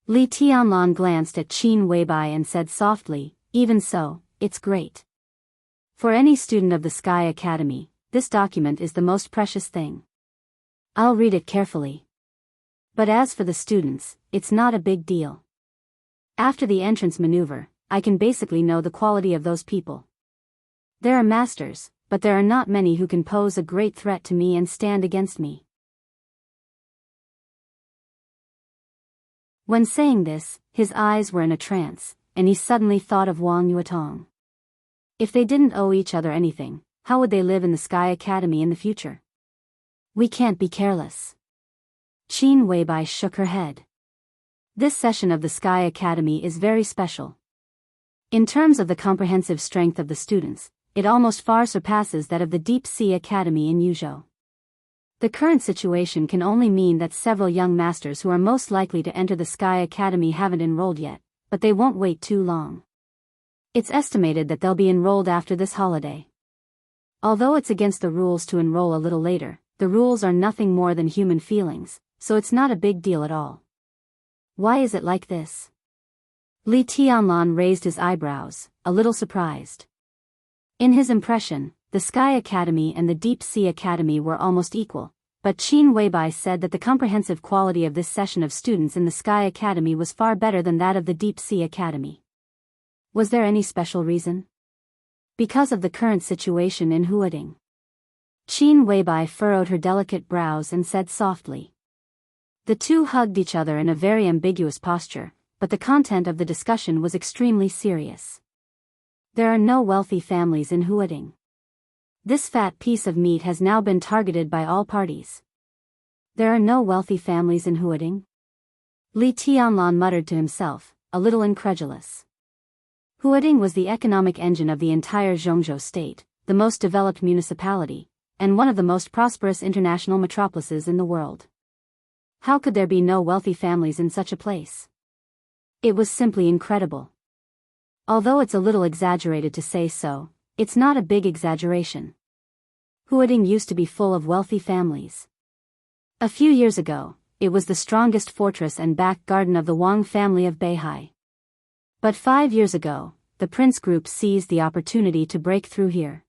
Li Tianlan glanced at Qin Weibai and said softly, even so, it's great. For any student of the Sky Academy, this document is the most precious thing. I'll read it carefully. But as for the students, it's not a big deal. After the entrance maneuver, I can basically know the quality of those people. There are masters, but there are not many who can pose a great threat to me and stand against me. When saying this, his eyes were in a trance, and he suddenly thought of Wang Yuetong. If they didn't owe each other anything, how would they live in the Sky Academy in the future? We can't be careless. Qin Weibai shook her head. This session of the Sky Academy is very special. In terms of the comprehensive strength of the students, it almost far surpasses that of the Deep Sea Academy in Yuzhou. The current situation can only mean that several young masters who are most likely to enter the Sky Academy haven't enrolled yet, but they won't wait too long. It's estimated that they'll be enrolled after this holiday. Although it's against the rules to enroll a little later, the rules are nothing more than human feelings, so it's not a big deal at all. Why is it like this? Li Tianlan raised his eyebrows, a little surprised. In his impression, the Sky Academy and the Deep Sea Academy were almost equal, but Qin Weibai said that the comprehensive quality of this session of students in the Sky Academy was far better than that of the Deep Sea Academy. Was there any special reason? Because of the current situation in Huading. Qin Weibai furrowed her delicate brows and said softly. The two hugged each other in a very ambiguous posture, but the content of the discussion was extremely serious. There are no wealthy families in Huading. This fat piece of meat has now been targeted by all parties. There are no wealthy families in Huading? Li Tianlan muttered to himself, a little incredulous. Huading was the economic engine of the entire Zhongzhou state, the most developed municipality, and one of the most prosperous international metropolises in the world. How could there be no wealthy families in such a place? It was simply incredible. Although it's a little exaggerated to say so, it's not a big exaggeration. Huading used to be full of wealthy families. A few years ago, it was the strongest fortress and back garden of the Wang family of Beihai. But 5 years ago, the Prince Group seized the opportunity to break through here.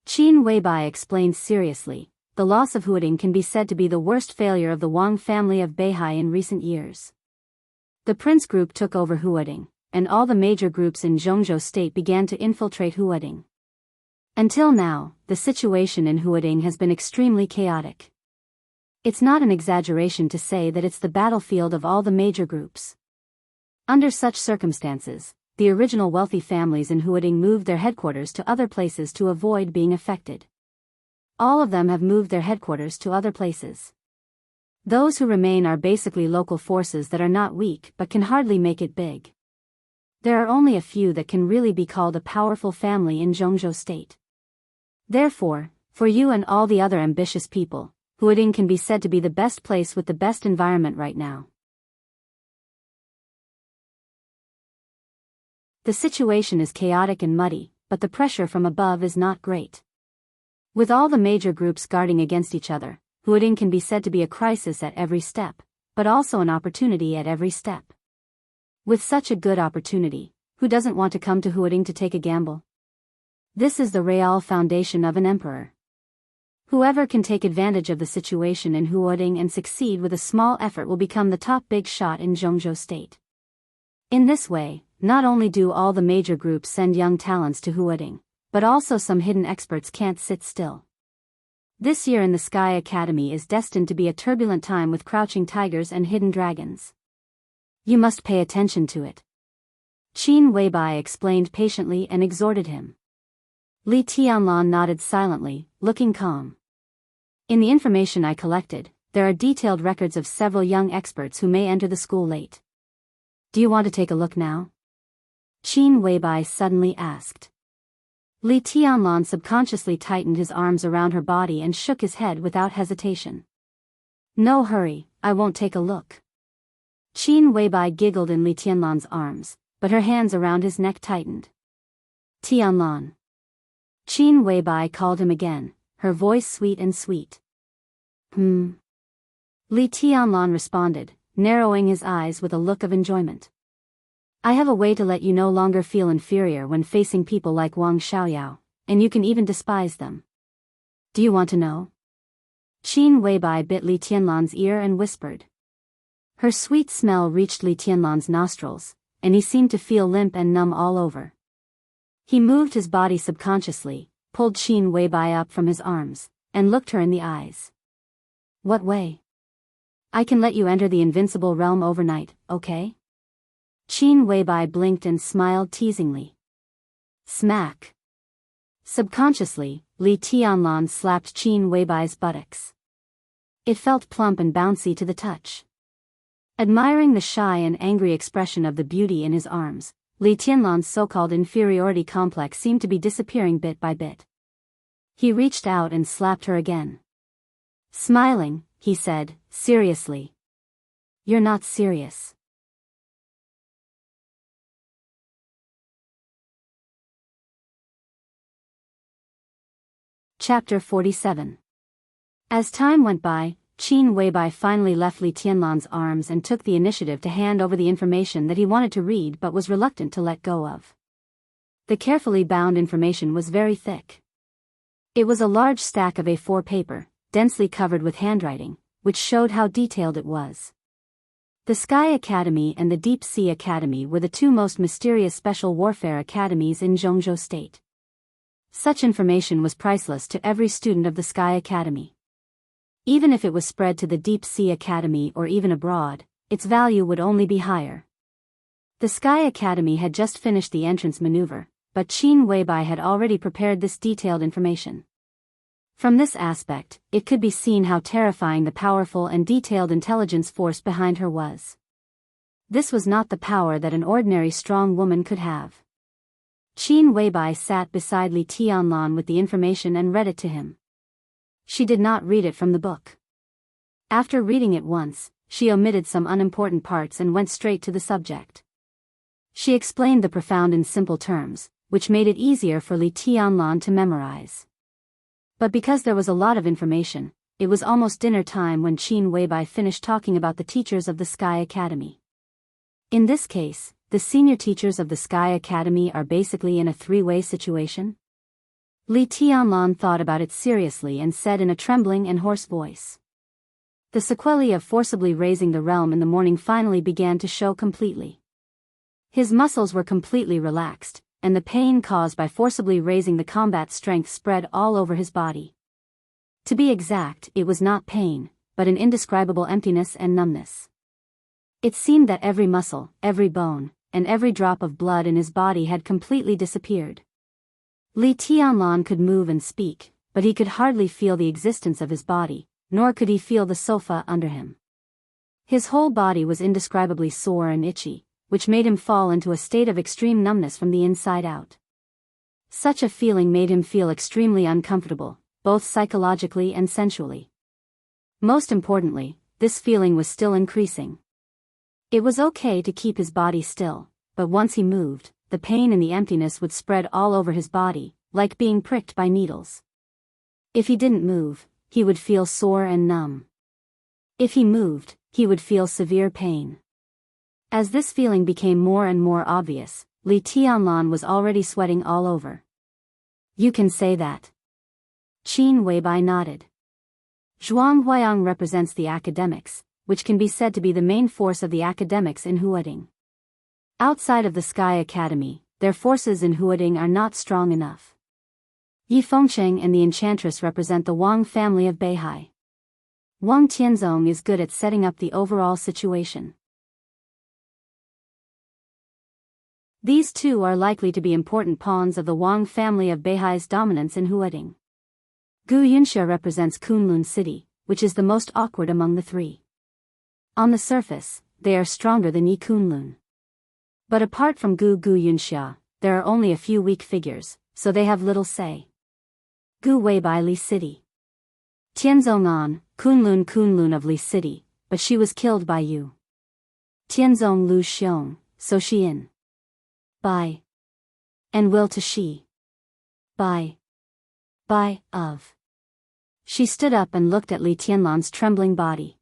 Qin Weibai explained seriously, the loss of Huading can be said to be the worst failure of the Wang family of Beihai in recent years. The Prince Group took over Huading, and all the major groups in Zhongzhou state began to infiltrate Huading. Until now, the situation in Huading has been extremely chaotic. It's not an exaggeration to say that it's the battlefield of all the major groups. Under such circumstances, the original wealthy families in Huading moved their headquarters to other places to avoid being affected. All of them have moved their headquarters to other places. Those who remain are basically local forces that are not weak but can hardly make it big. There are only a few that can really be called a powerful family in Zhongzhou state. Therefore, for you and all the other ambitious people, Huading can be said to be the best place with the best environment right now. The situation is chaotic and muddy, but the pressure from above is not great. With all the major groups guarding against each other, Huading can be said to be a crisis at every step, but also an opportunity at every step. With such a good opportunity, who doesn't want to come to Huading to take a gamble? This is the real foundation of an emperor. Whoever can take advantage of the situation in Huading and succeed with a small effort will become the top big shot in Zhongzhou state. In this way, not only do all the major groups send young talents to Huading, but also some hidden experts can't sit still. This year in the Sky Academy is destined to be a turbulent time with crouching tigers and hidden dragons. You must pay attention to it. Qin Weibai explained patiently and exhorted him. Li Tianlan nodded silently, looking calm. In the information I collected, there are detailed records of several young experts who may enter the school late. Do you want to take a look now? Qin Weibai suddenly asked. Li Tianlan subconsciously tightened his arms around her body and shook his head without hesitation. No hurry, I won't take a look. Qin Weibai giggled in Li Tianlan's arms, but her hands around his neck tightened. Tianlan. Qin Weibai called him again, her voice sweet and sweet. Li Tianlan responded, narrowing his eyes with a look of enjoyment. I have a way to let you no longer feel inferior when facing people like Wang Xiaoyao, and you can even despise them. Do you want to know? Qin Weibai bit Li Tianlan's ear and whispered. Her sweet smell reached Li Tianlan's nostrils, and he seemed to feel limp and numb all over. He moved his body subconsciously, pulled Qin Weibai up from his arms, and looked her in the eyes. What way? I can let you enter the invincible realm overnight, okay? Qin Weibai blinked and smiled teasingly. Smack. Subconsciously, Li Tianlan slapped Qin Weibai's buttocks. It felt plump and bouncy to the touch. Admiring the shy and angry expression of the beauty in his arms, Li Tianlan's so-called inferiority complex seemed to be disappearing bit by bit. He reached out and slapped her again. Smiling, he said, seriously. You're not serious. Chapter 47. As time went by, Qin Weibai finally left Li Tianlan's arms and took the initiative to hand over the information that he wanted to read but was reluctant to let go of. The carefully bound information was very thick. It was a large stack of A4 paper, densely covered with handwriting, which showed how detailed it was. The Sky Academy and the Deep Sea Academy were the two most mysterious special warfare academies in Zhongzhou State. Such information was priceless to every student of the Sky Academy. Even if it was spread to the Deep Sea Academy or even abroad, its value would only be higher. The Sky Academy had just finished the entrance maneuver, but Qin Weibai had already prepared this detailed information. From this aspect, it could be seen how terrifying the powerful and detailed intelligence force behind her was. This was not the power that an ordinary strong woman could have. Qin Weibai sat beside Li Tianlan with the information and read it to him. She did not read it from the book. After reading it once, she omitted some unimportant parts and went straight to the subject. She explained the profound in simple terms, which made it easier for Li Tianlan to memorize. But because there was a lot of information, it was almost dinner time when Qin Weibai finished talking about the teachers of the Sky Academy. In this case, the senior teachers of the Sky Academy are basically in a three-way situation. Li Tianlan thought about it seriously and said in a trembling and hoarse voice. The sequelae of forcibly raising the realm in the morning finally began to show completely. His muscles were completely relaxed, and the pain caused by forcibly raising the combat strength spread all over his body. To be exact, it was not pain, but an indescribable emptiness and numbness. It seemed that every muscle, every bone, and every drop of blood in his body had completely disappeared. Li Tianlan could move and speak, but he could hardly feel the existence of his body, nor could he feel the sofa under him. His whole body was indescribably sore and itchy, which made him fall into a state of extreme numbness from the inside out. Such a feeling made him feel extremely uncomfortable, both psychologically and sensually. Most importantly, this feeling was still increasing. It was okay to keep his body still, but once he moved, the pain and the emptiness would spread all over his body, like being pricked by needles. If he didn't move, he would feel sore and numb. If he moved, he would feel severe pain. As this feeling became more and more obvious, Li Tianlan was already sweating all over. You can say that. Qin Weibai nodded. Zhuang Huayang represents the academics, which can be said to be the main force of the academics in Huading. Outside of the Sky Academy, their forces in Huading are not strong enough. Yi Fengcheng and the Enchantress represent the Wang family of Beihai. Wang Tianzong is good at setting up the overall situation. These two are likely to be important pawns of the Wang family of Beihai's dominance in Huading. Gu Yunxia represents Kunlun City, which is the most awkward among the three. On the surface, they are stronger than Yi Kunlun. But apart from Gu Yunxia, there are only a few weak figures, so they have little say. Gu Weibai Li City. Tianzong An, Kunlun of Li City, but she was killed by you. Tianzong Lu Xiong, so she in. By. And will to she. By. Of. She stood up and looked at Li Tianlan's trembling body.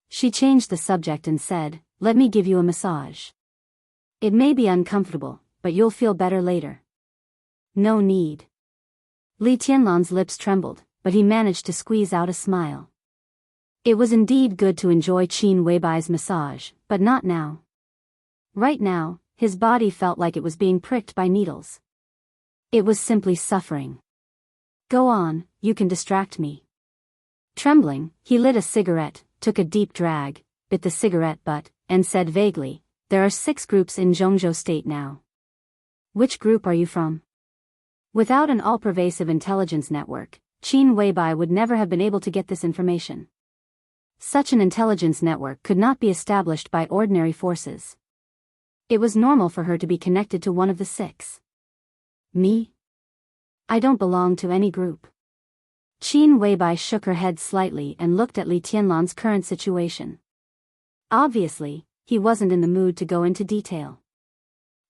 She changed the subject and said, "Let me give you a massage." It may be uncomfortable, but you'll feel better later. No need. Li Tianlan's lips trembled, but he managed to squeeze out a smile. It was indeed good to enjoy Qin Weibai's massage, but not now. Right now, his body felt like it was being pricked by needles. It was simply suffering. Go on, you can distract me. Trembling, he lit a cigarette, took a deep drag, bit the cigarette butt, and said vaguely, "There are 6 groups in Zhongzhou State now. Which group are you from?" Without an all-pervasive intelligence network, Qin Weibai would never have been able to get this information. Such an intelligence network could not be established by ordinary forces. It was normal for her to be connected to one of the 6. Me? I don't belong to any group. Qin Weibai shook her head slightly and looked at Li Tianlan's current situation. Obviously, he wasn't in the mood to go into detail.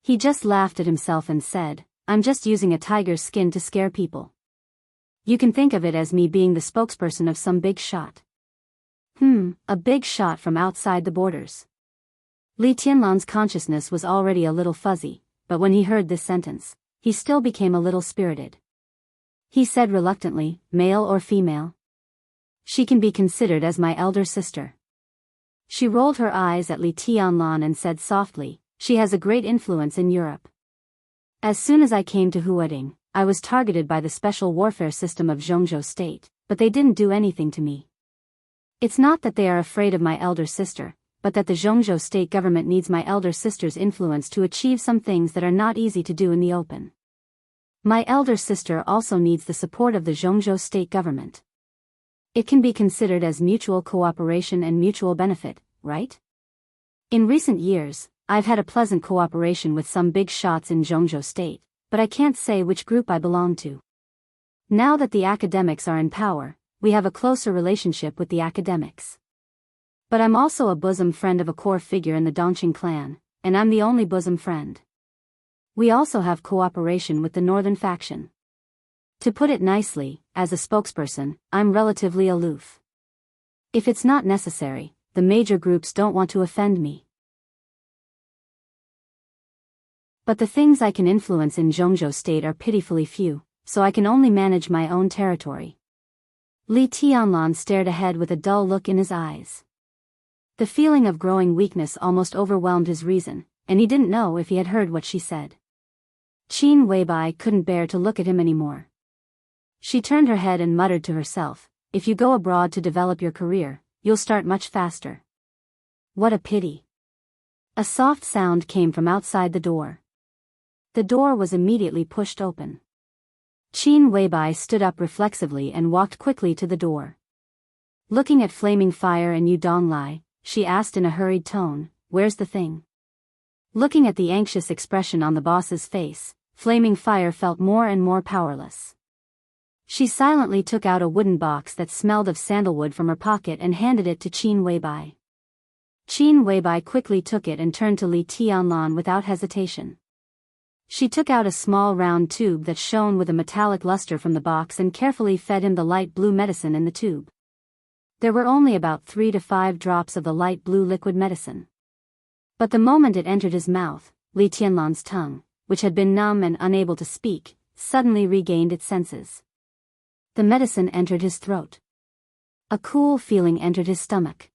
He just laughed at himself and said, "I'm just using a tiger's skin to scare people. You can think of it as me being the spokesperson of some big shot." A big shot from outside the borders. Li Tianlan's consciousness was already a little fuzzy, but when he heard this sentence, he still became a little spirited. He said reluctantly, "Male or female?" "She can be considered as my elder sister." She rolled her eyes at Li Tianlan and said softly, "She has a great influence in Europe. As soon as I came to Huading, I was targeted by the special warfare system of Zhongzhou State, but they didn't do anything to me. It's not that they are afraid of my elder sister, but that the Zhongzhou State government needs my elder sister's influence to achieve some things that are not easy to do in the open. My elder sister also needs the support of the Zhongzhou State government. It can be considered as mutual cooperation and mutual benefit, right? In recent years, I've had a pleasant cooperation with some big shots in Zhongzhou State, but I can't say which group I belong to. Now that the academics are in power, we have a closer relationship with the academics. But I'm also a bosom friend of a core figure in the Dongqing clan, and I'm the only bosom friend. We also have cooperation with the northern faction. To put it nicely, as a spokesperson, I'm relatively aloof. If it's not necessary, the major groups don't want to offend me. But the things I can influence in Zhongzhou State are pitifully few, so I can only manage my own territory." Li Tianlan stared ahead with a dull look in his eyes. The feeling of growing weakness almost overwhelmed his reason, and he didn't know if he had heard what she said. Qin Weibai couldn't bear to look at him anymore. She turned her head and muttered to herself, "If you go abroad to develop your career, you'll start much faster." What a pity. A soft sound came from outside the door. The door was immediately pushed open. Qin Weibai stood up reflexively and walked quickly to the door. Looking at Flaming Fire and Yu Donglai, she asked in a hurried tone, "Where's the thing?" Looking at the anxious expression on the boss's face, Flaming Fire felt more and more powerless. She silently took out a wooden box that smelled of sandalwood from her pocket and handed it to Qin Weibai. Qin Weibai quickly took it and turned to Li Tianlan without hesitation. She took out a small round tube that shone with a metallic luster from the box and carefully fed him the light blue medicine in the tube. There were only about 3 to 5 drops of the light blue liquid medicine. But the moment it entered his mouth, Li Tianlan's tongue, which had been numb and unable to speak, suddenly regained its senses. The medicine entered his throat. A cool feeling entered his stomach.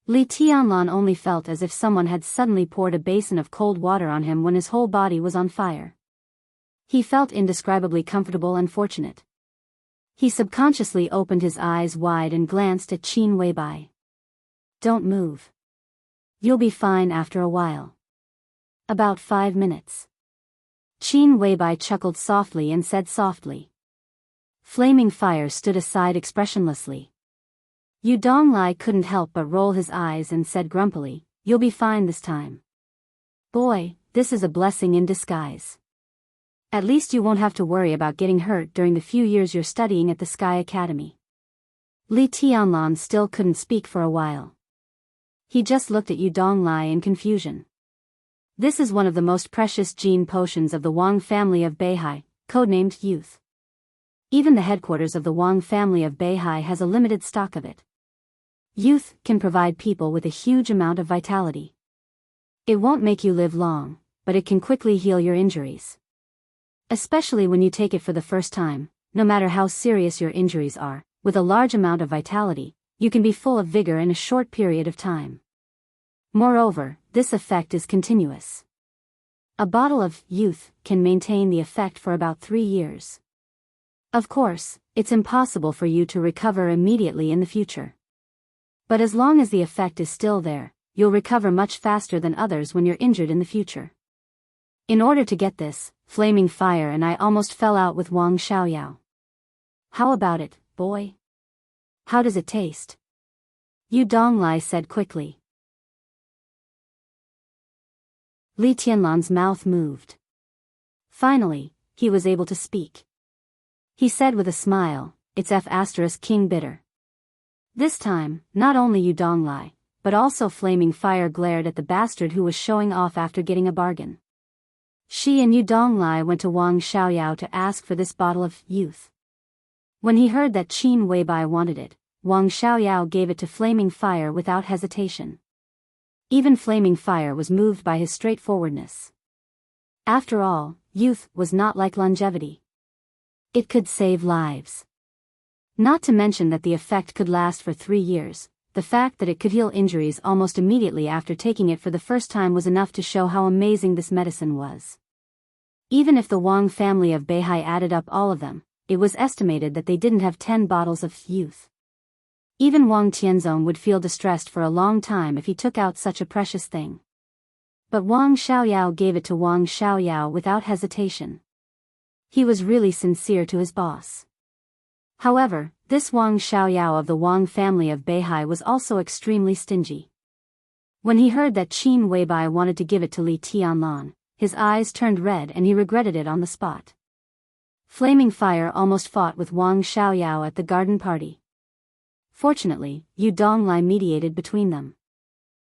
Li Tianlan only felt as if someone had suddenly poured a basin of cold water on him when his whole body was on fire. He felt indescribably comfortable and fortunate. He subconsciously opened his eyes wide and glanced at Qin Weibai. "Don't move. You'll be fine after a while." "About 5 minutes." Qin Weibai chuckled softly and said softly. Flaming Fire stood aside expressionlessly. Yu Donglai couldn't help but roll his eyes and said grumpily, "You'll be fine this time. Boy, this is a blessing in disguise. At least you won't have to worry about getting hurt during the few years you're studying at the Sky Academy." Li Tianlan still couldn't speak for a while. He just looked at Yu Donglai in confusion. This is one of the most precious gene potions of the Wang family of Beihai, codenamed Youth. Even the headquarters of the Wang family of Beihai has a limited stock of it. Youth can provide people with a huge amount of vitality. It won't make you live long, but it can quickly heal your injuries. Especially when you take it for the first time, no matter how serious your injuries are, with a large amount of vitality, you can be full of vigor in a short period of time. Moreover, this effect is continuous. A bottle of youth can maintain the effect for about 3 years. Of course, it's impossible for you to recover immediately in the future. But as long as the effect is still there, you'll recover much faster than others when you're injured in the future. In order to get this, Flaming Fire and I almost fell out with Wang Xiaoyao. How about it, boy? How does it taste? Yu Donglai said quickly. Li Tianlan's mouth moved. Finally, he was able to speak. He said with a smile, "It's King bitter." This time, not only Yu Donglai, but also Flaming Fire glared at the bastard who was showing off after getting a bargain. She and Yu Donglai went to Wang Xiaoyao to ask for this bottle of youth. When he heard that Qin Weibai wanted it, Wang Xiaoyao gave it to Flaming Fire without hesitation. Even Flaming Fire was moved by his straightforwardness. After all, youth was not like longevity. It could save lives. Not to mention that the effect could last for 3 years. The fact that it could heal injuries almost immediately after taking it for the first time was enough to show how amazing this medicine was. Even if the Wang family of Beihai added up all of them, it was estimated that they didn't have 10 bottles of youth. Even Wang Tianzong would feel distressed for a long time if he took out such a precious thing. But Wang Xiaoyao gave it to Wang Xiaoyao without hesitation. He was really sincere to his boss. However, this Wang Xiaoyao of the Wang family of Beihai was also extremely stingy. When he heard that Qin Weibai wanted to give it to Li Tianlan, his eyes turned red and he regretted it on the spot. Flaming Fire almost fought with Wang Xiaoyao at the garden party. Fortunately, Yu Donglai mediated between them.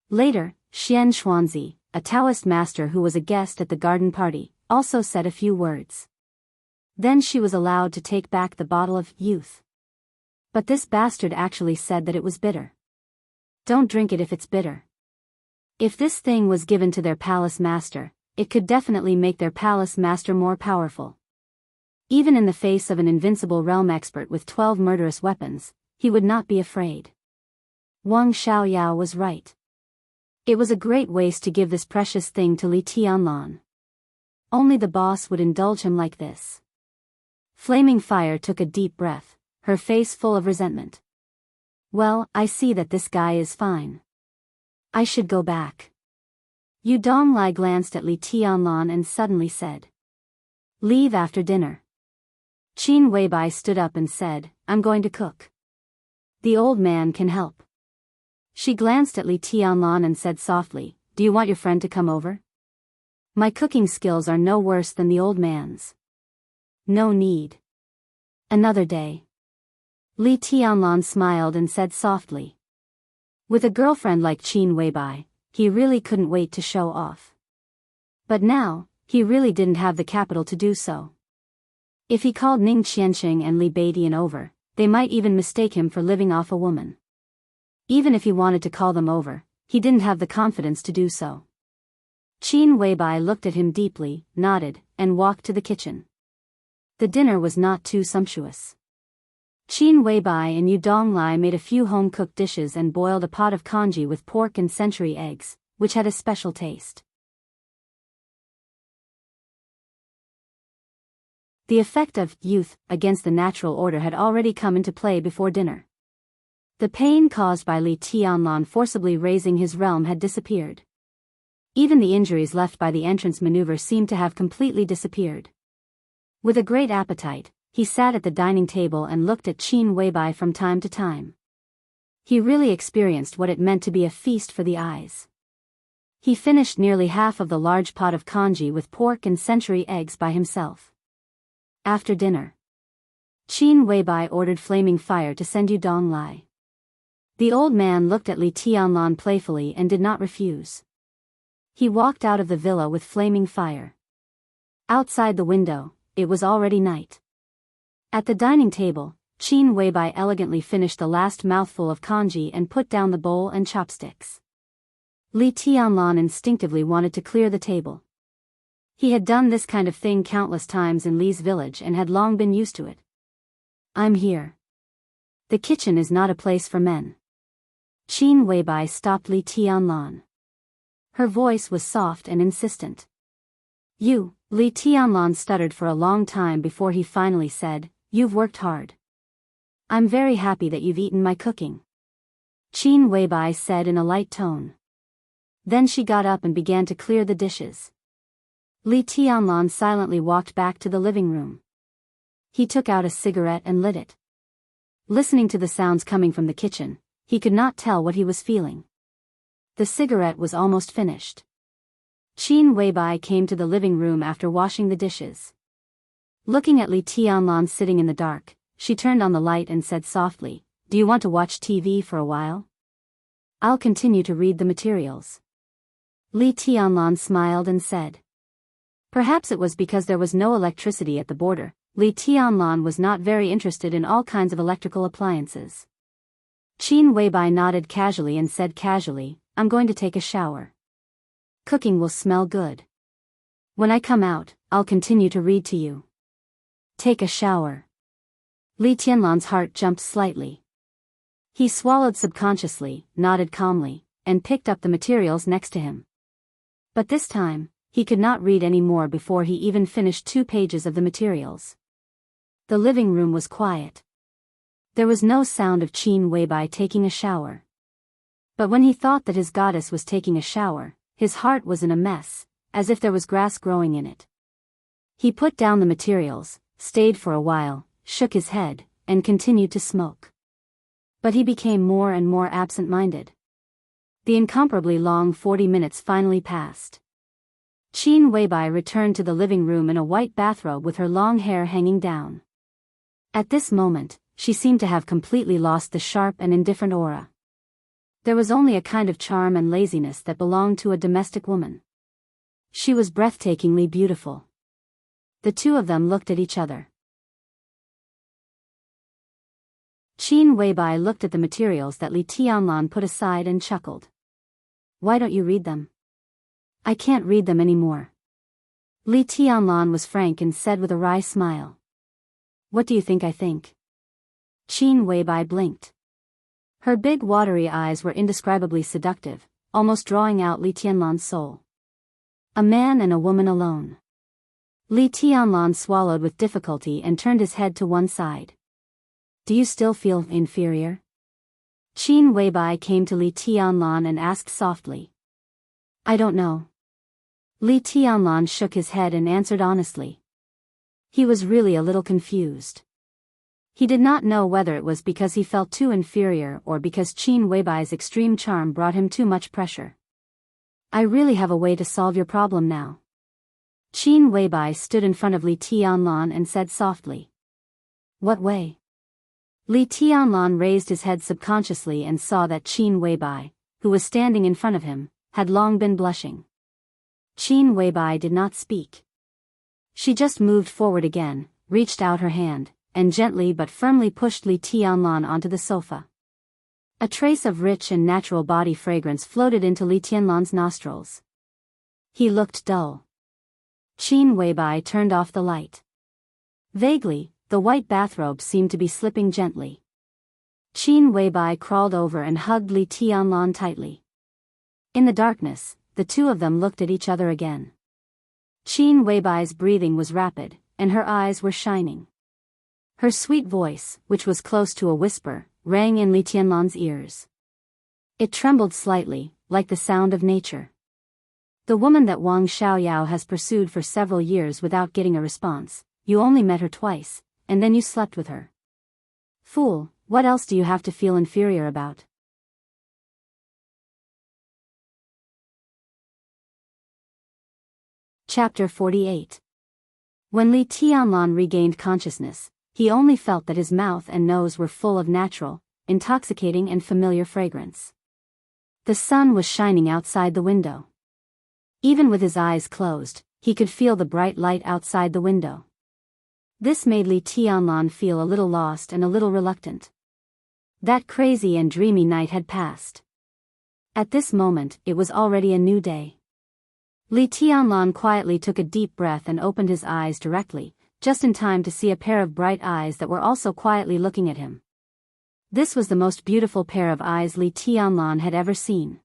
Later, Xian Xuanzi, a Taoist master who was a guest at the garden party, also said a few words. Then she was allowed to take back the bottle of youth. But this bastard actually said that it was bitter. Don't drink it if it's bitter. If this thing was given to their palace master, it could definitely make their palace master more powerful. Even in the face of an invincible realm expert with 12 murderous weapons, he would not be afraid. Wang Xiaoyao was right. It was a great waste to give this precious thing to Li Tianlan. Only the boss would indulge him like this. Flaming Fire took a deep breath, her face full of resentment. Well, I see that this guy is fine. I should go back. Yu Donglai glanced at Li Tianlan and suddenly said, "Leave after dinner." Qin Weibai stood up and said, "I'm going to cook. The old man can help." She glanced at Li Tianlan and said softly, "Do you want your friend to come over? My cooking skills are no worse than the old man's." "No need. Another day." Li Tianlan smiled and said softly. With a girlfriend like Qin Weibai, he really couldn't wait to show off. But now, he really didn't have the capital to do so. If he called Ning Qianqing and Li Beidian over, they might even mistake him for living off a woman. Even if he wanted to call them over, he didn't have the confidence to do so. Qin Weibai looked at him deeply, nodded, and walked to the kitchen. The dinner was not too sumptuous. Qin Weibai and Yu Donglai made a few home-cooked dishes and boiled a pot of congee with pork and century eggs, which had a special taste. The effect of youth against the natural order had already come into play before dinner. The pain caused by Li Tianlan forcibly raising his realm had disappeared. Even the injuries left by the entrance maneuver seemed to have completely disappeared. With a great appetite, he sat at the dining table and looked at Qin Weibai from time to time. He really experienced what it meant to be a feast for the eyes. He finished nearly half of the large pot of congee with pork and century eggs by himself. After dinner, Qin Weibai ordered Flaming Fire to send Yu Donglai. The old man looked at Li Tianlan playfully and did not refuse. He walked out of the villa with Flaming Fire. Outside the window, it was already night. At the dining table, Qin Weibai elegantly finished the last mouthful of congee and put down the bowl and chopsticks. Li Tianlan instinctively wanted to clear the table. He had done this kind of thing countless times in Li's village and had long been used to it. I'm here. The kitchen is not a place for men. Qin Weibai stopped Li Tianlan. Her voice was soft and insistent. You, Li Tianlan stuttered for a long time before he finally said, you've worked hard. I'm very happy that you've eaten my cooking. Qin Weibai said in a light tone. Then she got up and began to clear the dishes. Li Tianlan silently walked back to the living room. He took out a cigarette and lit it. Listening to the sounds coming from the kitchen, he could not tell what he was feeling. The cigarette was almost finished. Qin Weibai came to the living room after washing the dishes. Looking at Li Tianlan sitting in the dark, she turned on the light and said softly, do you want to watch TV for a while? I'll continue to read the materials. Li Tianlan smiled and said. Perhaps it was because there was no electricity at the border. Li Tianlan was not very interested in all kinds of electrical appliances. Qin Weibai nodded casually and said casually, I'm going to take a shower. Cooking will smell good. When I come out, I'll continue to read to you. Take a shower. Li Tianlan's heart jumped slightly. He swallowed subconsciously, nodded calmly, and picked up the materials next to him. But this time, he could not read any more before he even finished 2 pages of the materials. The living room was quiet. There was no sound of Qin Weibai taking a shower. But when he thought that his goddess was taking a shower, his heart was in a mess, as if there was grass growing in it. He put down the materials, stayed for a while, shook his head, and continued to smoke. But he became more and more absent-minded. The incomparably long 40 minutes finally passed. Qin Weibai returned to the living room in a white bathrobe with her long hair hanging down. At this moment, she seemed to have completely lost the sharp and indifferent aura. There was only a kind of charm and laziness that belonged to a domestic woman. She was breathtakingly beautiful. The two of them looked at each other. Qin Weibai looked at the materials that Li Tianlan put aside and chuckled. Why don't you read them? I can't read them anymore. Li Tianlan was frank and said with a wry smile. What do you think I think? Qin Weibai blinked. Her big watery eyes were indescribably seductive, almost drawing out Li Tianlan's soul. A man and a woman alone. Li Tianlan swallowed with difficulty and turned his head to one side. Do you still feel inferior? Qin Weibai came to Li Tianlan and asked softly. I don't know. Li Tianlan shook his head and answered honestly. He was really a little confused. He did not know whether it was because he felt too inferior or because Qin Weibai's extreme charm brought him too much pressure. I really have a way to solve your problem now. Qin Weibai stood in front of Li Tianlan and said softly. What way? Li Tianlan raised his head subconsciously and saw that Qin Weibai, who was standing in front of him, had long been blushing. Qin Weibai did not speak. She just moved forward again, reached out her hand, and gently but firmly pushed Li Tianlan onto the sofa. A trace of rich and natural body fragrance floated into Li Tianlan's nostrils. He looked dull. Qin Weibai turned off the light. Vaguely, the white bathrobe seemed to be slipping gently. Qin Weibai crawled over and hugged Li Tianlan tightly. In the darkness, the two of them looked at each other again. Qin Weibai's breathing was rapid, and her eyes were shining. Her sweet voice, which was close to a whisper, rang in Li Tianlan's ears. It trembled slightly, like the sound of nature. The woman that Wang Xiaoyao has pursued for several years without getting a response, you only met her twice, and then you slept with her. Fool, what else do you have to feel inferior about? Chapter 48. When Li Tianlan regained consciousness, he only felt that his mouth and nose were full of natural, intoxicating and familiar fragrance. The sun was shining outside the window. Even with his eyes closed, he could feel the bright light outside the window. This made Li Tianlan feel a little lost and a little reluctant. That crazy and dreamy night had passed. At this moment, it was already a new day. Li Tianlan quietly took a deep breath and opened his eyes directly, just in time to see a pair of bright eyes that were also quietly looking at him. This was the most beautiful pair of eyes Li Tianlan had ever seen.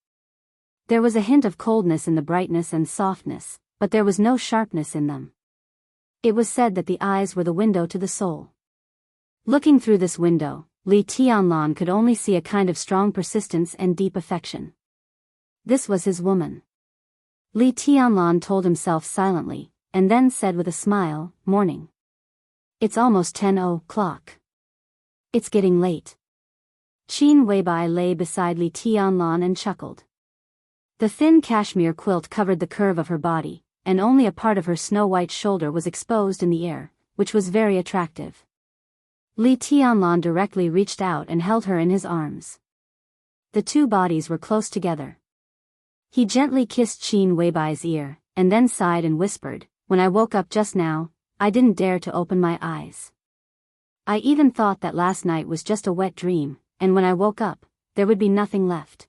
There was a hint of coldness in the brightness and softness, but there was no sharpness in them. It was said that the eyes were the window to the soul. Looking through this window, Li Tianlan could only see a kind of strong persistence and deep affection. This was his woman. Li Tianlan told himself silently, and then said with a smile, "Morning. It's almost 10 o'clock. It's getting late." Qin Weibai lay beside Li Tianlan and chuckled. The thin cashmere quilt covered the curve of her body, and only a part of her snow-white shoulder was exposed in the air, which was very attractive. Li Tianlan directly reached out and held her in his arms. The two bodies were close together. He gently kissed Qin Weibai's ear, and then sighed and whispered, "When I woke up just now, I didn't dare to open my eyes. I even thought that last night was just a wet dream, and when I woke up, there would be nothing left."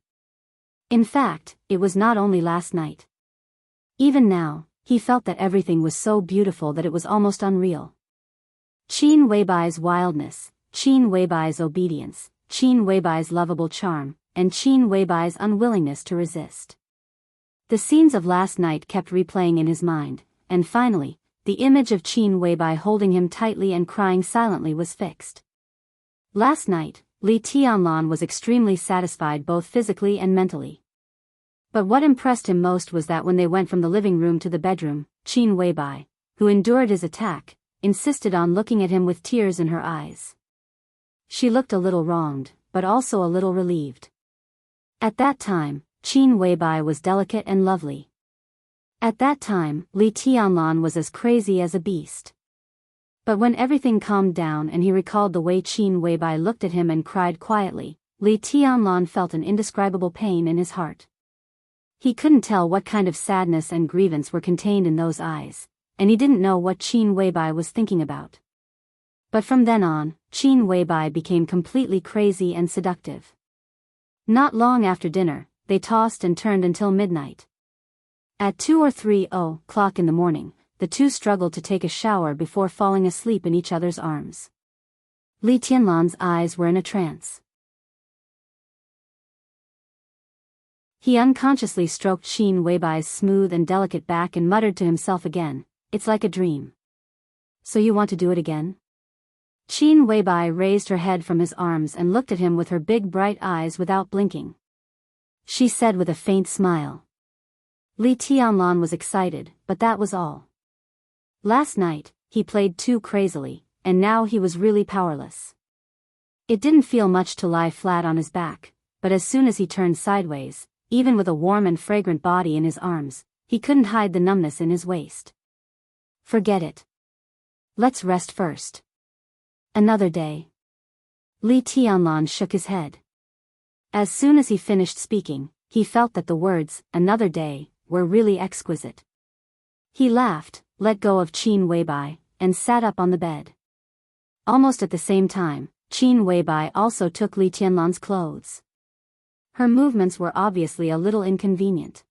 In fact, it was not only last night. Even now, he felt that everything was so beautiful that it was almost unreal. Qin Weibai's wildness, Qin Weibai's obedience, Qin Weibai's lovable charm, and Qin Weibai's unwillingness to resist. The scenes of last night kept replaying in his mind, and finally, the image of Qin Weibai holding him tightly and crying silently was fixed. Last night, Li Tianlan was extremely satisfied both physically and mentally. But what impressed him most was that when they went from the living room to the bedroom, Qin Weibai, who endured his attack, insisted on looking at him with tears in her eyes. She looked a little wronged, but also a little relieved. At that time, Qin Weibai was delicate and lovely. At that time, Li Tianlan was as crazy as a beast. But when everything calmed down and he recalled the way Qin Weibai looked at him and cried quietly, Li Tianlan felt an indescribable pain in his heart. He couldn't tell what kind of sadness and grievance were contained in those eyes, and he didn't know what Qin Weibai was thinking about. But from then on, Qin Weibai became completely crazy and seductive. Not long after dinner, they tossed and turned until midnight. At 2 or 3 o'clock in the morning, the two struggled to take a shower before falling asleep in each other's arms. Li Tianlan's eyes were in a trance. He unconsciously stroked Qin Weibai's smooth and delicate back and muttered to himself again, "It's like a dream. So you want to do it again?" Qin Weibai raised her head from his arms and looked at him with her big bright eyes without blinking. She said with a faint smile. Li Tianlan was excited, but that was all. Last night, he played too crazily, and now he was really powerless. It didn't feel much to lie flat on his back, but as soon as he turned sideways, even with a warm and fragrant body in his arms, he couldn't hide the numbness in his waist. "Forget it. Let's rest first. Another day." Li Tianlan shook his head. As soon as he finished speaking, he felt that the words, "another day," were really exquisite. He laughed, let go of Qin Weibai, and sat up on the bed. Almost at the same time, Qin Weibai also took Li Tianlan's clothes. Her movements were obviously a little inconvenient.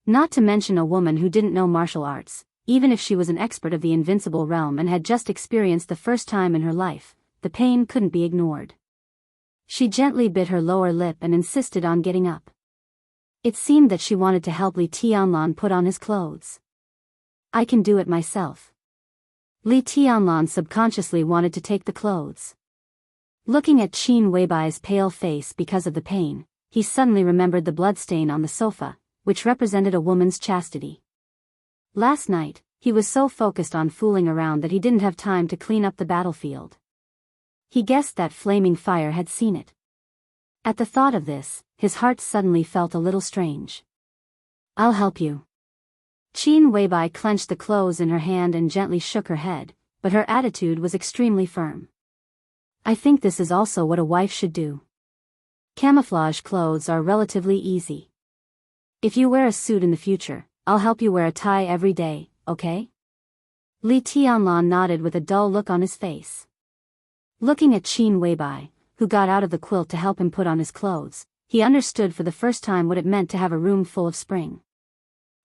Not to mention a woman who didn't know martial arts, even if she was an expert of the invincible realm and had just experienced the first time in her life, the pain couldn't be ignored. She gently bit her lower lip and insisted on getting up. It seemed that she wanted to help Li Tianlan put on his clothes. "I can do it myself." Li Tianlan subconsciously wanted to take the clothes. Looking at Qin Weibai's pale face because of the pain, he suddenly remembered the bloodstain on the sofa, which represented a woman's chastity. Last night, he was so focused on fooling around that he didn't have time to clean up the battlefield. He guessed that flaming fire had seen it. At the thought of this, his heart suddenly felt a little strange. "I'll help you." Qin Weibai clenched the clothes in her hand and gently shook her head, but her attitude was extremely firm. "I think this is also what a wife should do. Camouflage clothes are relatively easy. If you wear a suit in the future, I'll help you wear a tie every day, okay?" Li Tianlan nodded with a dull look on his face. Looking at Qin Weibai, who got out of the quilt to help him put on his clothes, he understood for the first time what it meant to have a room full of spring.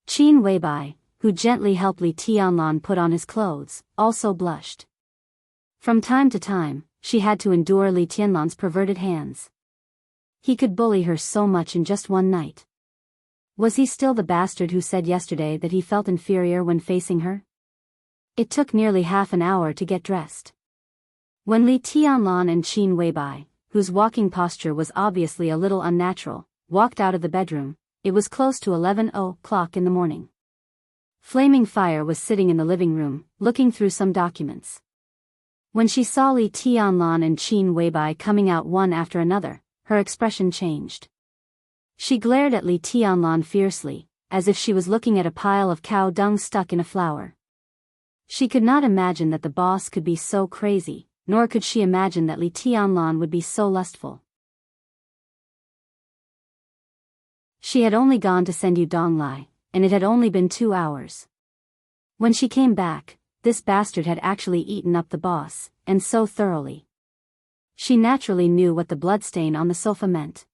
Qin Weibai, who gently helped Li Tianlan put on his clothes, also blushed. From time to time, she had to endure Li Tianlan's perverted hands. He could bully her so much in just one night. Was he still the bastard who said yesterday that he felt inferior when facing her? It took nearly half an hour to get dressed. When Li Tianlan and Qin Weibai, whose walking posture was obviously a little unnatural, walked out of the bedroom, it was close to 11 o'clock in the morning. Flaming Fire was sitting in the living room, looking through some documents. When she saw Li Tianlan and Qin Weibai coming out one after another, her expression changed. She glared at Li Tianlan fiercely, as if she was looking at a pile of cow dung stuck in a flower. She could not imagine that the boss could be so crazy, nor could she imagine that Li Tianlan would be so lustful. She had only gone to send you Donglai, and it had only been 2 hours. When she came back, this bastard had actually eaten up the boss, and so thoroughly. She naturally knew what the bloodstain on the sofa meant.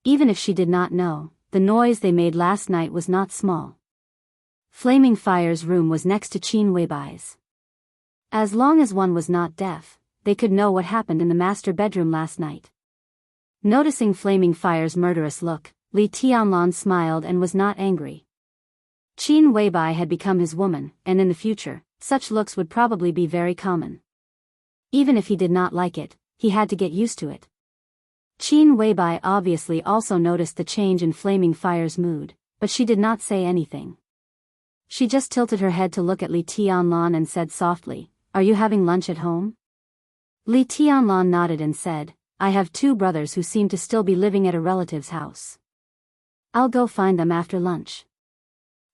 Even if she did not know, the noise they made last night was not small. Flaming Fire's room was next to Qin Weibai's. As long as one was not deaf, they could know what happened in the master bedroom last night. Noticing Flaming Fire's murderous look, Li Tianlan smiled and was not angry. Qin Weibai had become his woman, and in the future, such looks would probably be very common. Even if he did not like it, he had to get used to it. Qin Weibai obviously also noticed the change in Flaming Fire's mood, but she did not say anything. She just tilted her head to look at Li Tianlan and said softly, "Are you having lunch at home?" Li Tianlan nodded and said, "I have 2 brothers who seem to still be living at a relative's house. I'll go find them after lunch."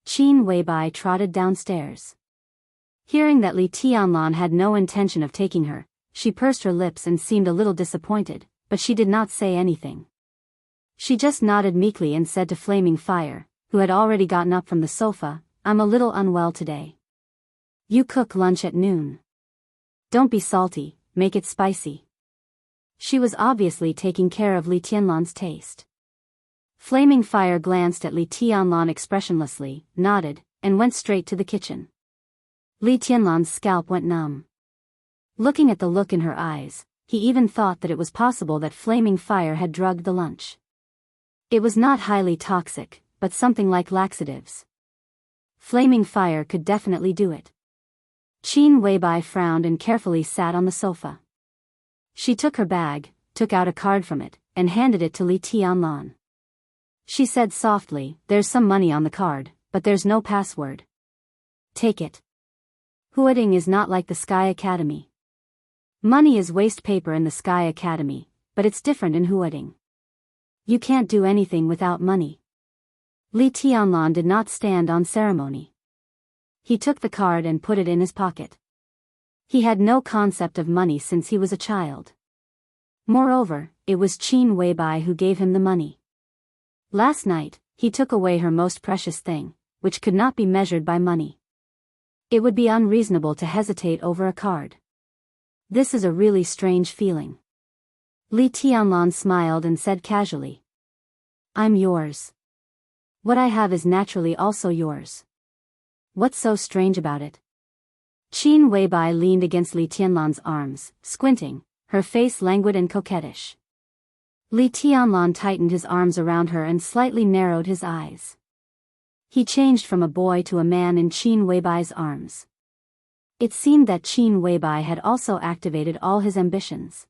Qin Weibai trotted downstairs. Hearing that Li Tianlan had no intention of taking her, she pursed her lips and seemed a little disappointed, but she did not say anything. She just nodded meekly and said to Flaming Fire, who had already gotten up from the sofa, "I'm a little unwell today. You cook lunch at noon. Don't be salty, make it spicy." She was obviously taking care of Li Tianlan's taste. Flaming Fire glanced at Li Tianlan expressionlessly, nodded, and went straight to the kitchen. Li Tianlan's scalp went numb. Looking at the look in her eyes, he even thought that it was possible that Flaming Fire had drugged the lunch. It was not highly toxic, but something like laxatives. Flaming Fire could definitely do it. Qin Weibai frowned and carefully sat on the sofa. She took her bag, took out a card from it, and handed it to Li Tianlan. She said softly, "There's some money on the card, but there's no password. Take it. Huading is not like the Sky Academy. Money is waste paper in the Sky Academy, but it's different in Huading. You can't do anything without money." Li Tianlan did not stand on ceremony. He took the card and put it in his pocket. He had no concept of money since he was a child. Moreover, it was Qin Weibai who gave him the money. Last night, he took away her most precious thing, which could not be measured by money. It would be unreasonable to hesitate over a card. This is a really strange feeling. Li Tianlan smiled and said casually, "I'm yours. What I have is naturally also yours. What's so strange about it?" Qin Weibai leaned against Li Tianlan's arms, squinting, her face languid and coquettish. Li Tianlan tightened his arms around her and slightly narrowed his eyes. He changed from a boy to a man in Qin Weibai's arms. It seemed that Qin Weibai had also activated all his ambitions.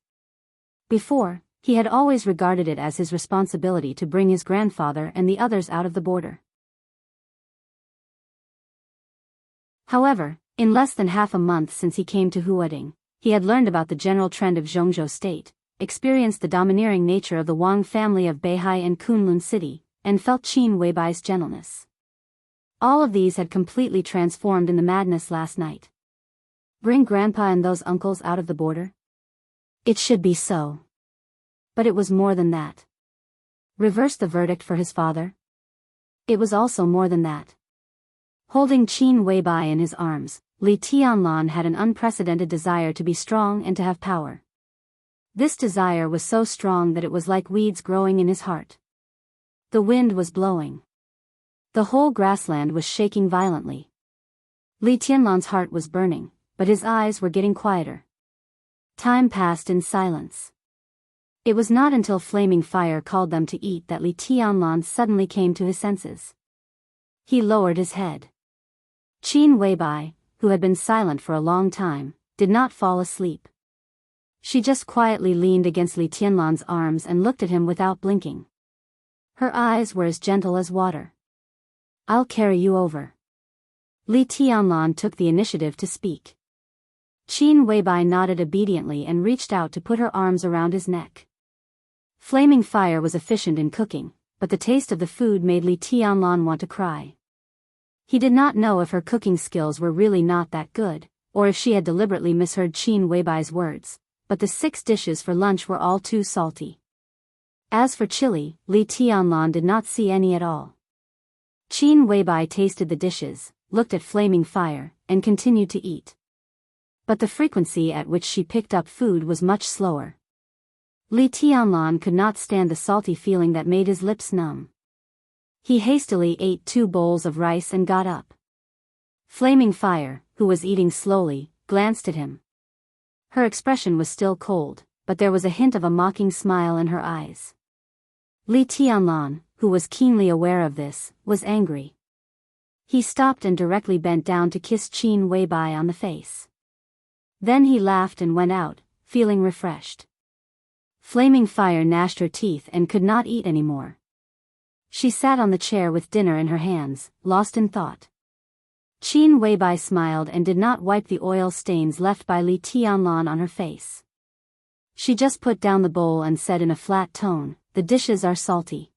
Before, he had always regarded it as his responsibility to bring his grandfather and the others out of the border. However, in less than half a month since he came to Huading, he had learned about the general trend of Zhongzhou State, experienced the domineering nature of the Wang family of Beihai and Kunlun City, and felt Qin Weibai's gentleness. All of these had completely transformed in the madness last night. Bring Grandpa and those uncles out of the border? It should be so. But it was more than that. Reverse the verdict for his father? It was also more than that. Holding Qin Weibai in his arms, Li Tianlan had an unprecedented desire to be strong and to have power. This desire was so strong that it was like weeds growing in his heart. The wind was blowing. The whole grassland was shaking violently. Li Tianlan's heart was burning, but his eyes were getting quieter. Time passed in silence. It was not until flaming fire called them to eat that Li Tianlan suddenly came to his senses. He lowered his head. Qin Weibai, who had been silent for a long time, did not fall asleep. She just quietly leaned against Li Tianlan's arms and looked at him without blinking. Her eyes were as gentle as water. "I'll carry you over." Li Tianlan took the initiative to speak. Qin Weibai nodded obediently and reached out to put her arms around his neck. Flaming fire was efficient in cooking, but the taste of the food made Li Tianlan want to cry. He did not know if her cooking skills were really not that good, or if she had deliberately misheard Qin Weibai's words, but the 6 dishes for lunch were all too salty. As for chili, Li Tianlan did not see any at all. Qin Weibai tasted the dishes, looked at flaming fire, and continued to eat. But the frequency at which she picked up food was much slower. Li Tianlan could not stand the salty feeling that made his lips numb. He hastily ate 2 bowls of rice and got up. Flaming Fire, who was eating slowly, glanced at him. Her expression was still cold, but there was a hint of a mocking smile in her eyes. Li Tianlan, who was keenly aware of this, was angry. He stopped and directly bent down to kiss Qin Weibai on the face. Then he laughed and went out, feeling refreshed. Flaming Fire gnashed her teeth and could not eat anymore. She sat on the chair with dinner in her hands, lost in thought. Qin Weibai smiled and did not wipe the oil stains left by Li Tianlan on her face. She just put down the bowl and said in a flat tone, "The dishes are salty."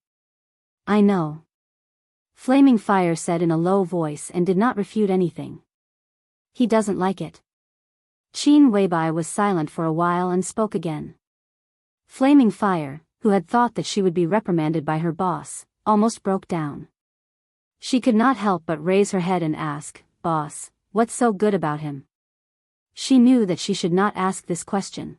"I know." Flaming Fire said in a low voice and did not refute anything. "He doesn't like it." Qin Weibai was silent for a while and spoke again. Flaming Fire, who had thought that she would be reprimanded by her boss, almost broke down. She could not help but raise her head and ask, "Boss, what's so good about him?" She knew that she should not ask this question.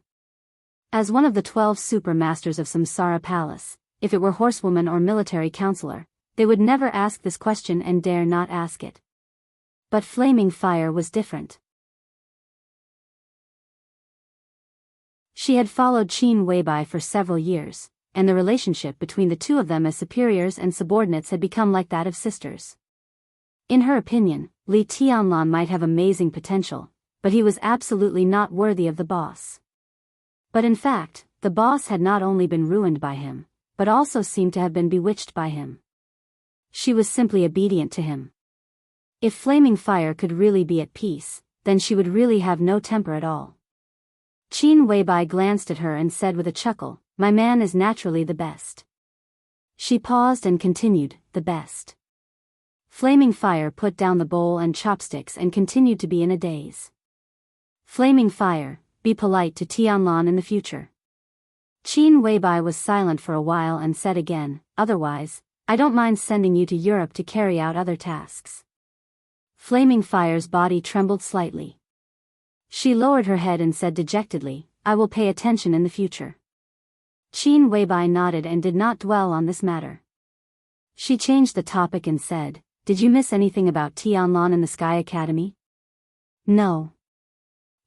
As one of the 12 super masters of Samsara Palace, if it were horsewoman or military counselor, they would never ask this question and dare not ask it. But Flaming Fire was different. She had followed Qin Weibai for several years, and the relationship between the two of them as superiors and subordinates had become like that of sisters. In her opinion, Li Tianlan might have amazing potential, but he was absolutely not worthy of the boss. But in fact, the boss had not only been ruined by him, but also seemed to have been bewitched by him. She was simply obedient to him. If Flaming Fire could really be at peace, then she would really have no temper at all. Qin Weibai glanced at her and said with a chuckle, "My man is naturally the best." She paused and continued, "The best." Flaming Fire put down the bowl and chopsticks and continued to be in a daze. Flaming Fire, be polite to Tianlan in the future. Qin Weibai was silent for a while and said again, "Otherwise, I don't mind sending you to Europe to carry out other tasks." Flaming Fire's body trembled slightly. She lowered her head and said dejectedly, "I will pay attention in the future." Qin Weibai nodded and did not dwell on this matter. She changed the topic and said, "Did you miss anything about Tianlan in the Sky Academy?" "No."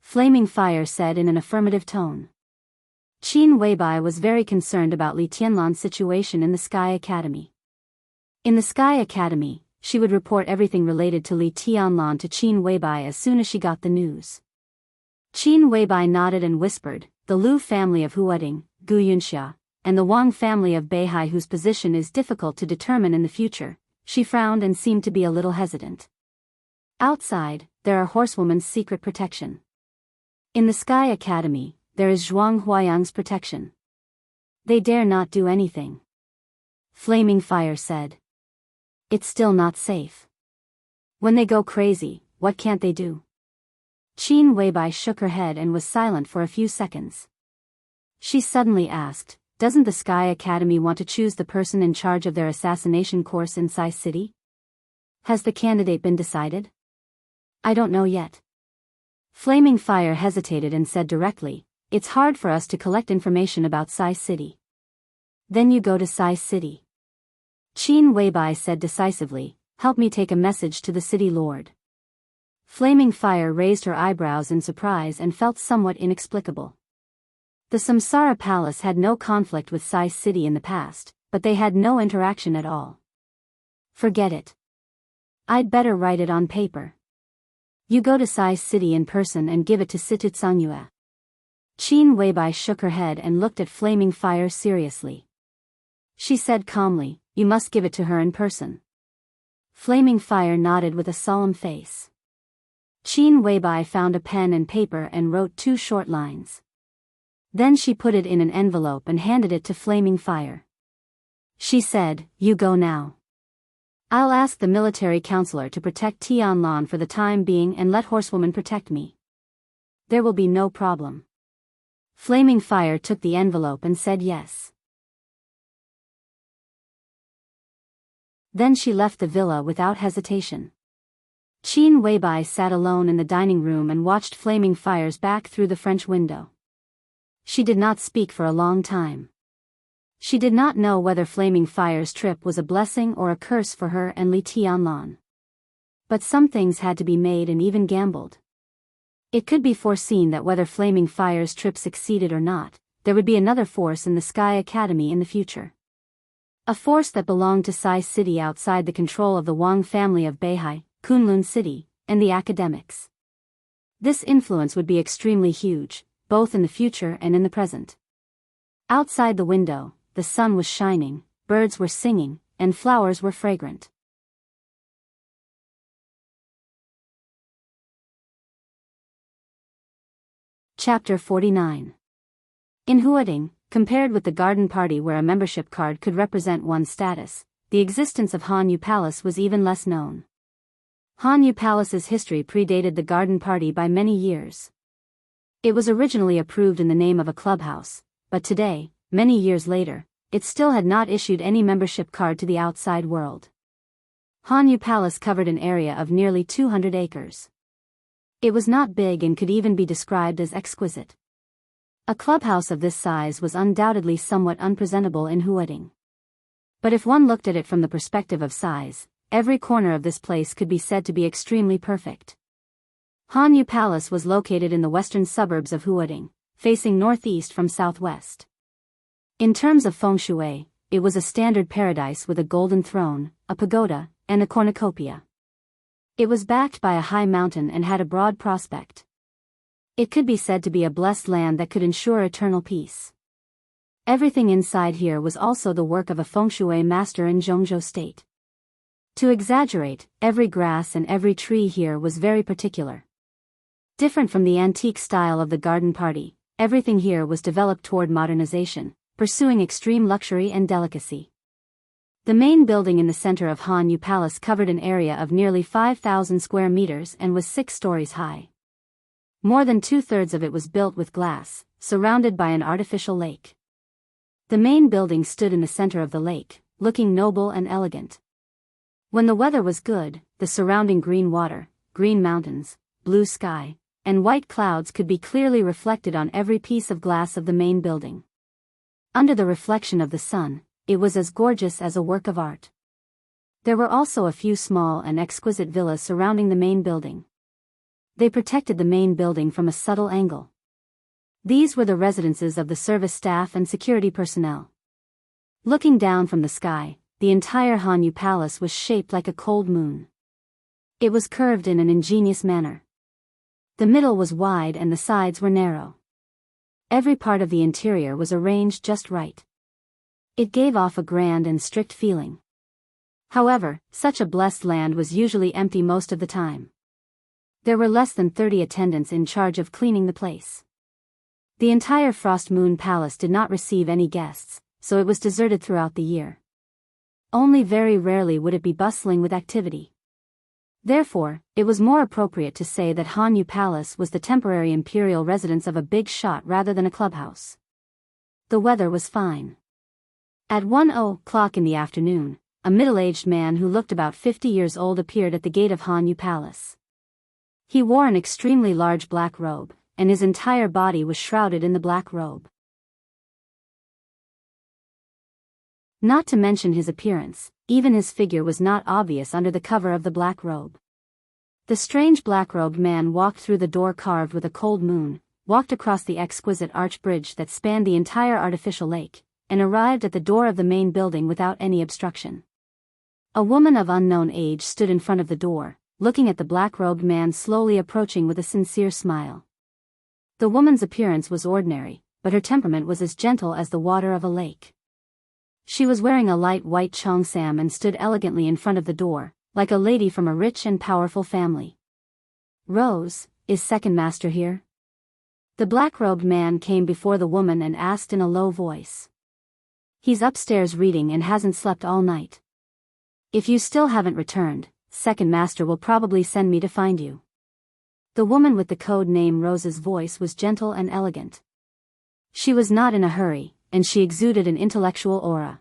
Flaming Fire said in an affirmative tone. Qin Weibai was very concerned about Li Tianlan's situation in the Sky Academy. In the Sky Academy, she would report everything related to Li Tianlan to Qin Weibai as soon as she got the news. Qin Weibai nodded and whispered, "The Lu family of Huading, Gu Yunxia, and the Wang family of Beihai whose position is difficult to determine in the future." She frowned and seemed to be a little hesitant. "Outside, there are Horsewoman's secret protection. In the Sky Academy, there is Zhuang Huayang's protection. They dare not do anything." Flaming Fire said. "It's still not safe. When they go crazy, what can't they do?" Qin Weibai shook her head and was silent for a few seconds. She suddenly asked, "Doesn't the Sky Academy want to choose the person in charge of their assassination course in Sai City? Has the candidate been decided?" "I don't know yet." Flaming Fire hesitated and said directly, it's hard for us to collect information about Sai City. Then you go to Sai City. Qin Weibai said decisively, help me take a message to the city lord. Flaming Fire raised her eyebrows in surprise and felt somewhat inexplicable. The Samsara Palace had no conflict with Sai City in the past, but they had no interaction at all. Forget it. I'd better write it on paper. You go to Sai City in person and give it to Situtsangyue. Qin Weibai shook her head and looked at Flaming Fire seriously. She said calmly, you must give it to her in person. Flaming Fire nodded with a solemn face. Qin Weibai found a pen and paper and wrote 2 short lines. Then she put it in an envelope and handed it to Flaming Fire. She said, you go now. I'll ask the military counselor to protect Tianlan for the time being and let Horsewoman protect me. There will be no problem. Flaming Fire took the envelope and said yes. Then she left the villa without hesitation. Qin Weibai sat alone in the dining room and watched Flaming Fire's back through the French window. She did not speak for a long time. She did not know whether Flaming Fire's trip was a blessing or a curse for her and Li Tianlan. But some things had to be made and even gambled. It could be foreseen that whether Flaming Fire's trip succeeded or not, there would be another force in the Sky Academy in the future. A force that belonged to Sai City outside the control of the Wang family of Beihai, Kunlun City, and the academics. This influence would be extremely huge, both in the future and in the present. Outside the window, the sun was shining, birds were singing, and flowers were fragrant. Chapter 49. In Huading, compared with the garden party where a membership card could represent one's status, the existence of Hanyu Palace was even less known. Hanyu Palace's history predated the garden party by many years. It was originally approved in the name of a clubhouse, but today, many years later, it still had not issued any membership card to the outside world. Hanyu Palace covered an area of nearly 200 acres. It was not big and could even be described as exquisite. A clubhouse of this size was undoubtedly somewhat unpresentable in Huading. But if one looked at it from the perspective of size, every corner of this place could be said to be extremely perfect. Hanyu Palace was located in the western suburbs of Huading, facing northeast from southwest. In terms of feng shui, it was a standard paradise with a golden throne, a pagoda, and a cornucopia. It was backed by a high mountain and had a broad prospect. It could be said to be a blessed land that could ensure eternal peace. Everything inside here was also the work of a feng shui master in Zhongzhou State. To exaggerate, every grass and every tree here was very particular. Different from the antique style of the garden party, everything here was developed toward modernization, pursuing extreme luxury and delicacy. The main building in the center of Hanyu Palace covered an area of nearly 5,000 square meters and was 6 stories high. More than 2/3 of it was built with glass, surrounded by an artificial lake. The main building stood in the center of the lake, looking noble and elegant. When the weather was good, the surrounding green water, green mountains, blue sky, and white clouds could be clearly reflected on every piece of glass of the main building. Under the reflection of the sun, it was as gorgeous as a work of art. There were also a few small and exquisite villas surrounding the main building. They protected the main building from a subtle angle. These were the residences of the service staff and security personnel. Looking down from the sky, the entire Hanyu Palace was shaped like a cold moon. It was curved in an ingenious manner. The middle was wide and the sides were narrow. Every part of the interior was arranged just right. It gave off a grand and strict feeling. However, such a blessed land was usually empty most of the time. There were less than 30 attendants in charge of cleaning the place. The entire Frost Moon Palace did not receive any guests, so it was deserted throughout the year. Only very rarely would it be bustling with activity. Therefore, it was more appropriate to say that Hanyu Palace was the temporary imperial residence of a big shot rather than a clubhouse. The weather was fine. At 1:00 in the afternoon, a middle-aged man who looked about 50 years old appeared at the gate of Hanyu Palace. He wore an extremely large black robe, and his entire body was shrouded in the black robe. Not to mention his appearance, even his figure was not obvious under the cover of the black robe. The strange black-robed man walked through the door carved with a cold moon, walked across the exquisite arch bridge that spanned the entire artificial lake, and arrived at the door of the main building without any obstruction. A woman of unknown age stood in front of the door, looking at the black-robed man slowly approaching with a sincere smile. The woman's appearance was ordinary, but her temperament was as gentle as the water of a lake. She was wearing a light white cheongsam and stood elegantly in front of the door, like a lady from a rich and powerful family. "Rose, is second master here?" The black-robed man came before the woman and asked in a low voice. "He's upstairs reading and hasn't slept all night. If you still haven't returned, second master will probably send me to find you." The woman with the code name Rose's voice was gentle and elegant. She was not in a hurry, and she exuded an intellectual aura.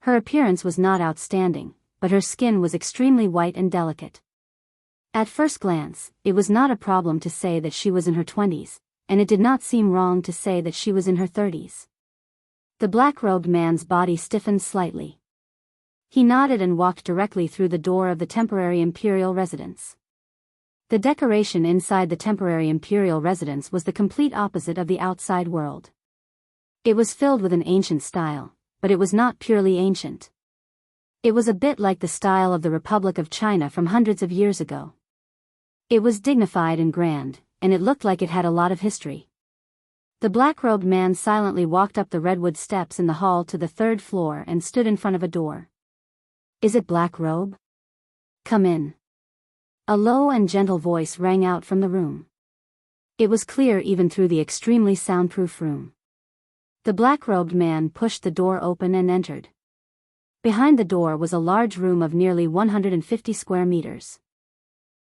Her appearance was not outstanding, but her skin was extremely white and delicate. At first glance, it was not a problem to say that she was in her 20s, and it did not seem wrong to say that she was in her 30s. The black-robed man's body stiffened slightly. He nodded and walked directly through the door of the temporary imperial residence. The decoration inside the temporary imperial residence was the complete opposite of the outside world. It was filled with an ancient style, but it was not purely ancient. It was a bit like the style of the Republic of China from hundreds of years ago. It was dignified and grand, and it looked like it had a lot of history. The black-robed man silently walked up the redwood steps in the hall to the third floor and stood in front of a door. "Is it Black Robe? Come in." A low and gentle voice rang out from the room. It was clear even through the extremely soundproof room. The black-robed man pushed the door open and entered. Behind the door was a large room of nearly 150 square meters.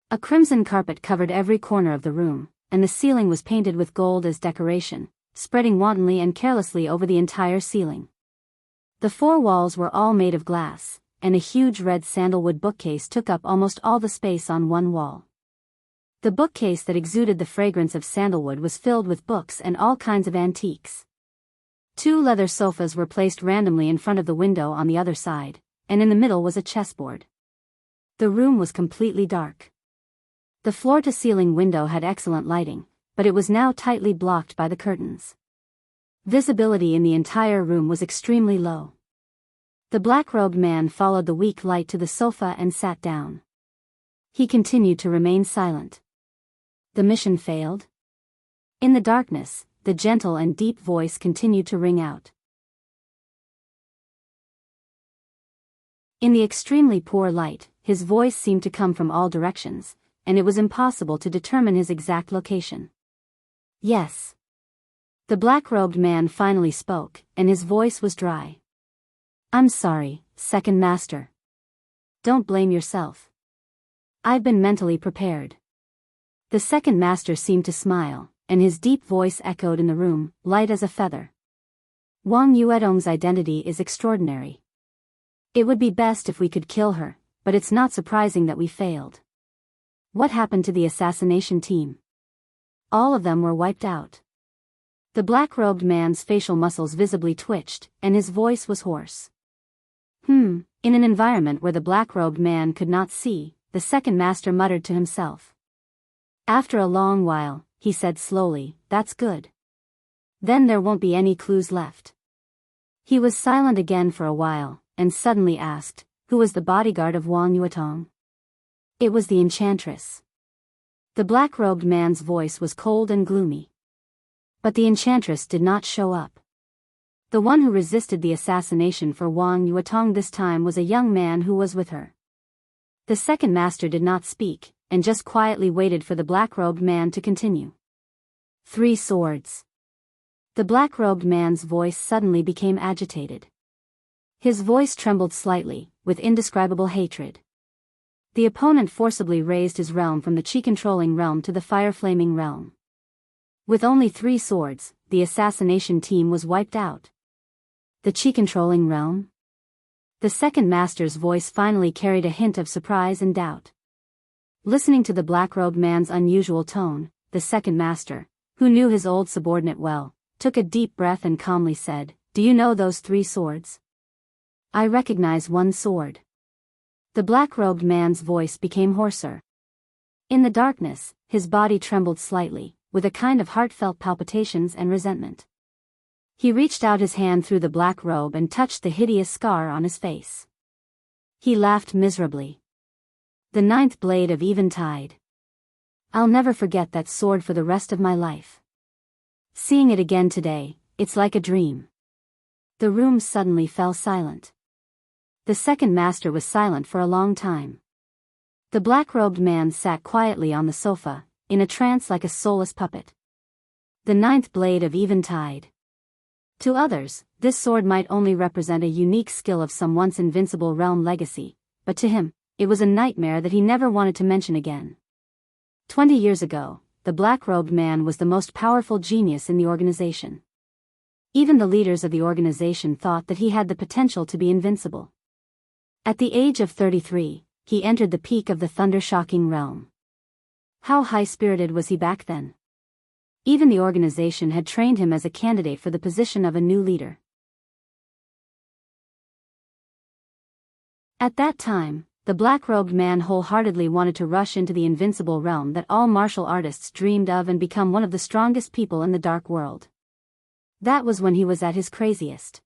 A crimson carpet covered every corner of the room, and the ceiling was painted with gold as decoration, spreading wantonly and carelessly over the entire ceiling. The four walls were all made of glass, and a huge red sandalwood bookcase took up almost all the space on one wall. The bookcase that exuded the fragrance of sandalwood was filled with books and all kinds of antiques. Two leather sofas were placed randomly in front of the window on the other side, and in the middle was a chessboard. The room was completely dark. The floor-to-ceiling window had excellent lighting, but it was now tightly blocked by the curtains. Visibility in the entire room was extremely low. The black-robed man followed the weak light to the sofa and sat down. He continued to remain silent. The mission failed? In the darkness, the gentle and deep voice continued to ring out. In the extremely poor light, his voice seemed to come from all directions, and it was impossible to determine his exact location. "Yes." The black-robed man finally spoke, and his voice was dry. "I'm sorry, second master. Don't blame yourself. I've been mentally prepared." The second master seemed to smile, and his deep voice echoed in the room, light as a feather. "Wang Yuedong's identity is extraordinary. It would be best if we could kill her, but it's not surprising that we failed. What happened to the assassination team? All of them were wiped out." The black-robed man's facial muscles visibly twitched, and his voice was hoarse. In an environment where the black-robed man could not see, the second master muttered to himself. After a long while, he said slowly, "That's good. Then there won't be any clues left." He was silent again for a while, and suddenly asked, "Who was the bodyguard of Wang Yuetong?" "It was the enchantress." The black-robed man's voice was cold and gloomy. But the enchantress did not show up. The one who resisted the assassination for Wang Yuetong this time was a young man who was with her. The second master did not speak, and just quietly waited for the black-robed man to continue. 3 swords. The black-robed man's voice suddenly became agitated. His voice trembled slightly, with indescribable hatred. The opponent forcibly raised his realm from the chi-controlling realm to the fire-flaming realm. With only 3 swords, the assassination team was wiped out. The chi-controlling realm? The second master's voice finally carried a hint of surprise and doubt. Listening to the black-robed man's unusual tone, the second master, who knew his old subordinate well, took a deep breath and calmly said, "Do you know those 3 swords?" "I recognize one sword." The black-robed man's voice became hoarser. In the darkness, his body trembled slightly, with a kind of heartfelt palpitations and resentment. He reached out his hand through the black robe and touched the hideous scar on his face. He laughed miserably. "The 9th blade of Eventide. I'll never forget that sword for the rest of my life. Seeing it again today, it's like a dream." The room suddenly fell silent. The second master was silent for a long time. The black-robed man sat quietly on the sofa, in a trance like a soulless puppet. The 9th blade of Eventide. To others, this sword might only represent a unique skill of some once invincible realm legacy, but to him, it was a nightmare that he never wanted to mention again. 20 years ago, the black-robed man was the most powerful genius in the organization. Even the leaders of the organization thought that he had the potential to be invincible. At the age of 33, he entered the peak of the thunder-shocking realm. How high-spirited was he back then? Even the organization had trained him as a candidate for the position of a new leader. At that time, the black-robed man wholeheartedly wanted to rush into the invincible realm that all martial artists dreamed of and become one of the strongest people in the dark world. That was when he was at his craziest.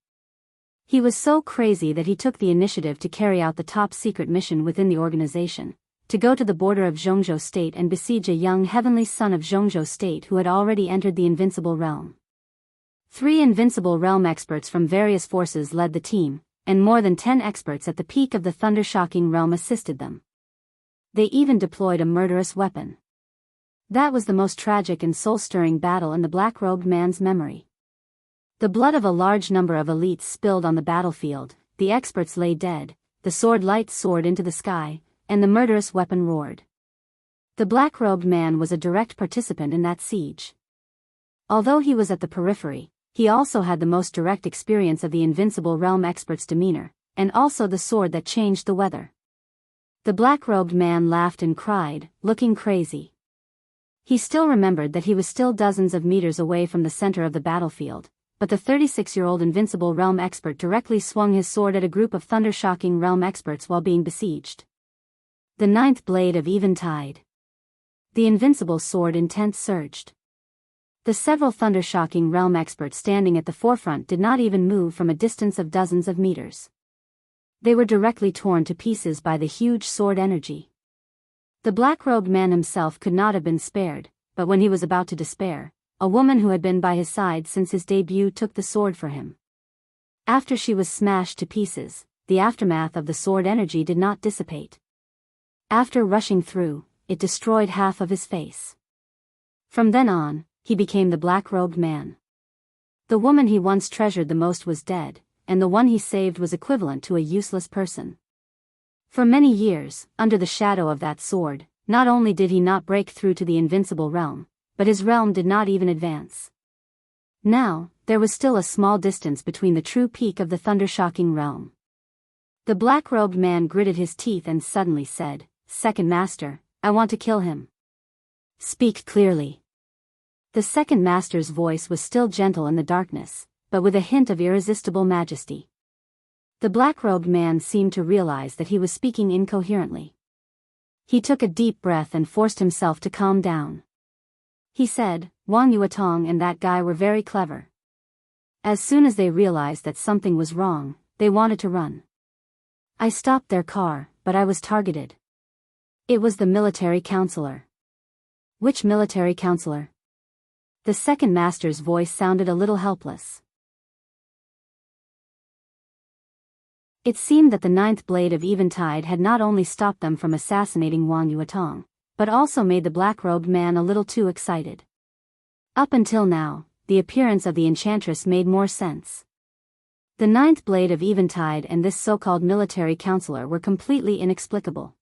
He was so crazy that he took the initiative to carry out the top-secret mission within the organization, to go to the border of Zhongzhou State and besiege a young heavenly son of Zhongzhou State who had already entered the invincible realm. 3 invincible realm experts from various forces led the team, and more than 10 experts at the peak of the thunder-shocking realm assisted them. They even deployed a murderous weapon. That was the most tragic and soul-stirring battle in the black-robed man's memory. The blood of a large number of elites spilled on the battlefield, the experts lay dead, the sword lights soared into the sky, and the murderous weapon roared. The black-robed man was a direct participant in that siege. Although he was at the periphery, he also had the most direct experience of the invincible realm expert's demeanor, and also the sword that changed the weather. The black-robed man laughed and cried, looking crazy. He still remembered that he was still dozens of meters away from the center of the battlefield, but the 36-year-old invincible realm expert directly swung his sword at a group of thunder-shocking realm experts while being besieged. The 9th blade of Eventide. The invincible sword intent surged. The several thunder-shocking realm experts standing at the forefront did not even move from a distance of dozens of meters. They were directly torn to pieces by the huge sword energy. The black-robed man himself could not have been spared, but when he was about to despair, a woman who had been by his side since his debut took the sword for him. After she was smashed to pieces, the aftermath of the sword energy did not dissipate. After rushing through, it destroyed half of his face. From then on, he became the black-robed man. The woman he once treasured the most was dead, and the one he saved was equivalent to a useless person. For many years, under the shadow of that sword, not only did he not break through to the invincible realm, but his realm did not even advance. Now, there was still a small distance between the true peak of the thunder-shocking realm. The black-robed man gritted his teeth and suddenly said, "Second Master, I want to kill him." "Speak clearly." The second master's voice was still gentle in the darkness, but with a hint of irresistible majesty. The black-robed man seemed to realize that he was speaking incoherently. He took a deep breath and forced himself to calm down. He said, "Wang Yuatong and that guy were very clever. As soon as they realized that something was wrong, they wanted to run. I stopped their car, but I was targeted. It was the military counselor." "Which military counselor?" The second master's voice sounded a little helpless. It seemed that the 9th blade of Eventide had not only stopped them from assassinating Wang Yuatong, but also made the black-robed man a little too excited. Up until now, the appearance of the enchantress made more sense. The 9th blade of Eventide and this so-called military counselor were completely inexplicable.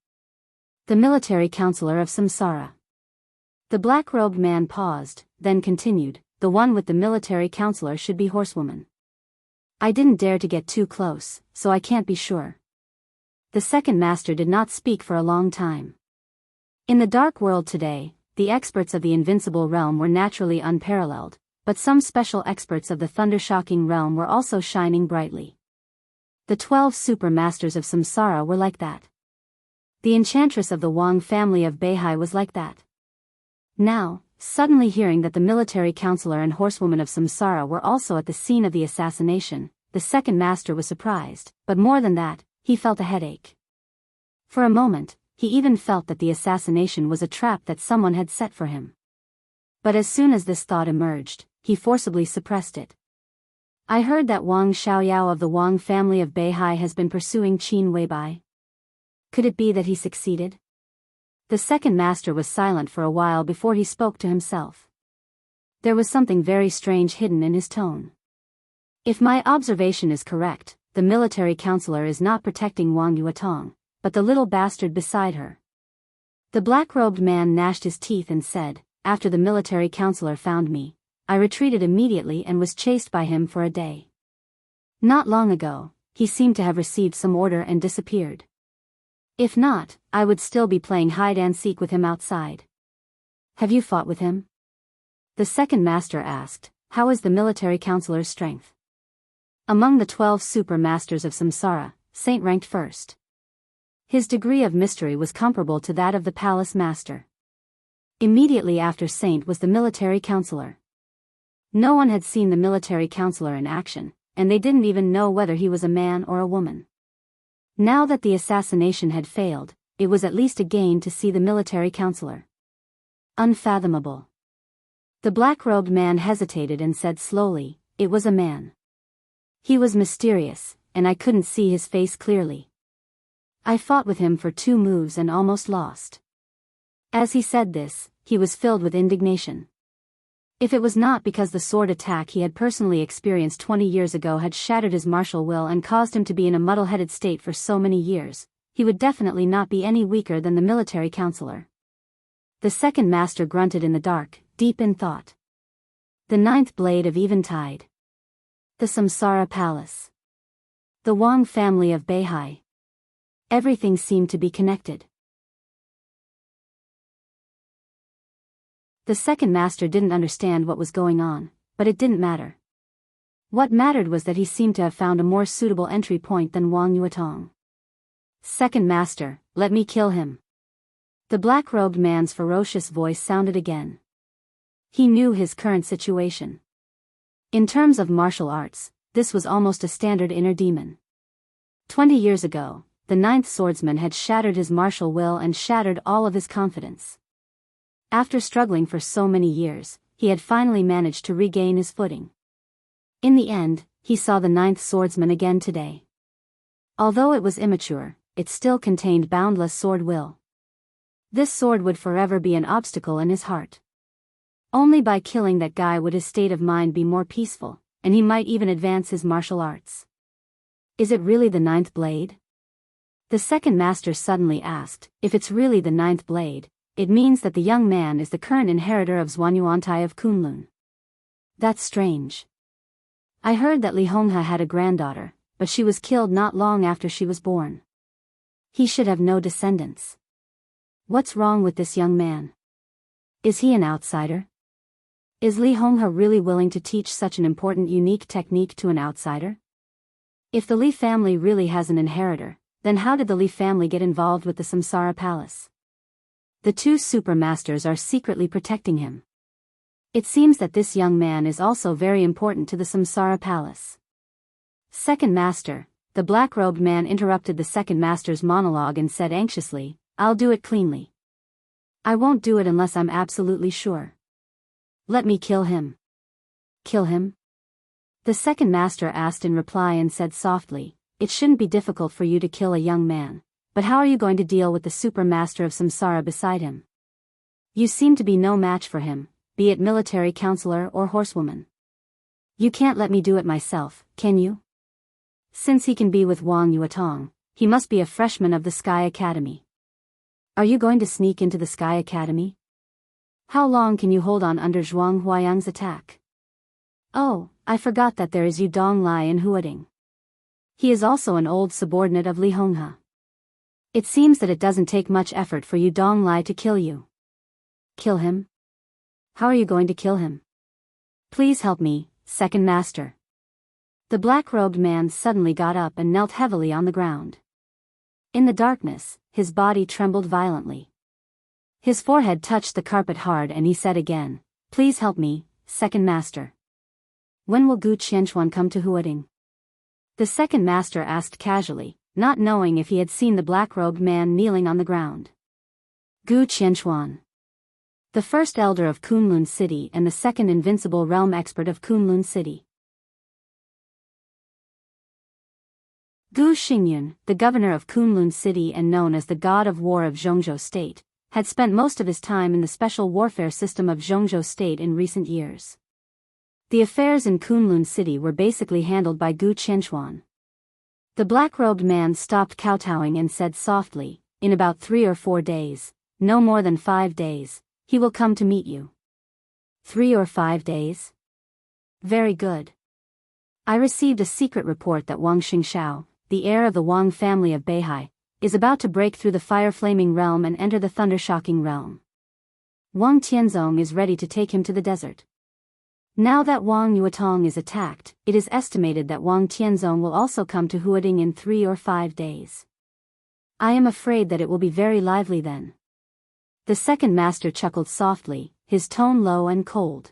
The military counselor of Samsara. The black-robed man paused, then continued, "The one with the military counselor should be Horsewoman. I didn't dare to get too close, so I can't be sure." The second master did not speak for a long time. In the dark world today, the experts of the invincible realm were naturally unparalleled, but some special experts of the thunder-shocking realm were also shining brightly. The 12 super masters of samsara were like that. The enchantress of the Wang family of Beihai was like that. Now, suddenly hearing that the military counselor and horsewoman of samsara were also at the scene of the assassination, the second master was surprised, but more than that, he felt a headache. For a moment, he even felt that the assassination was a trap that someone had set for him. But as soon as this thought emerged, he forcibly suppressed it. I heard that Wang Xiaoyao of the Wang family of Beihai has been pursuing Qin Weibai. Could it be that he succeeded? The second master was silent for a while before he spoke to himself. There was something very strange hidden in his tone. If my observation is correct, the military counselor is not protecting Wang Yuatong, but the little bastard beside her. The black-robed man gnashed his teeth and said, "After the military counselor found me, I retreated immediately and was chased by him for a day. Not long ago, he seemed to have received some order and disappeared. If not, I would still be playing hide-and-seek with him outside." "Have you fought with him?" The second master asked. "How is the military counselor's strength?" Among the 12 super masters of samsara, Saint ranked first. His degree of mystery was comparable to that of the palace master. Immediately after Saint was the military counselor. No one had seen the military counselor in action, and they didn't even know whether he was a man or a woman. Now that the assassination had failed, it was at least a gain to see the military counselor. Unfathomable. The black-robed man hesitated and said slowly, "It was a man. He was mysterious, and I couldn't see his face clearly. I fought with him for 2 moves and almost lost." As he said this, he was filled with indignation. If it was not because the sword attack he had personally experienced 20 years ago had shattered his martial will and caused him to be in a muddle-headed state for so many years, he would definitely not be any weaker than the military counselor. The second master grunted in the dark, deep in thought. The 9th blade of eventide. The Samsara Palace. The Wang family of Beihai. Everything seemed to be connected. The second master didn't understand what was going on, but it didn't matter. What mattered was that he seemed to have found a more suitable entry point than Wang Yuatong. "Second master, let me kill him." The black-robed man's ferocious voice sounded again. He knew his current situation. In terms of martial arts, this was almost a standard inner demon. 20 years ago, the 9th swordsman had shattered his martial will and shattered all of his confidence. After struggling for so many years, he had finally managed to regain his footing. In the end, he saw the 9th swordsman again today. Although it was immature, it still contained boundless sword will. This sword would forever be an obstacle in his heart. Only by killing that guy would his state of mind be more peaceful, and he might even advance his martial arts. "Is it really the 9th blade?" The second master suddenly asked. "If it's really the 9th blade, it means that the young man is the current inheritor of Zhuanyuantai of Kunlun. That's strange. I heard that Li Honghe had a granddaughter, but she was killed not long after she was born. He should have no descendants. What's wrong with this young man? Is he an outsider? Is Li Honghe really willing to teach such an important unique technique to an outsider? If the Li family really has an inheritor, then how did the Li family get involved with the Samsara Palace? The 2 super masters are secretly protecting him. It seems that this young man is also very important to the Samsara Palace." "Second master," the black-robed man interrupted the second master's monologue and said anxiously, "I'll do it cleanly. I won't do it unless I'm absolutely sure. Let me kill him." "Kill him?" The second master asked in reply and said softly, "It shouldn't be difficult for you to kill a young man. But how are you going to deal with the super master of samsara beside him? You seem to be no match for him, be it military counselor or horsewoman. You can't let me do it myself, can you? Since he can be with Wang Yuatong, he must be a freshman of the Sky Academy. Are you going to sneak into the Sky Academy? How long can you hold on under Zhuang Huayang's attack? Oh, I forgot that there is Yu Donglai in Huading. He is also an old subordinate of Li Honghe. It seems that it doesn't take much effort for Yu Donglai to kill you. Kill him? How are you going to kill him? Please help me, second master. The black-robed man suddenly got up and knelt heavily on the ground. In the darkness, his body trembled violently. His forehead touched the carpet hard and he said again, "Please help me, second master. When will Gu Qianchuan come to Huading?" The second master asked casually, not knowing if he had seen the black-robed man kneeling on the ground. Gu Qianchuan, the first elder of Kunlun City and the second invincible realm expert of Kunlun City. Gu Xingyun, the governor of Kunlun City and known as the god of war of Zhongzhou State, had spent most of his time in the special warfare system of Zhongzhou State in recent years. The affairs in Kunlun City were basically handled by Gu Qianchuan. The black-robed man stopped kowtowing and said softly, "In about 3 or 4 days, no more than 5 days, he will come to meet you." 3 or 5 days? Very good. I received a secret report that Wang Xingshao, the heir of the Wang family of Beihai, is about to break through the fire-flaming realm and enter the thunder-shocking realm. Wang Tianzong is ready to take him to the desert. Now that Wang Yuetong is attacked, it is estimated that Wang Tianzong will also come to Huading in 3 or 5 days. I am afraid that it will be very lively then. The second master chuckled softly, his tone low and cold.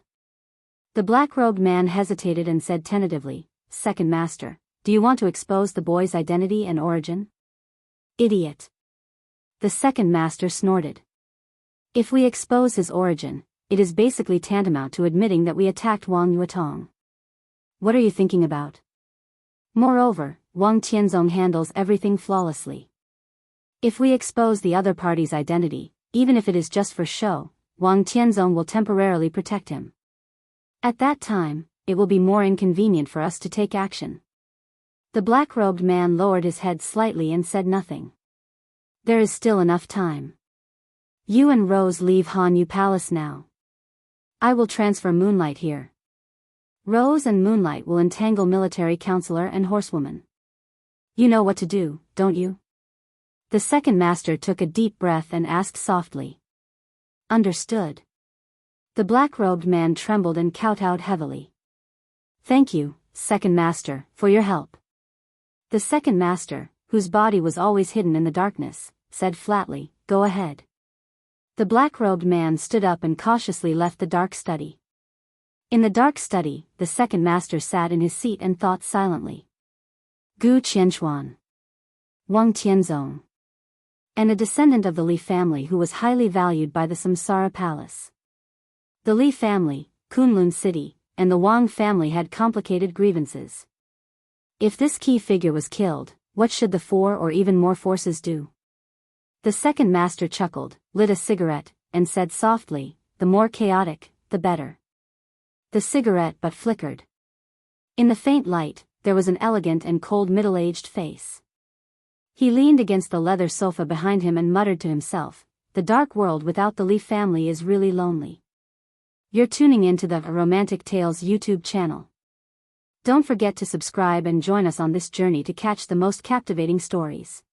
The black-robed man hesitated and said tentatively, "Second master, do you want to expose the boy's identity and origin?" "Idiot." The second master snorted. "If we expose his origin, it is basically tantamount to admitting that we attacked Wang Yuetong. What are you thinking about? Moreover, Wang Tianzong handles everything flawlessly. If we expose the other party's identity, even if it is just for show, Wang Tianzong will temporarily protect him. At that time, it will be more inconvenient for us to take action." The black-robed man lowered his head slightly and said nothing. "There is still enough time. You and Rose leave Hanyu Palace now. I will transfer Moonlight here. Rose and Moonlight will entangle military counselor and horsewoman. You know what to do, don't you?" The second master took a deep breath and asked softly. "Understood." The black-robed man trembled and kowtowed heavily. "Thank you, second master, for your help." The second master, whose body was always hidden in the darkness, said flatly, "Go ahead." The black-robed man stood up and cautiously left the dark study. In the dark study, the second master sat in his seat and thought silently. Gu Qianchuan, Wang Tianzong, and a descendant of the Li family who was highly valued by the Samsara Palace. The Li family, Kunlun City, and the Wang family had complicated grievances. If this key figure was killed, what should the 4 or even more forces do? The second master chuckled, lit a cigarette, and said softly, "The more chaotic, the better." The cigarette but flickered. In the faint light, there was an elegant and cold middle-aged face. He leaned against the leather sofa behind him and muttered to himself, "The dark world without the Li family is really lonely." You're tuning into the Romantic Tales YouTube channel. Don't forget to subscribe and join us on this journey to catch the most captivating stories.